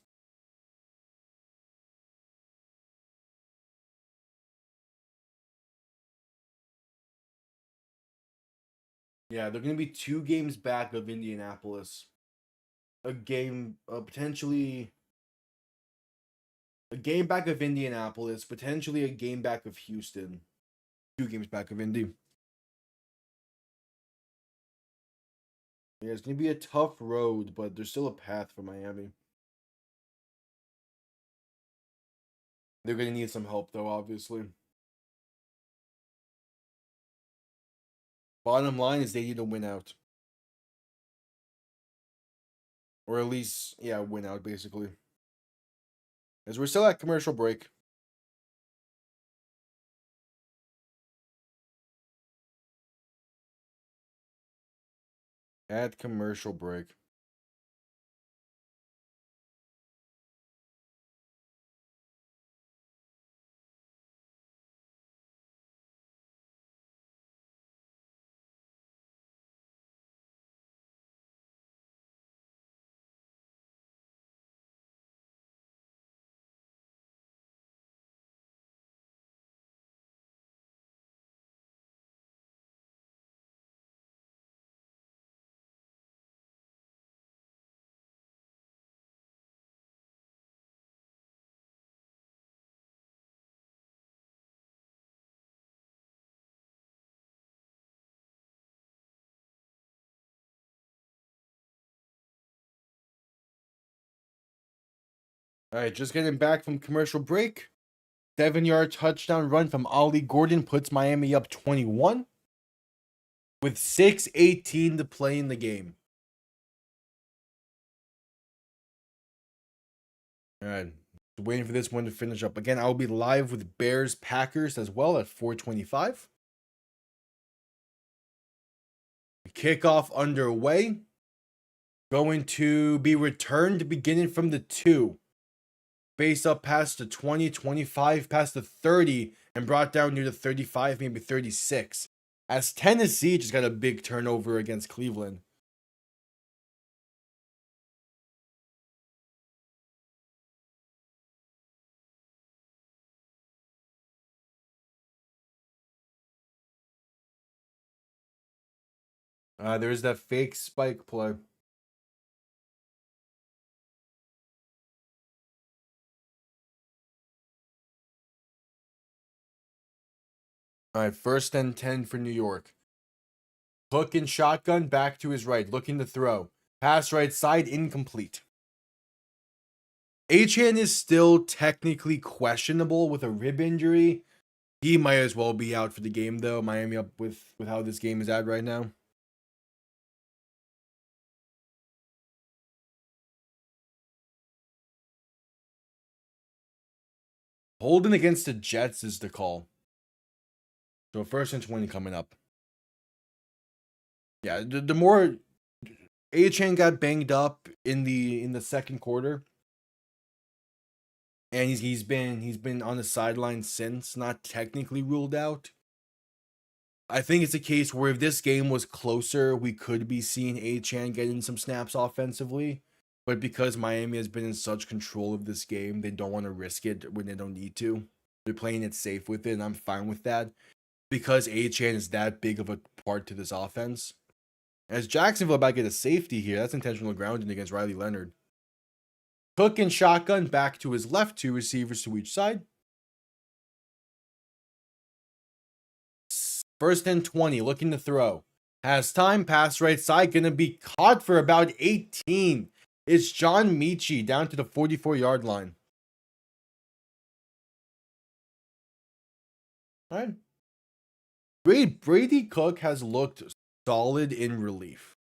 Yeah, they're going to be 2 games back of Indianapolis. A game, potentially a game back of Indianapolis, potentially a game back of Houston. 2 games back of Indy. Yeah, it's going to be a tough road, but there's still a path for Miami. They're going to need some help, though, obviously. Bottom line is they need to win out. Or at least, yeah, win out, basically. As we're still at commercial break. At commercial break. All right, just getting back from commercial break. 7-yard touchdown run from Ollie Gordon puts Miami up 21 with 6:18 to play in the game. All right, waiting for this one to finish up. Again, I'll be live with Bears Packers as well at 4:25. Kickoff underway. Going to be returned beginning from the 2. Base up past the 20, 25, past the 30, and brought down near the 35, maybe 36. As Tennessee just got a big turnover against Cleveland. There's that fake spike play. All right, 1st and 10 for New York. Hook and shotgun back to his right, looking to throw. Pass right side, incomplete. Achane is still technically questionable with a rib injury. He might as well be out for the game, though. Miami up with how this game is at right now. Holding against the Jets is the call. So 1st and 20 coming up. Yeah, the more Achane got banged up in the second quarter, and he's been on the sideline since, not technically ruled out. I think it's a case where if this game was closer, we could be seeing Achane getting some snaps offensively. But because Miami has been in such control of this game, they don't want to risk it when they don't need to. They're playing it safe with it, and I'm fine with that. Because Achane is that big of a part to this offense. As Jacksonville about to get a safety here, that's intentional grounding against Riley Leonard. Cook and shotgun back to his left, 2 receivers to each side. 1st and 20, looking to throw. Has time, pass right side, gonna be caught for about 18. It's John Mechie down to the 44-yard line. All right. Brady Cook has looked solid in relief.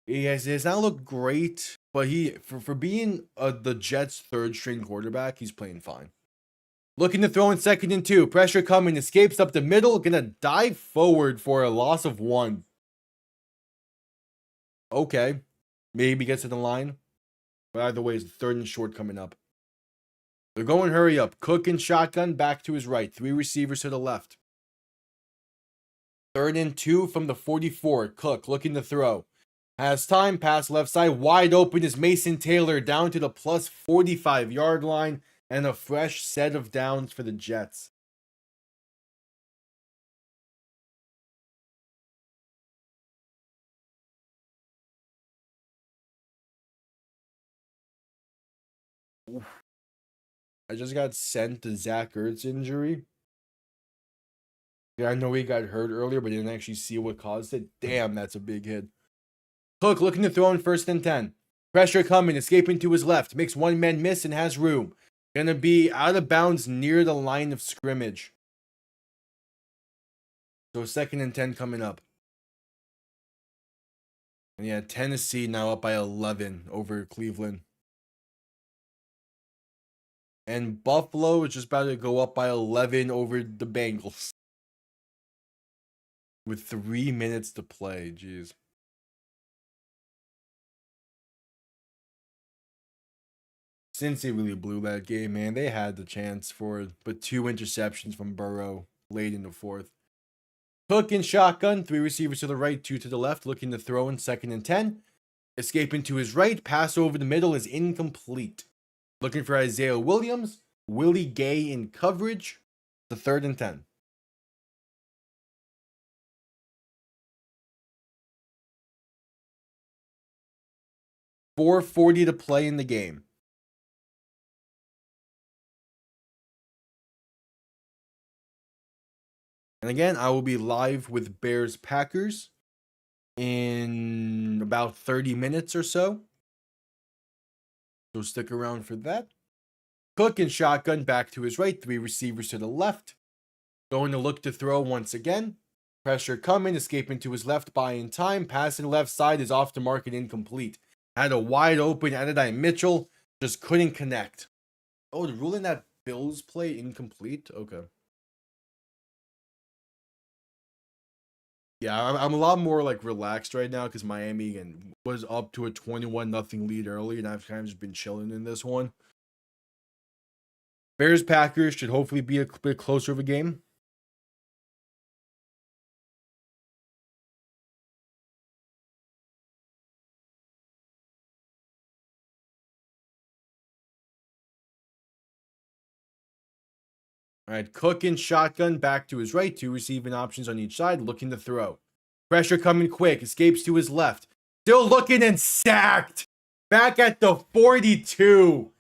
He has not looked great, but he for being the Jets' 3rd-string quarterback, he's playing fine. Looking to throw in 2nd and 2. Pressure coming, escapes up the middle, gonna dive forward for a loss of 1. Okay, maybe gets to the line. But either way, it's 3rd and short coming up. They're going hurry up. Cook and shotgun back to his right. 3 receivers to the left. 3rd and 2 from the 44. Cook looking to throw. Has time, pass left side. Wide open is Mason Taylor down to the plus 45-yard line. And a fresh set of downs for the Jets. Oof. I just got sent the Zach Ertz injury. Yeah, I know he got hurt earlier, but didn't actually see what caused it. Damn, that's a big hit. Cook looking to throw in 1st and 10. Pressure coming, escaping to his left. Makes one man miss and has room. Gonna be out of bounds near the line of scrimmage. So 2nd and 10 coming up. And yeah, Tennessee now up by 11 over Cleveland. And Buffalo is just about to go up by 11 over the Bengals. With 3 minutes to play. Jeez. Cincy really blew that game, man. They had the chance for it, but 2 interceptions from Burrow late in the fourth. Cook in shotgun, 3 receivers to the right, 2 to the left, looking to throw in 2nd and 10. Escaping to his right, pass over the middle is incomplete. Looking for Isaiah Williams, Willie Gay in coverage, the 3rd and 10. 4:40 to play in the game. And again, I will be live with Bears Packers in about 30 minutes or so. So stick around for that. Cook in shotgun, back to his right, 3 receivers to the left. Going to look to throw once again. Pressure coming, escaping to his left, buying time. Passing left side is off the mark and incomplete. Had a wide open Adonai Mitchell, just couldn't connect. Oh, the ruling that Bills play incomplete? Okay. Yeah, I'm a lot more like relaxed right now because Miami was up to a 21-0 lead early, and I've kind of just been chilling in this one. Bears Packers should hopefully be a bit closer of a game. All right, Cook in shotgun, back to his right, 2 receiving options on each side, looking to throw. Pressure coming quick, escapes to his left. Still looking and sacked. Back at the 42.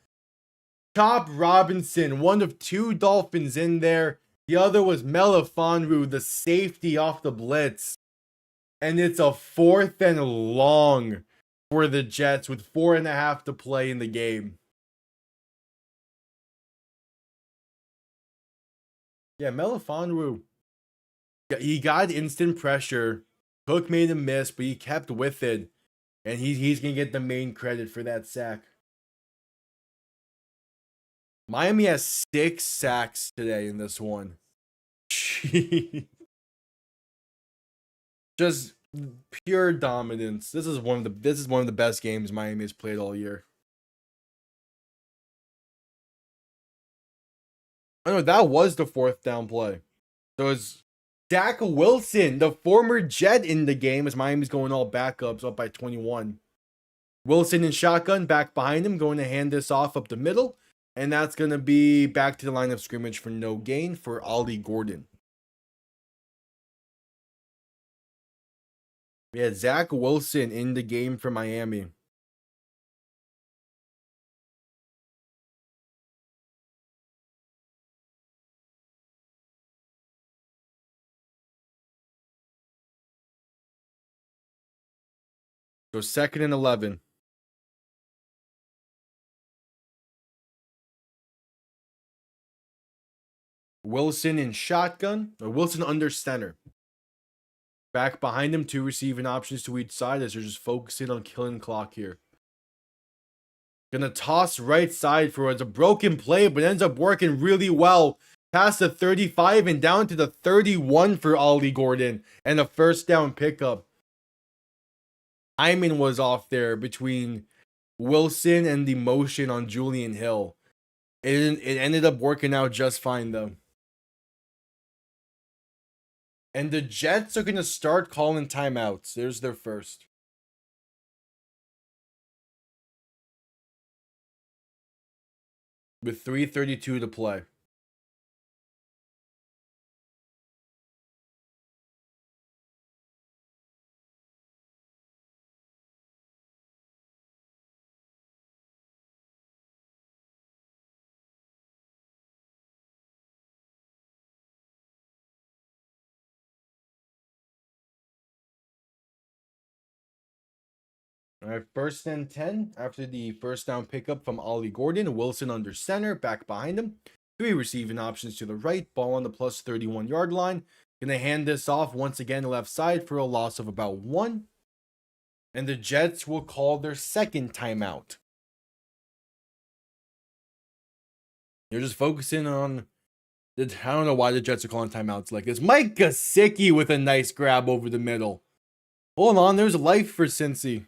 Chop Robinson, one of 2 Dolphins in there. The other was Melifonwu, the safety off the blitz. And it's a 4th and long for the Jets with 4.5 to play in the game. Yeah, Melifonwu. He got instant pressure. Cook made him miss, but he kept with it. And he's going to get the main credit for that sack. Miami has 6 sacks today in this one. Just pure dominance. This is one of the best games Miami has played all year. I know that was the 4th down play. So it's Zach Wilson, the former Jet, in the game as Miami's going all backups up by 21. Wilson in shotgun, back behind him, going to hand this off up the middle. And that's going to be back to the line of scrimmage for no gain for Ollie Gordon. We had Zach Wilson in the game for Miami. So 2nd and 11. Wilson in shotgun, or Wilson under center. Back behind him, 2 receiving options to each side as they're just focusing on killing clock here. Gonna toss right side for it's a broken play, but ends up working really well. Past the 35 and down to the 31 for Ollie Gordon and a 1st down pickup. Hyman was off there between Wilson and the motion on Julian Hill. It ended up working out just fine though. And the Jets are going to start calling timeouts. There's their first. With 3:32 to play. All right, 1st and 10 after the 1st down pickup from Ollie Gordon. Wilson under center, back behind him. 3 receiving options to the right, ball on the plus 31-yard line. Gonna hand this off once again left side for a loss of about 1. And the Jets will call their second timeout. They're just focusing on I don't know why the Jets are calling timeouts like this. Mike Gesicki with a nice grab over the middle. Hold on, there's life for Cincy.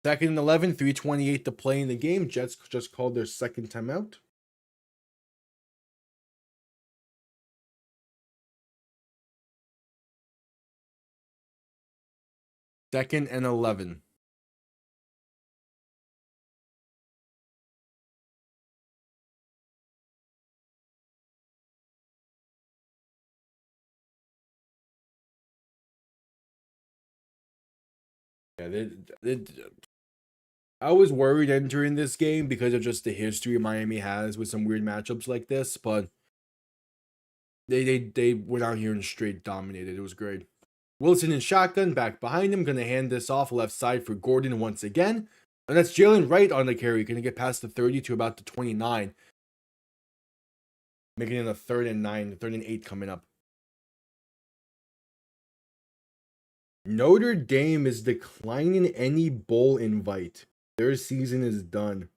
Second and 11, 3:28 to play in the game. Jets just called their second timeout. Second and 11. Yeah, I was worried entering this game because of just the history Miami has with some weird matchups like this, but they went out here and straight dominated. It was great. Wilson in shotgun, back behind him, gonna hand this off left side for Gordon once again. And that's Jalen Wright on the carry, gonna get past the 30 to about the 29. Making it a 3rd and 9, 3rd and 8 coming up. Notre Dame is declining any bowl invite. Their season is done.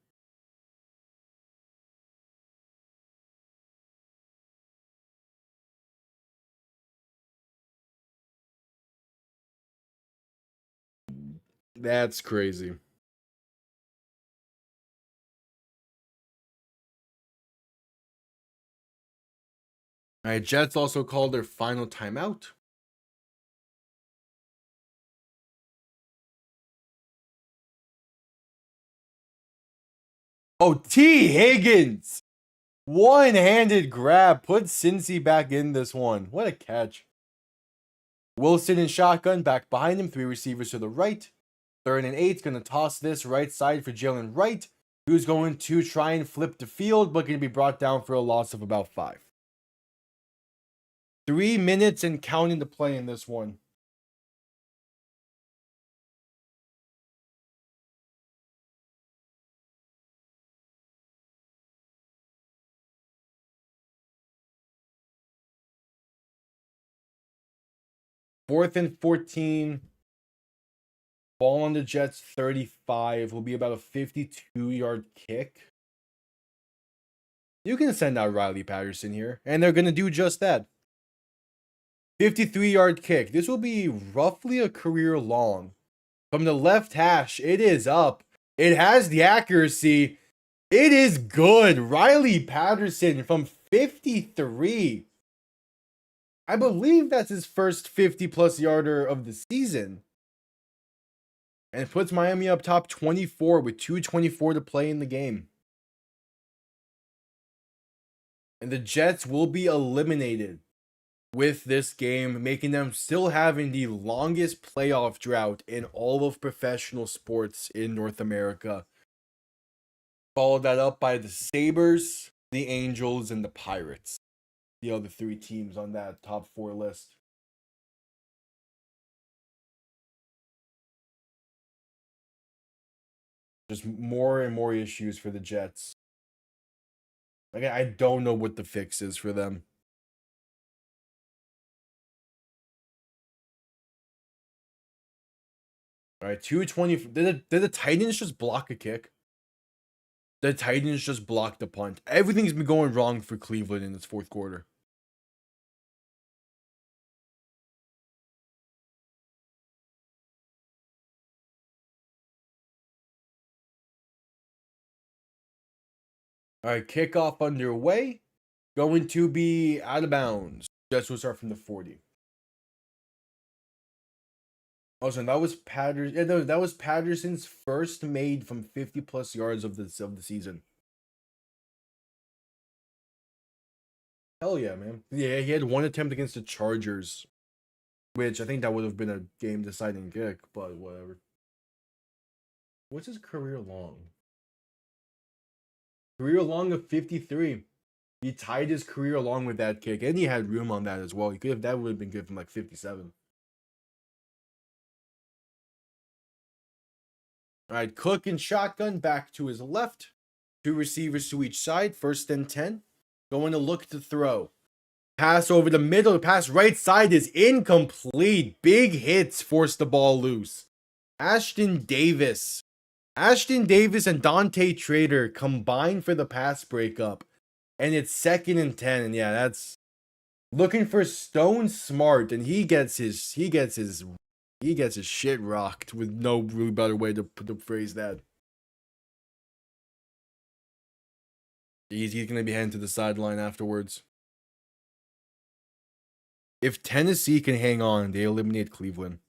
That's crazy. All right, Jets also called their final timeout. Oh, T. Higgins! One-handed grab. Put Cincy back in this one. What a catch. Wilson in shotgun, back behind him. 3 receivers to the right. 3rd and 8. Going to toss this right side for Jalen Wright, who's going to try and flip the field, but going to be brought down for a loss of about 5. 3 minutes and counting to play in this one. Fourth and 14. Ball on the Jets 35. Will be about a 52-yard kick. You can send out Riley Patterson here, and they're going to do just that. 53-yard kick. This will be roughly a career long. From the left hash, it is up. It has the accuracy. It is good. Riley Patterson from 53. I believe that's his first 50-plus yarder of the season. And puts Miami up top 24 with 2:24 to play in the game. And the Jets will be eliminated with this game, making them still having the longest playoff drought in all of professional sports in North America. Followed that up by the Sabres, the Angels, and the Pirates. The other 3 teams on that top 4 list. Just more and more issues for the Jets. Again, I don't know what the fix is for them. All right, 220. Did the Titans just block a kick? The Titans just blocked a punt. Everything's been going wrong for Cleveland in this 4th quarter. All right, kickoff underway. Going to be out of bounds. Jets will start from the 40. Oh, so that was Patterson. Yeah, no, that was Patterson's first made from 50-plus yards of the season. Hell yeah, man. Yeah, he had 1 attempt against the Chargers, which I think that would have been a game-deciding kick, but whatever. What's his career long? Career long of 53. He tied his career along with that kick, and he had room on that as well. He could have that would have been good from like 57. All right, Cook and shotgun back to his left. Two receivers to each side. First and 10. Going to look to throw. Pass over the middle. Pass right side is incomplete. Big hits force the ball loose. Ashton Davis. Ashton Davis and Dante Trader combine for the pass breakup. And it's 2nd and 10. And yeah, that's looking for Stone Smart. And he gets his shit rocked with no really better way to phrase that. He's going to be heading to the sideline afterwards. If Tennessee can hang on, they eliminate Cleveland.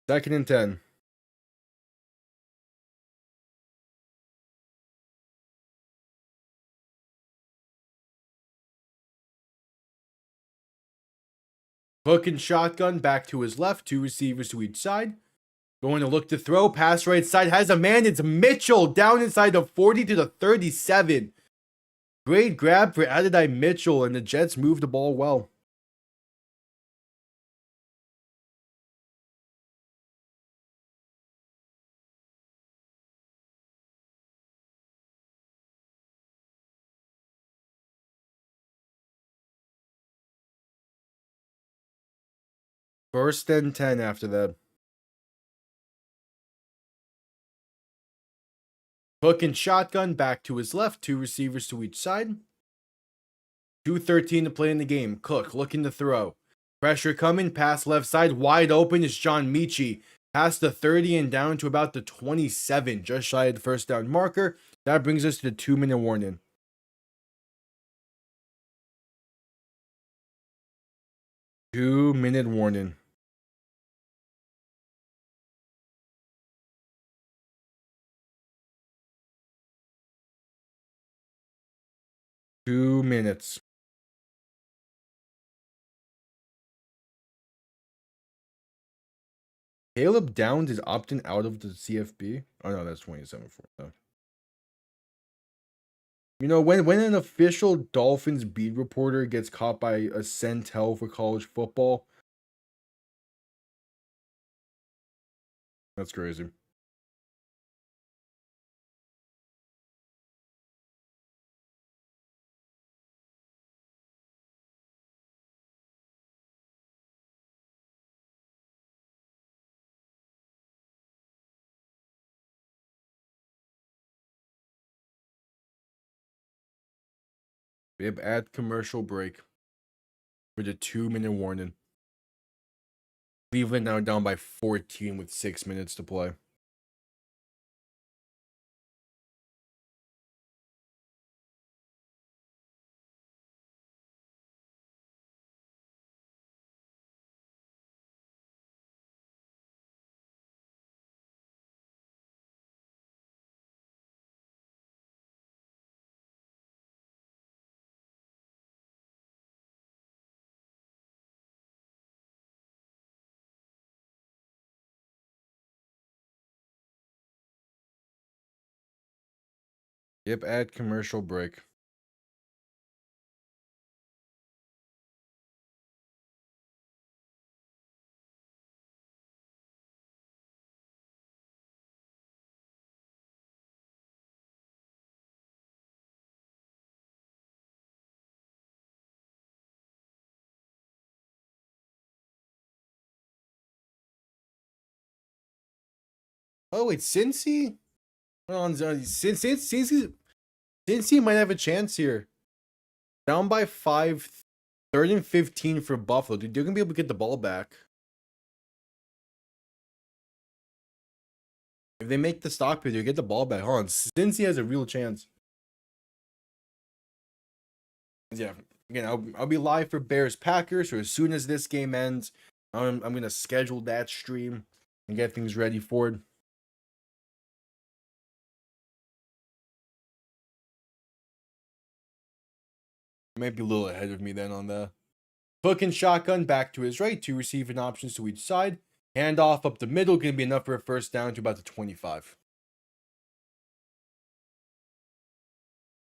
Second and 10. Hook and shotgun back to his left. Two receivers to each side. Going to look to throw. Pass right side. Has a man. It's Mitchell down inside the 40 to the 37. Great grab for Adonai Mitchell, and the Jets move the ball well. First and 10 after that. Hook and shotgun back to his left. Two receivers to each side. 2:13 to play in the game. Cook looking to throw. Pressure coming. Pass left side. Wide open is John Michie. Past the 30 and down to about the 27. Just shy of the first down marker. That brings us to the 2-minute warning. 2-minute warning. Two minutes. Caleb Downs is opting out of the CFB. Oh no, that's 27 for no. You know, when an official Dolphins beat reporter gets caught by a centel for college football, that's crazy. We have ad commercial break for the 2-minute warning. Cleveland now down by 14 with 6 minutes to play. Yep, ad commercial break. Oh wait, Cincy? Hold on, Cincy might have a chance here. Down by 5, 3rd and 15 for Buffalo. Dude, they're gonna be able to get the ball back. If they make the stock pick, they get the ball back. Hold on, Cincy has a real chance. Yeah, again, I'll be live for Bears Packers. So as soon as this game ends, I'm gonna schedule that stream and get things ready for it. You might be a little ahead of me then on that. Hook and shotgun back to his right. Two receiving options to each side. Handoff up the middle. Going to be enough for a first down to about the 25.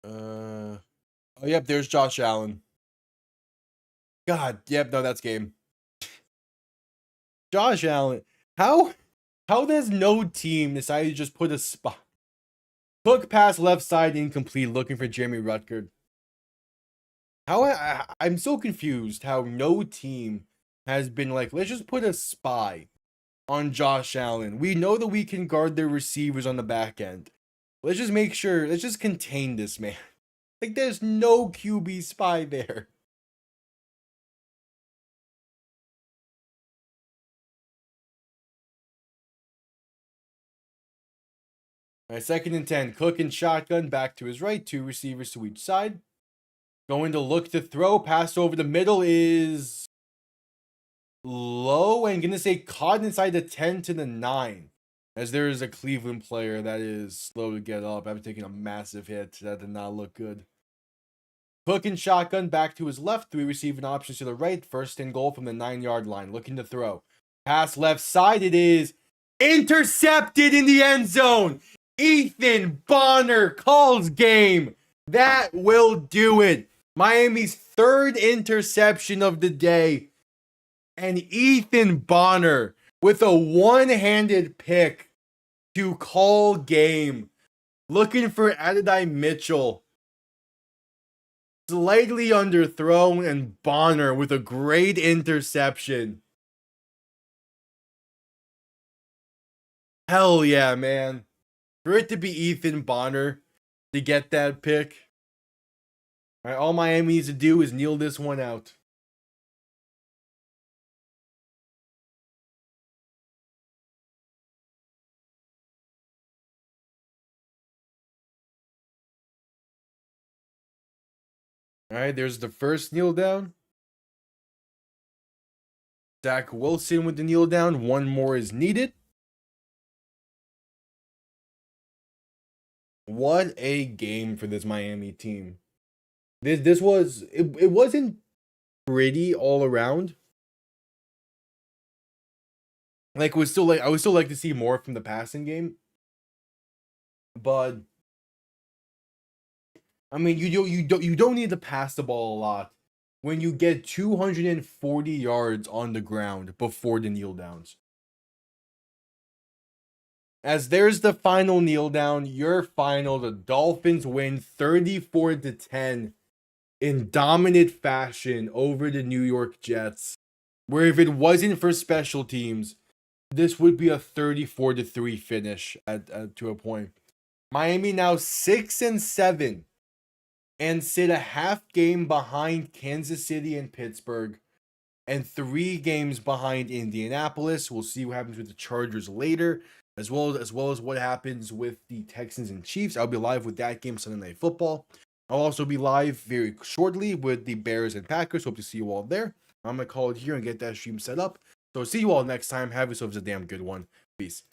Oh, yep, there's Josh Allen. God, yep, no, that's game. Josh Allen. How does no team decide to just put a spot? Hook pass left side incomplete, looking for Jeremy Rutgerd. I'm so confused how no team has been like, let's just put a spy on Josh Allen. We know that we can guard their receivers on the back end. Let's just make sure, let's just contain this man. Like, there's no QB spy there. All right, 2nd and 10. Cook and shotgun back to his right. 2 receivers to each side. Going to look to throw. Pass over the middle is low and gonna say caught inside the 10 to the 9. As there is a Cleveland player that is slow to get up. I'm taking a massive hit. That did not look good. Cook and shotgun back to his left. 3 receiving options to the right. 1st and goal from the 9-yard line. Looking to throw. Pass left side. It is intercepted in the end zone. Ethan Bonner calls game. That will do it. Miami's 3rd interception of the day. And Ethan Bonner with a one-handed pick to call game. Looking for Adonai Mitchell. Slightly underthrown, and Bonner with a great interception. Hell yeah, man. For it to be Ethan Bonner to get that pick. All right, all Miami needs to do is kneel this one out. All right, there's the first kneel down. Zach Wilson with the kneel down. One more is needed. What a game for this Miami team. This was it wasn't pretty all around. Like I would still like to see more from the passing game. But I mean, you don't need to pass the ball a lot when you get 240 yards on the ground before the kneel downs. As there's the final kneel down, your final, the Dolphins win 34-10 in dominant fashion over the New York Jets. Where if it wasn't for special teams, this would be a 34-3 finish to a point. Miami now 6-7 and sit a half game behind Kansas City and Pittsburgh and 3 games behind Indianapolis. We'll see what happens with the Chargers later, as well as what happens with the Texans and Chiefs. I'll be live with that game Sunday Night Football. I'll also be live very shortly with the Bears and Packers. Hope to see you all there. I'm going to call it here and get that stream set up. So see you all next time. Have yourselves a damn good one. Peace.